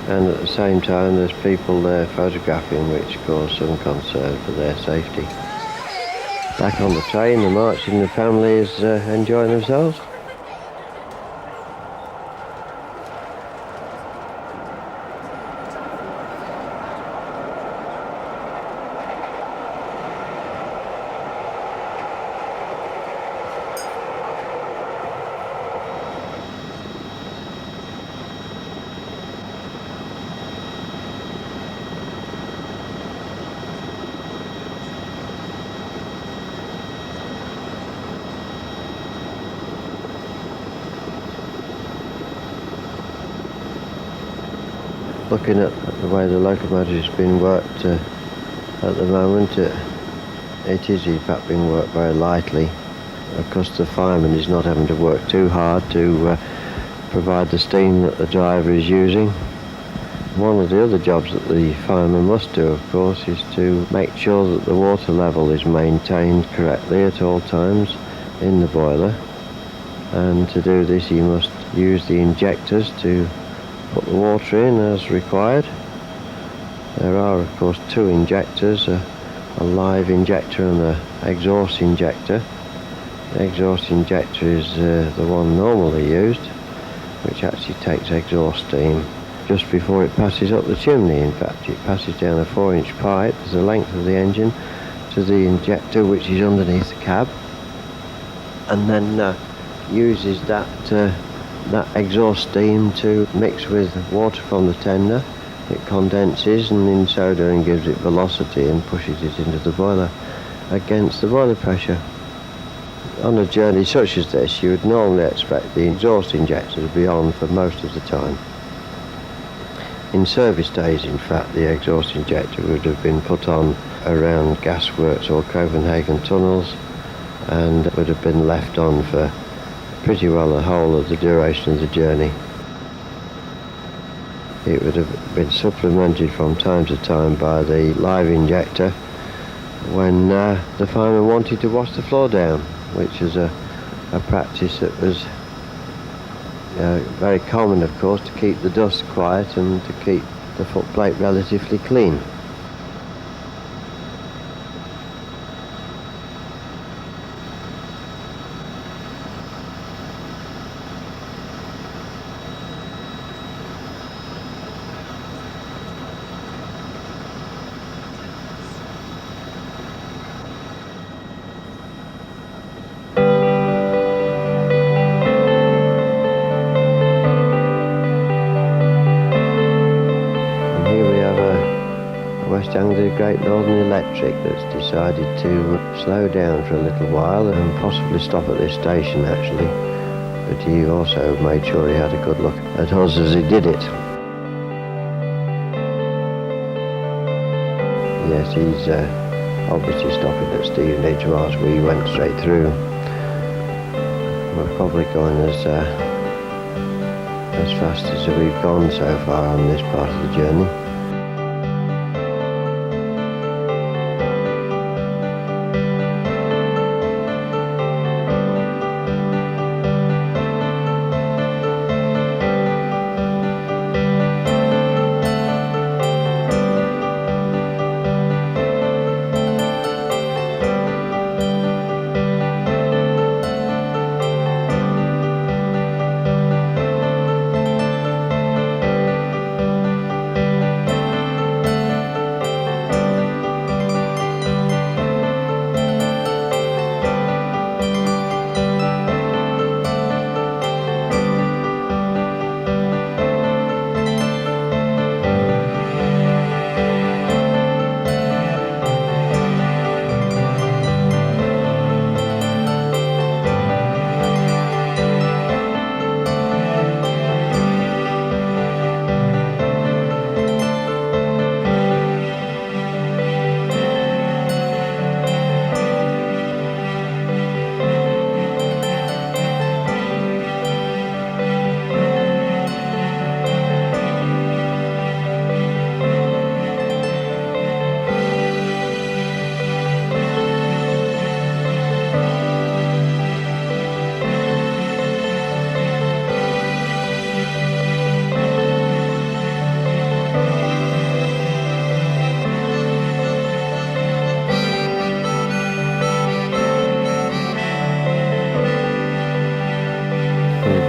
and at the same time there's people there photographing, which cause some concern for their safety. Back on the train, the Marchington family is enjoying themselves. Looking at the way the locomotive has been worked at the moment, it is in fact being worked very lightly. Of course the fireman is not having to work too hard to provide the steam that the driver is using. One of the other jobs that the fireman must do, of course, is to make sure that the water level is maintained correctly at all times in the boiler, and to do this he must use the injectors to put the water in as required. There are of course 2 injectors, a live injector and an exhaust injector. The exhaust injector is the one normally used, which actually takes exhaust steam just before it passes up the chimney. In fact, it passes down a 4-inch pipe as the length of the engine to the injector, which is underneath the cab, and then uses that exhaust steam to mix with water from the tender. It condenses, and in so doing gives it velocity and pushes it into the boiler against the boiler pressure. On a journey such as this, you would normally expect the exhaust injector to be on for most of the time. In service days, in fact, the exhaust injector would have been put on around gasworks or Copenhagen tunnels, and would have been left on for pretty well the whole of the duration of the journey. It would have been supplemented from time to time by the live injector when the fireman wanted to wash the floor down, which is a practice that was very common, of course, to keep the dust quiet and to keep the footplate relatively clean. The Great Northern Electric that's decided to slow down for a little while and possibly stop at this station actually, but he also made sure he had a good look at us as he did it. Yes, he's obviously stopping at Stevenage whilst we went straight through. We're probably going as fast as we've gone so far on this part of the journey.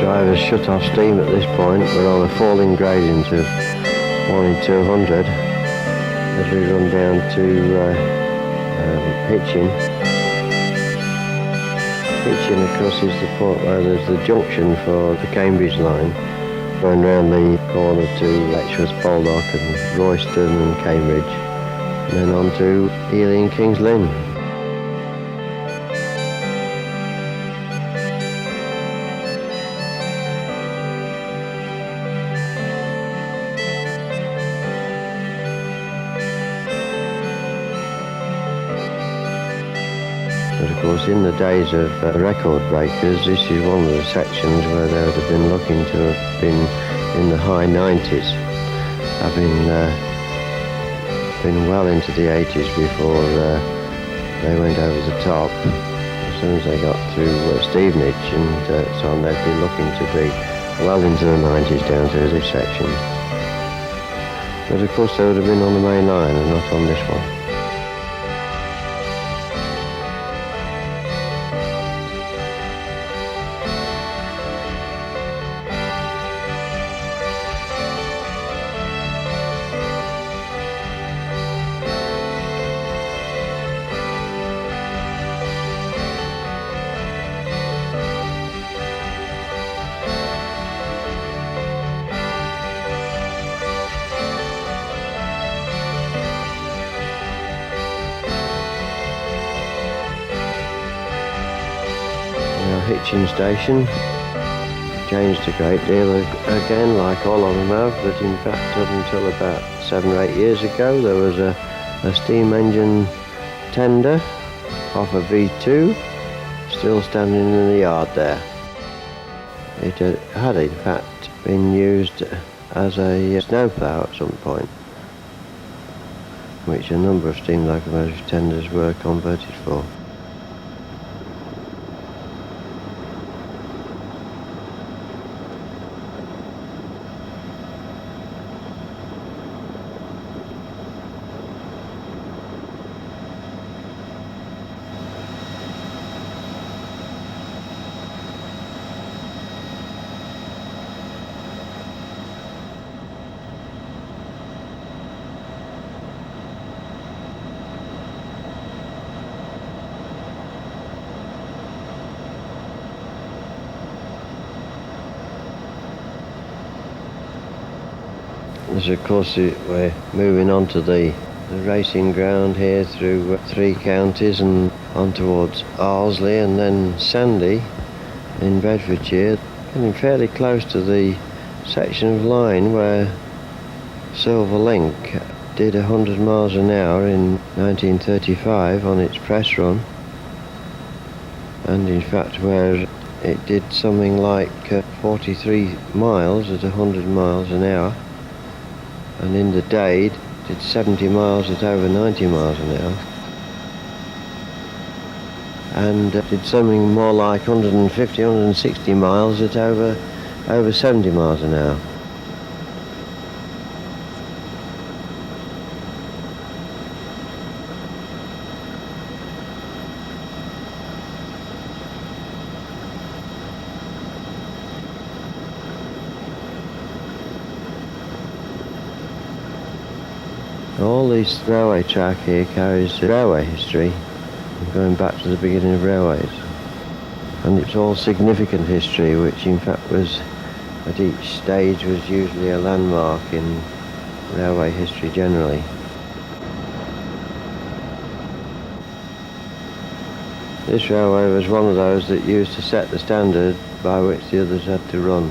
Drivers shut off steam at this point. We're on a falling gradient of 1 in 200 as we run down to Hitchin. Hitchin, of course, is the point where there's the junction for the Cambridge line, going round the corner to Letchworth, Baldock and Royston and Cambridge, and then on to Ely and King's Lynn. But of course, in the days of record breakers, this is one of the sections where they would have been looking to have been in the high 90s, having been well into the 80s before they went over the top. As soon as they got through Stevenage and so on, they'd be looking to be well into the 90s down through this section. But of course, they would have been on the main line and not on this one. Hitchin station changed a great deal again, like all of them have, but in fact up until about 7 or 8 years ago there was a steam engine tender off a V2 still standing in the yard there. It had in fact been used as a snowplough at some point, which a number of steam locomotive tenders were converted for. As of course we're moving on to the racing ground here through 3 counties and on towards Arlesey and then Sandy in Bedfordshire, getting fairly close to the section of line where Silver Link did 100 miles an hour in 1935 on its press run, and in fact where it did something like 43 miles at 100 miles an hour, and in the Dade did 70 miles at over 90 miles an hour, and did something more like 150, 160 miles at over 70 miles an hour. All this railway track here carries railway history, going back to the beginning of railways. And it's all significant history, which in fact was, at each stage, was usually a landmark in railway history generally. This railway was one of those that used to set the standard by which the others had to run.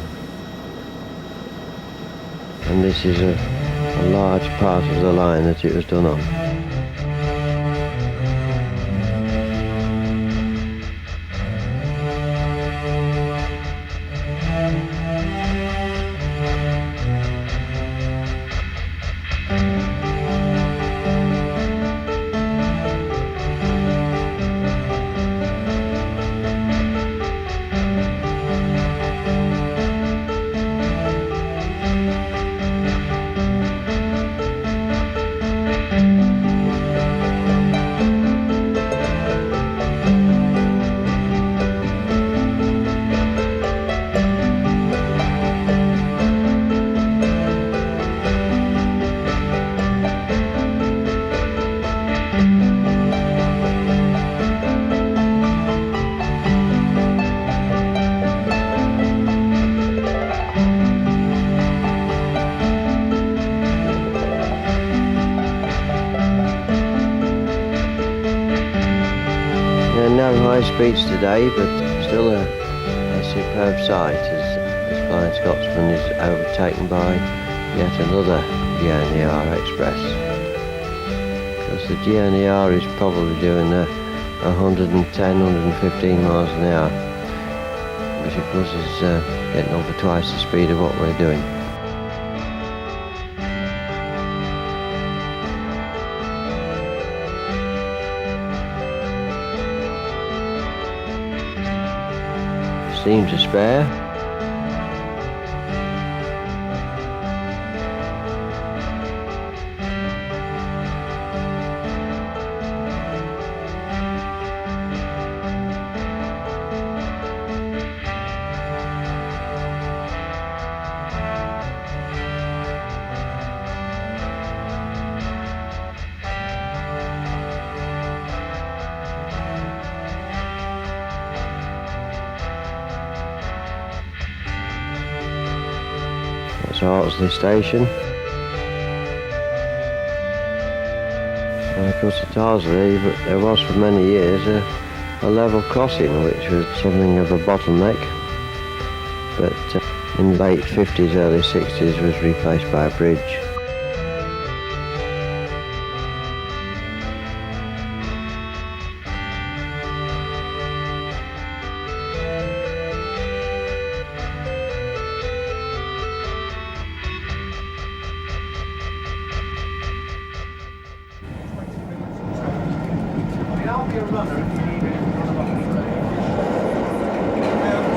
And this is a large part of the line that it was done on. speeds today, but still a superb sight as Flying Scotsman is overtaken by yet another GNER Express. Because the GNER is probably doing 110, 115 miles an hour, which of course is getting over twice the speed of what we're doing. Steam to spare. That's Hartsley Station. And of course at Hartsley, but there was for many years a level crossing, which was something of a bottleneck. But in the late 50s, early 60s was replaced by a bridge.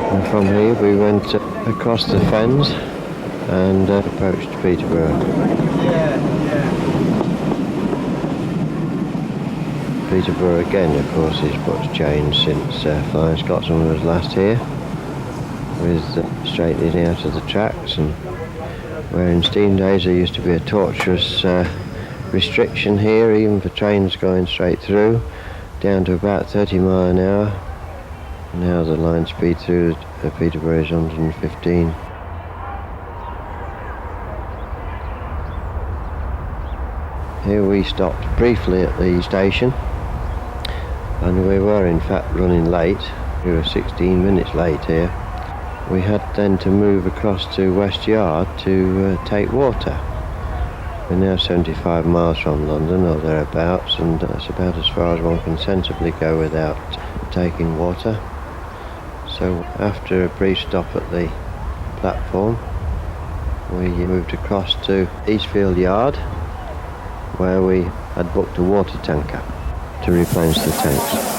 And from here we went across the fens and approached Peterborough. Peterborough again, of course, is what's changed since Flying Scotsman was last here, with straightening out of the tracks, and where in steam days there used to be a tortuous restriction here, even for trains going straight through, down to about 30 miles an hour. Now the line speed through Peterborough is 115. Here we stopped briefly at the station, and we were in fact running late. We were 16 minutes late here. We had then to move across to West Yard to take water. We're now 75 miles from London or thereabouts, and that's about as far as one can sensibly go without taking water. So after a brief stop at the platform, we moved across to Eastfield Yard, where we had booked a water tanker to replenish the tanks.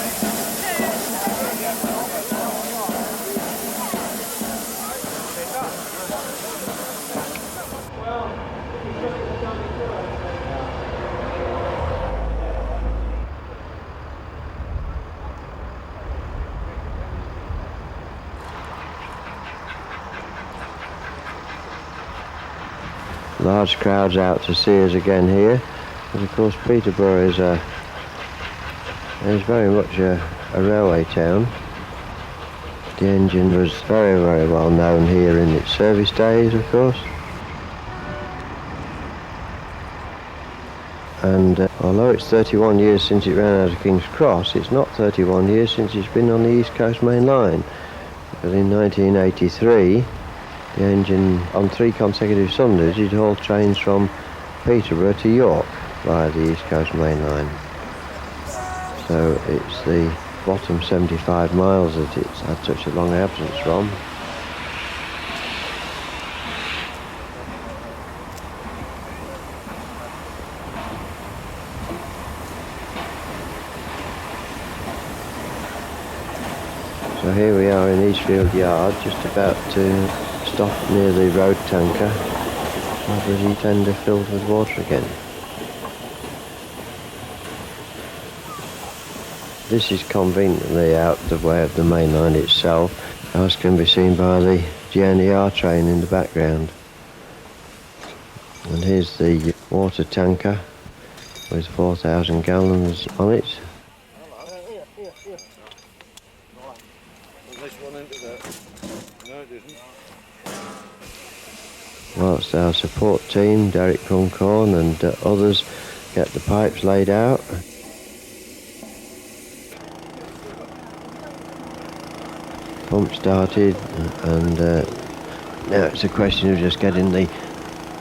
Large crowds out to see us again here, but of course Peterborough is very much a railway town. The engine was very, very well known here in its service days, of course. And although it's 31 years since it ran out of King's Cross, it's not 31 years since it's been on the East Coast Main Line. Because in 1983, the engine, on 3 consecutive Sundays, it hauled trains from Peterborough to York via the East Coast Main Line. So it's the bottom 75 miles that it's had such a long absence from. So here we are in Eastfield Yard, just about to stop near the road tanker, have the tender filled with water again. This is conveniently out the way of the main line itself, as can be seen by the GNER train in the background. And here's the water tanker with 4,000 gallons on it. Whilst our support team, Derek Runcorn and others, get the pipes laid out. pump started, and now it's a question of just getting the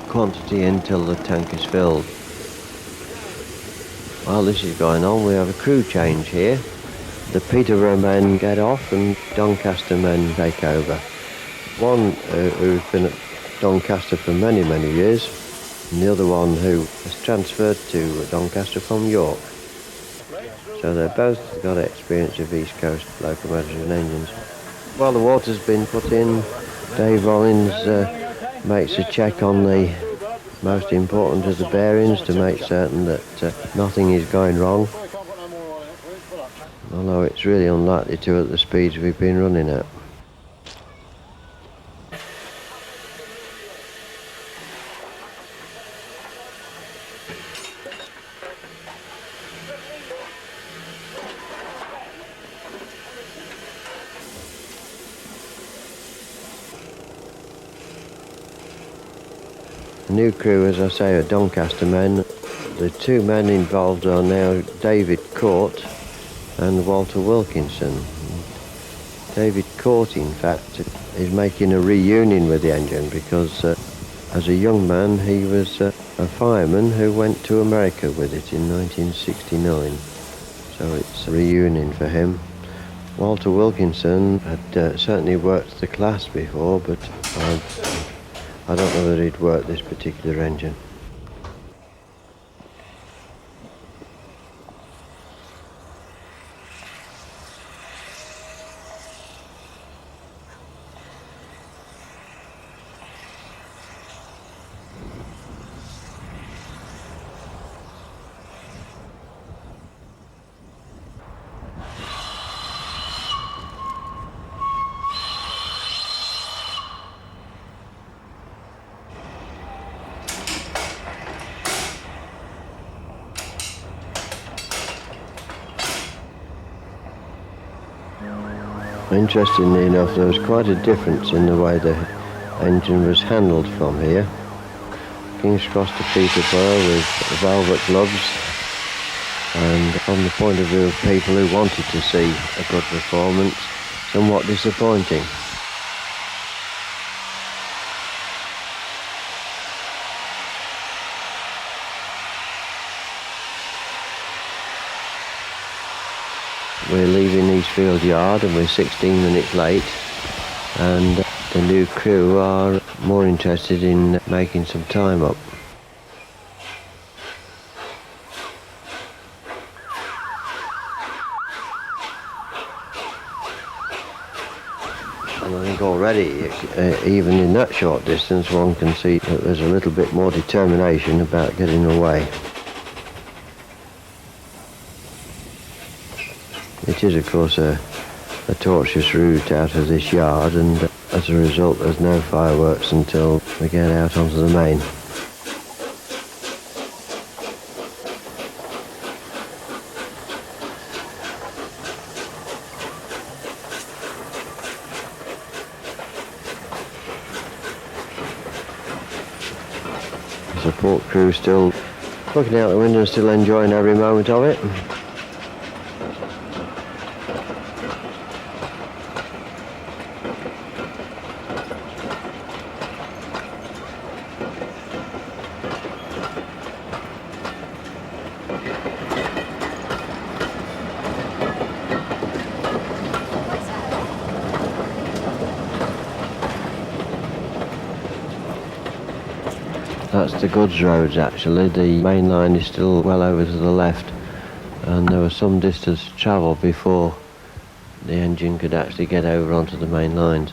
quantity until the tank is filled. While this is going on, we have a crew change here. The Peterborough men get off and Doncaster men take over. One who's been at Doncaster for many, many years, and the other one who has transferred to Doncaster from York. So they've both got experience of East Coast locomotives and engines. While the water's been put in, Dave Rollins makes a check on the most important of the bearings to make certain that nothing is going wrong. Although it's really unlikely to at the speeds we've been running at. The new crew, as I say, are Doncaster men. The two men involved are now David Court and Walter Wilkinson. David Court, in fact, is making a reunion with the engine because as a young man he was a fireman who went to America with it in 1969. So it's a reunion for him. Walter Wilkinson had certainly worked the class before, but I don't know that he'd worked this particular engine. Interestingly enough, there was quite a difference in the way the engine was handled from here. King's Cross to Peterborough with velvet gloves, and from the point of view of people who wanted to see a good performance, somewhat disappointing. We're leaving Eastfield Yard and we're 16 minutes late, and the new crew are more interested in making some time up. And I think already, even in that short distance, one can see that there's a little bit more determination about getting away. It is, of course, a tortuous route out of this yard, and as a result there's no fireworks until we get out onto the main. The support crew still looking out the window and still enjoying every moment of it. That's the goods roads actually. The main line is still well over to the left, and there was some distance to travel before the engine could actually get over onto the main lines.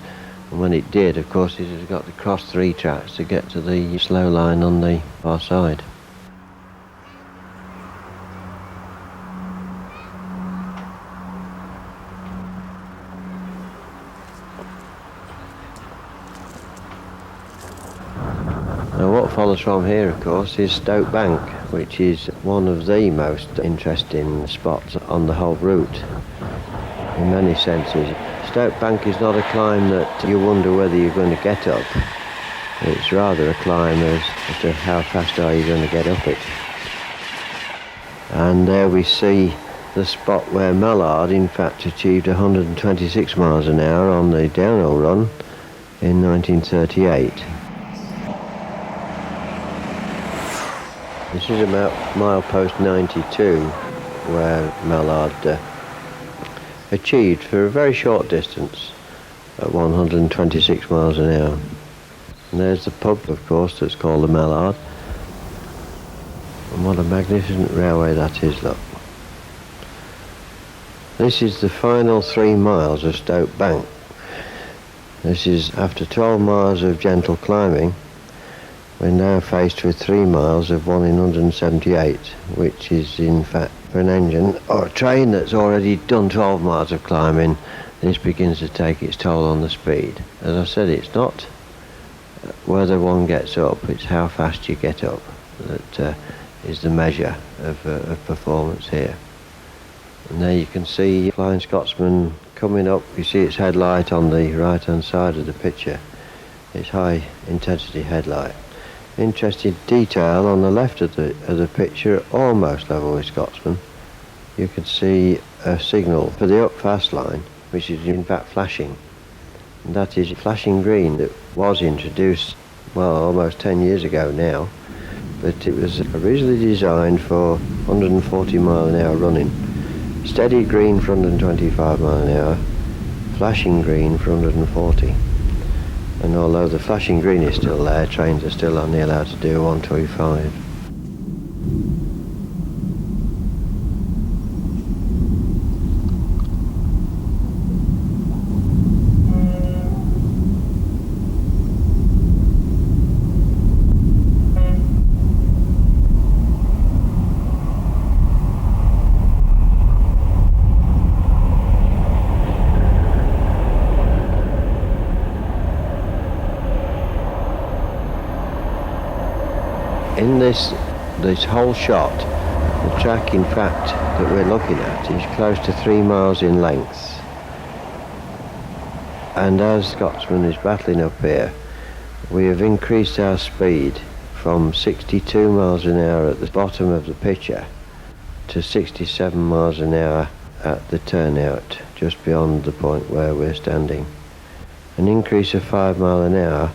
And when it did, of course, it has got to cross 3 tracks to get to the slow line on the far side. Now what follows from here, of course, is Stoke Bank, which is one of the most interesting spots on the whole route, in many senses. Stoke Bank is not a climb that you wonder whether you're going to get up. It's rather a climb as to how fast are you going to get up it. And there we see the spot where Mallard in fact achieved 126 miles an hour on the downhill run in 1938. This is about milepost 92 where Mallard achieved for a very short distance at 126 miles an hour. And there's the pub, of course, that's called the Mallard. And what a magnificent railway that is, look. This is the final 3 miles of Stoke Bank. This is after 12 miles of gentle climbing. We're now faced with 3 miles of 1 in 178, which is in fact for an engine or a train that's already done 12 miles of climbing, this begins to take its toll on the speed. As I said, it's not whether one gets up, it's how fast you get up that is the measure of performance here. And there you can see Flying Scotsman coming up. You see its headlight on the right hand side of the picture. It's high intensity headlight. Interesting detail on the left of the picture, almost level with Scotsman. You can see a signal for the up fast line, which is in fact flashing. And that is flashing green that was introduced, well, almost 10 years ago now, but it was originally designed for 140 mile an hour running. Steady green for 125 mile an hour, flashing green for 140. And although the flashing green is still there, trains are still only allowed to do 125. In this whole shot, the track in fact that we're looking at is close to 3 miles in length. And as Scotsman is battling up here, we have increased our speed from 62 miles an hour at the bottom of the picture to 67 miles an hour at the turnout, just beyond the point where we're standing. An increase of 5 miles an hour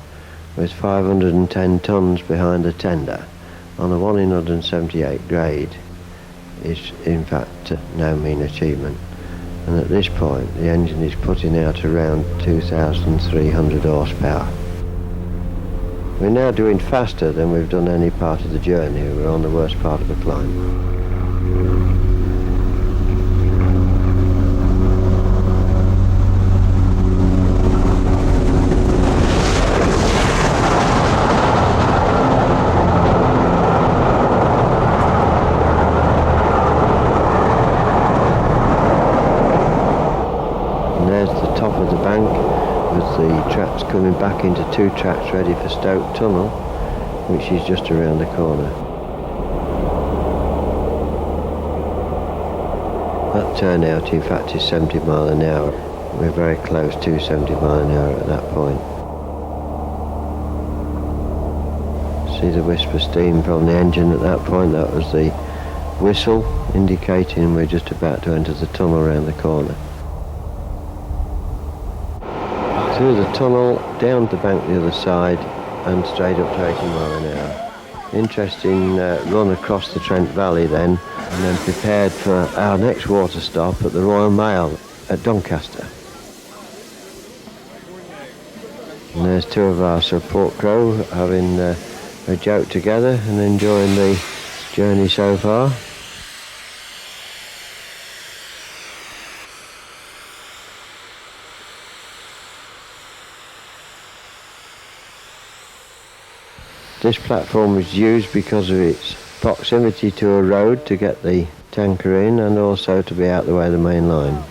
with 510 tonnes behind the tender on a 1 in 178 grade is in fact no mean achievement. And at this point the engine is putting out around 2,300 horsepower. We're now doing faster than we've done any part of the journey. We're on the worst part of the climb. Coming back into 2 tracks ready for Stoke Tunnel, which is just around the corner. That turnout in fact is 70 mile an hour. We're very close to 70 mile an hour at that point. See the wisp of steam from the engine at that point? That was the whistle indicating we're just about to enter the tunnel around the corner. Through the tunnel, down the bank the other side, and straight up to 80 mile an hour. Interesting run across the Trent Valley then, and then prepared for our next water stop at the Royal Mail at Doncaster. And there's 2 of our support crew having a joke together and enjoying the journey so far. This platform was used because of its proximity to a road to get the tanker in and also to be out the way of the main line.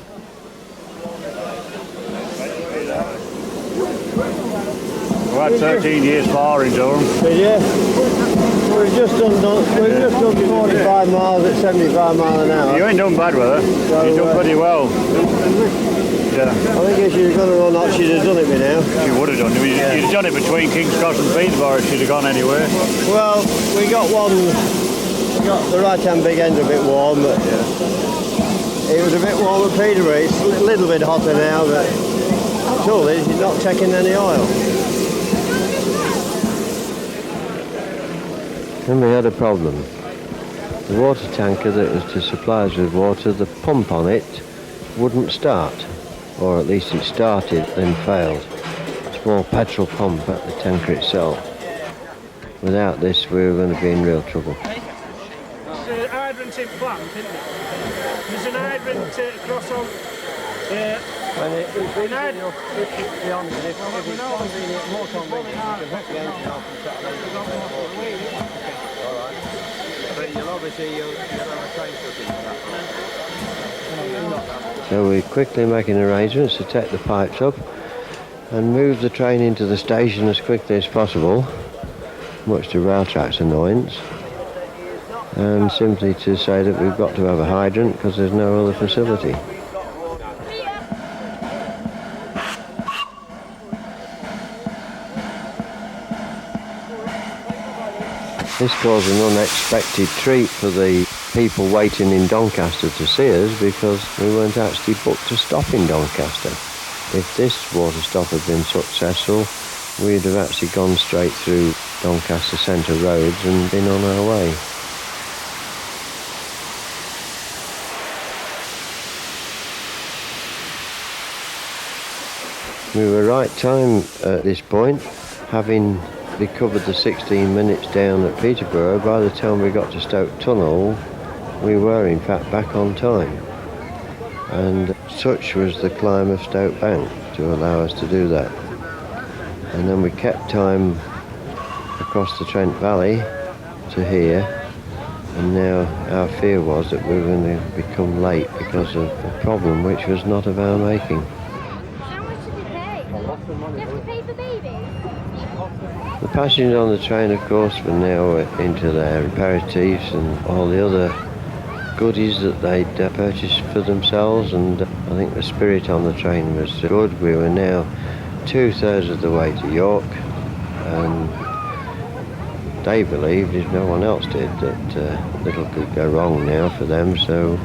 We had 13 years far in Durham. Yeah. We've just done 45 miles at 75 miles an hour. You ain't done bad with her. So, you've done pretty well. Yeah. I think if she'd gone or not, she'd have done it by now. She would have done it. You'd have done it between King's Cross and Peterborough if she'd have gone anywhere. Well, we got the right hand big end a bit warm, but It was a bit warm at Peterborough. It's a little bit hotter now, but the trouble is you're not taking any oil. Then we had a problem. The water tanker that was to supply us with water, the pump on it wouldn't start, or at least it started then failed. A small petrol pump at the tanker itself. Without this we were going to be in real trouble. There's a hydrant in plant, isn't it? There's an hydrant across on... And it's easy enough, if it's beyond, if it's convenient, more convenient, you can hook the engine off and set it. Alright. But you'll obviously you'll have a train cooking for that. So we're quickly making arrangements to take the pipes up and move the train into the station as quickly as possible, much to Railtrack's annoyance, and simply to say that we've got to have a hydrant because there's no other facility. This caused an unexpected treat for the people waiting in Doncaster to see us, because we weren't actually booked to stop in Doncaster. If this water stop had been successful, we'd have actually gone straight through Doncaster Centre roads and been on our way. We were right time at this point, having recovered the 16 minutes down at Peterborough. By the time we got to Stoke Tunnel, we were in fact back on time. And such was the climb of Stoke Bank to allow us to do that. And then we kept time across the Trent Valley to here, and now our fear was that we were going to become late because of a problem which was not of our making. How much did you pay? Do you have to pay for babies? The passengers on the train, of course, were now into their aperitifs and all the other goodies that they'd purchased for themselves, and I think the spirit on the train was good. We were now 2/3 of the way to York, and they believed, if no one else did, that little could go wrong now for them, so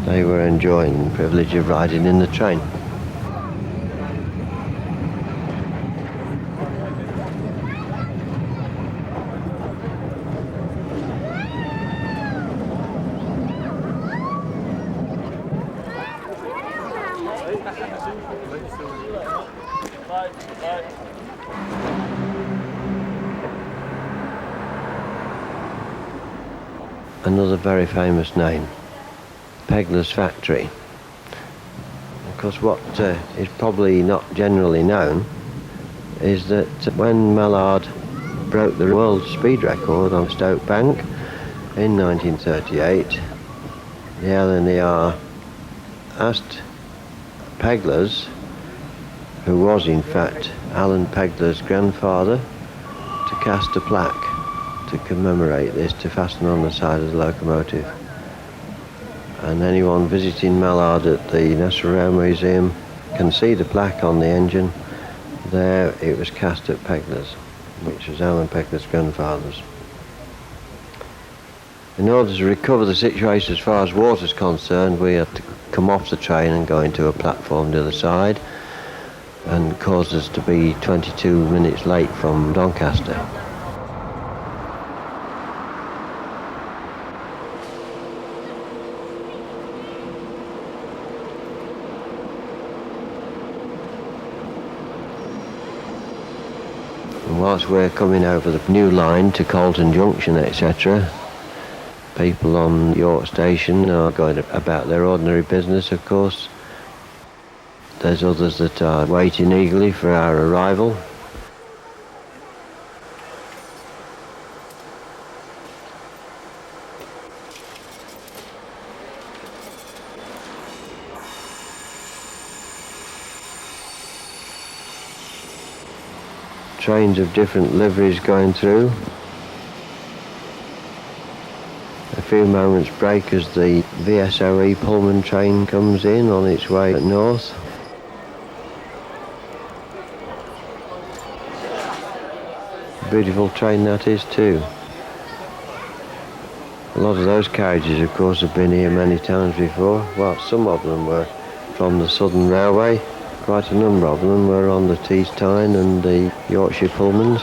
they were enjoying the privilege of riding in the train. Another very famous name, Pegler's Factory. Of course, what is probably not generally known is that when Mallard broke the world speed record on Stoke Bank in 1938, the LNER asked Pegler's, who was in fact Alan Pegler's grandfather, to cast a plaque to commemorate this, to fasten on the side of the locomotive. And anyone visiting Mallard at the National Rail Museum can see the plaque on the engine. There it was cast at Pegler's, which was Alan Pegler's grandfather's. In order to recover the situation as far as water's concerned, we had to come off the train and go into a platform to the side, and caused us to be 22 minutes late from Doncaster. And whilst we're coming over the new line to Colton Junction, etc., people on York Station are going about their ordinary business, of course. There's others that are waiting eagerly for our arrival. Trains of different liveries going through. A few moments break as the VSOE Pullman train comes in on its way north. Beautiful train that is too. A lot of those carriages, of course, have been here many times before. Well, some of them were from the Southern Railway. Quite a number of them were on the Tees Tyne and the Yorkshire Pullmans.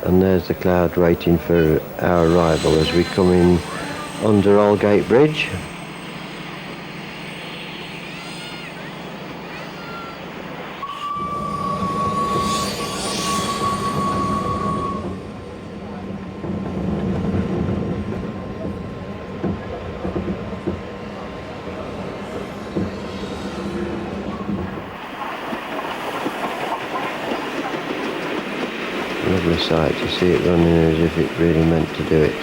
And there's the crowd waiting for our arrival as we come in under Aldgate Bridge. Lovely sight to see it running as if it really meant to do it.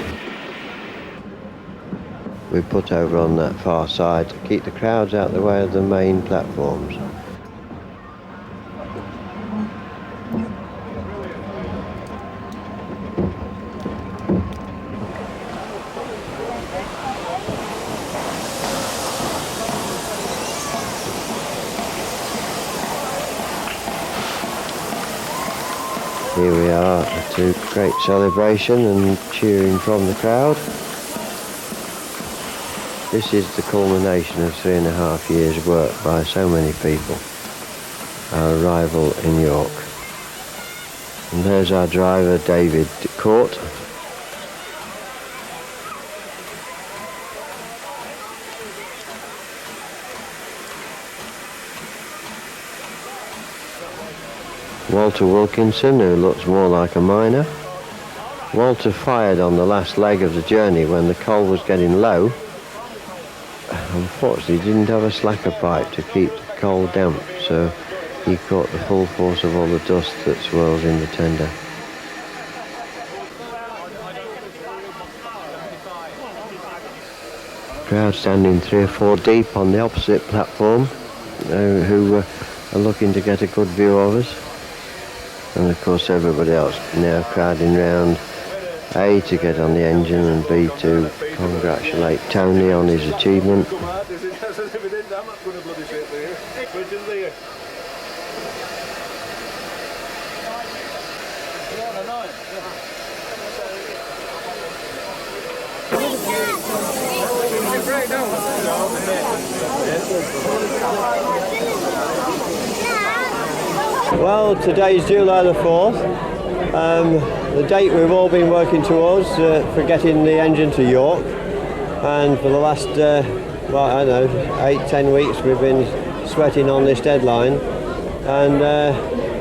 We put over on that far side to keep the crowds out the way of the main platforms. Here we are to great celebration and cheering from the crowd. This is the culmination of 3.5 years' work by so many people. Our arrival in York. And there's our driver, David Court. Walter Wilkinson, who looks more like a miner. Walter fired on the last leg of the journey when the coal was getting low. Unfortunately, he didn't have a slacker pipe to keep the coal damp, so he caught the full force of all the dust that swirls in the tender. Crowd standing 3 or 4 deep on the opposite platform, who are looking to get a good view of us. And of course everybody else now crowding round, A, to get on the engine, and B, to congratulate Tony on his achievement. Well, today's July the 4th, the date we've all been working towards for getting the engine to York, and for the last, well, I don't know, 8-10 weeks we've been sweating on this deadline, and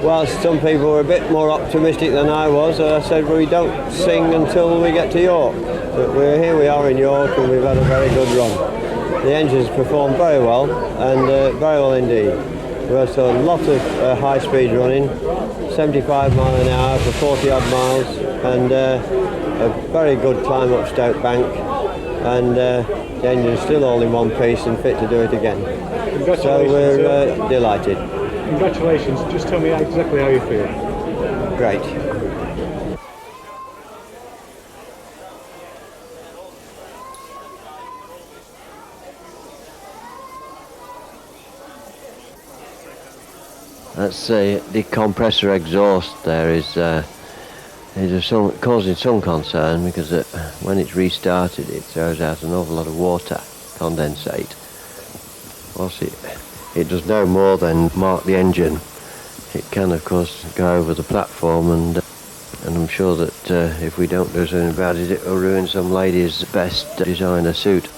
whilst some people were a bit more optimistic than I was, I said, well, we don't sing until we get to York. But here we are in York, and we've had a very good run. The engine's performed very well, and very well indeed. We had a lot of high speed running, 75 miles an hour for 40 odd miles, and a very good climb up Stoke Bank, and the engine's still all in one piece and fit to do it again. So we're delighted. Congratulations. Just tell me exactly how you feel. Great. That's the compressor exhaust there is causing some concern, because when it's restarted it throws out an awful lot of water, condensate. Whilst it does no more than mark the engine, it can of course go over the platform, and I'm sure that if we don't do something about it, it will ruin some lady's best designer suit.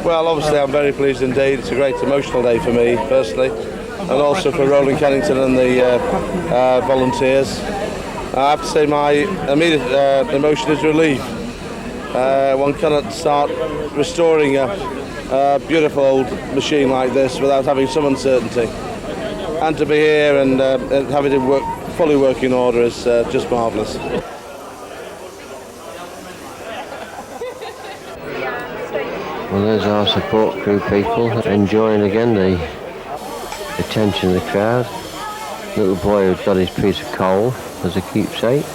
Well, obviously I'm very pleased indeed. It's a great emotional day for me personally, and also for Roland Kennington and the volunteers. I have to say my immediate emotion is relief. One cannot start restoring a beautiful old machine like this without having some uncertainty. And to be here and having it fully working order is just marvellous. Well, there's our support crew people enjoying again the attention of the crowd. Little boy who's got his piece of coal as a keepsake.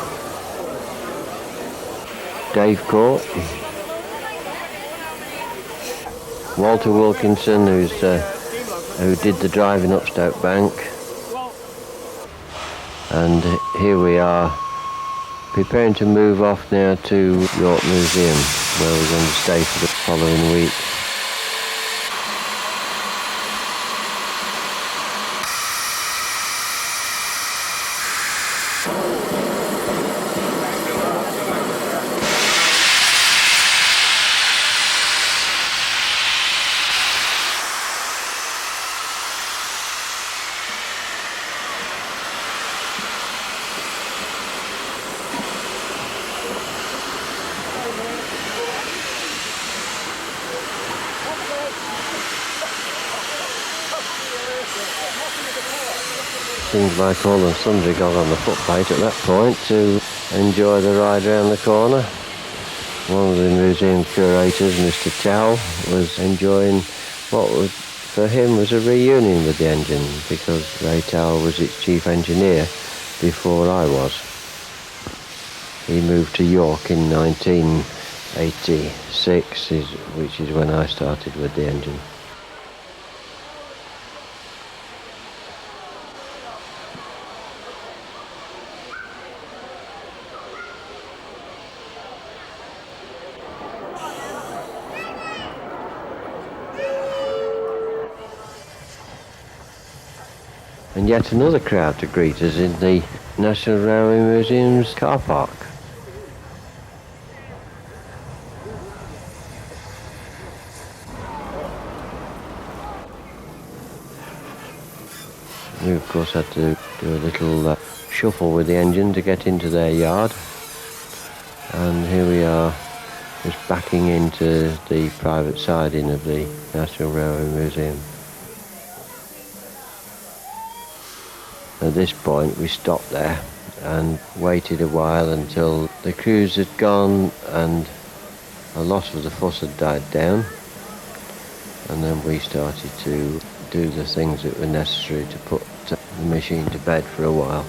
Dave Court. Walter Wilkinson, who did the driving up Stoke Bank. And here we are, preparing to move off now to York Museum, where we're going to stay for the following week. Seems like all and sundry got on the footplate at that point to enjoy the ride around the corner. One of the museum curators, Mr. Chow, was enjoying what was, for him, was a reunion with the engine, because Ray Tower was its chief engineer before I was. He moved to York in 1986, which is when I started with the engine. And yet another crowd to greet us in the National Railway Museum's car park. We of course had to do a little shuffle with the engine to get into their yard, and here we are just backing into the private siding of the National Railway Museum. At this point we stopped there and waited a while until the crews had gone and a lot of the fuss had died down, and then we started to do the things that were necessary to put the machine to bed for a while.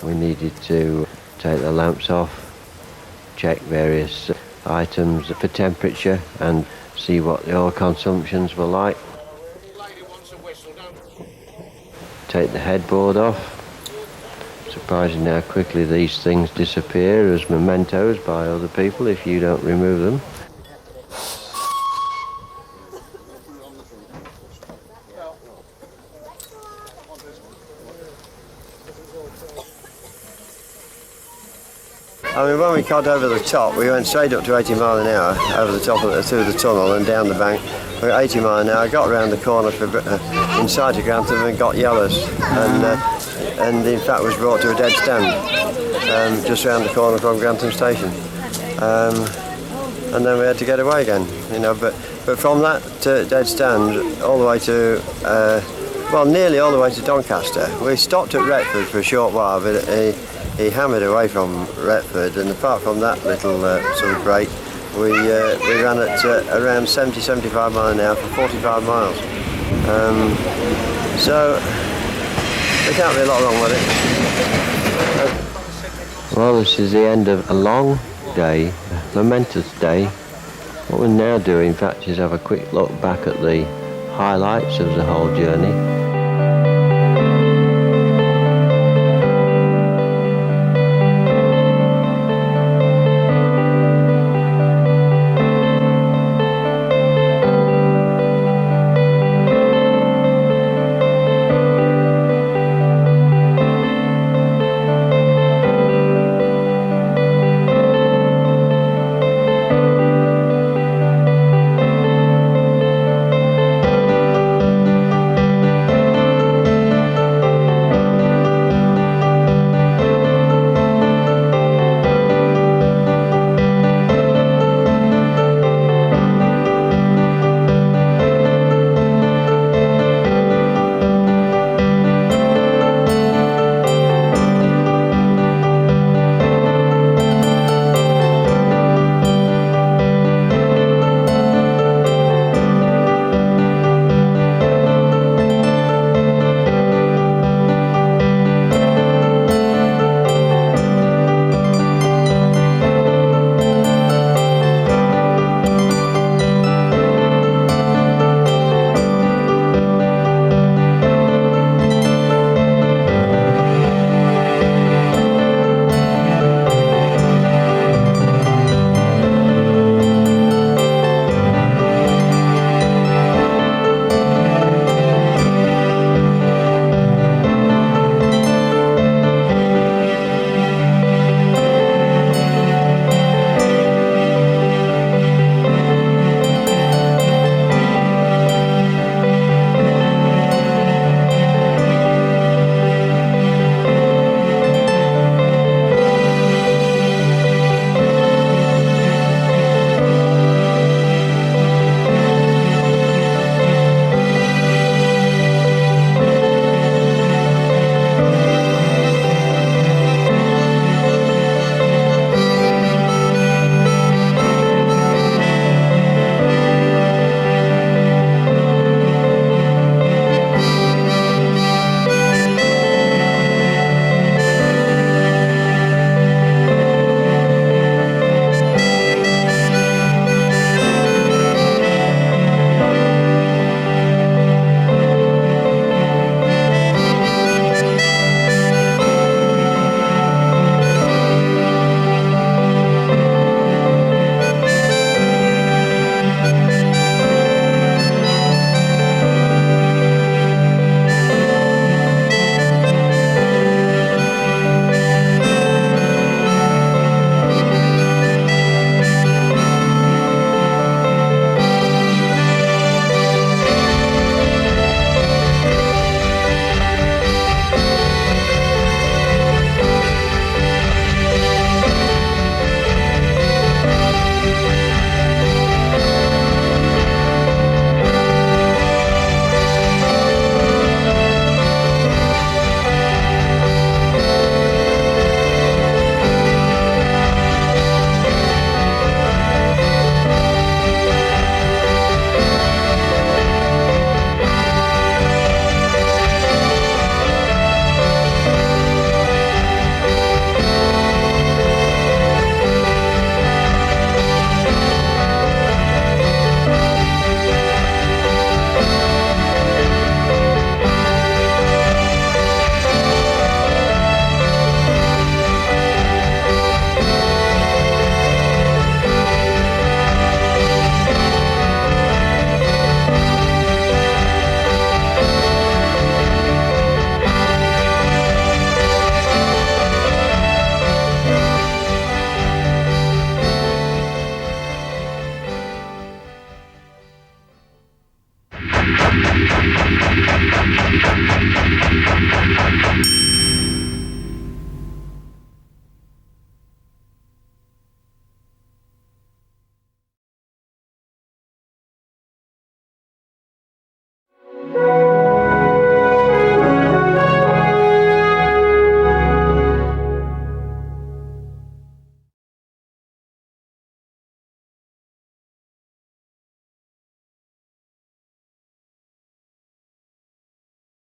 We needed to take the lamps off, check various items for temperature and see what the oil consumptions were like. Take the headboard off. Surprising how quickly these things disappear as mementos by other people if you don't remove them. I mean, when we got over the top, we went straight up to 80 mile an hour over the top of through the tunnel and down the bank. We were 80 mile an hour, got round the corner for, inside to Grantham and got yellows, and in fact was brought to a dead stand just round the corner from Grantham Station. And then we had to get away again, you know. But from that dead stand all the way to well, nearly all the way to Doncaster. We stopped at Retford for a short while, but he hammered away from Retford, and apart from that little sort of break, we ran at around 70-75 mile an hour for 45 miles. So there can't be a lot wrong with it. Well, this is the end of a long day, a momentous day. What we're now doing, in fact, is have a quick look back at the highlights of the whole journey.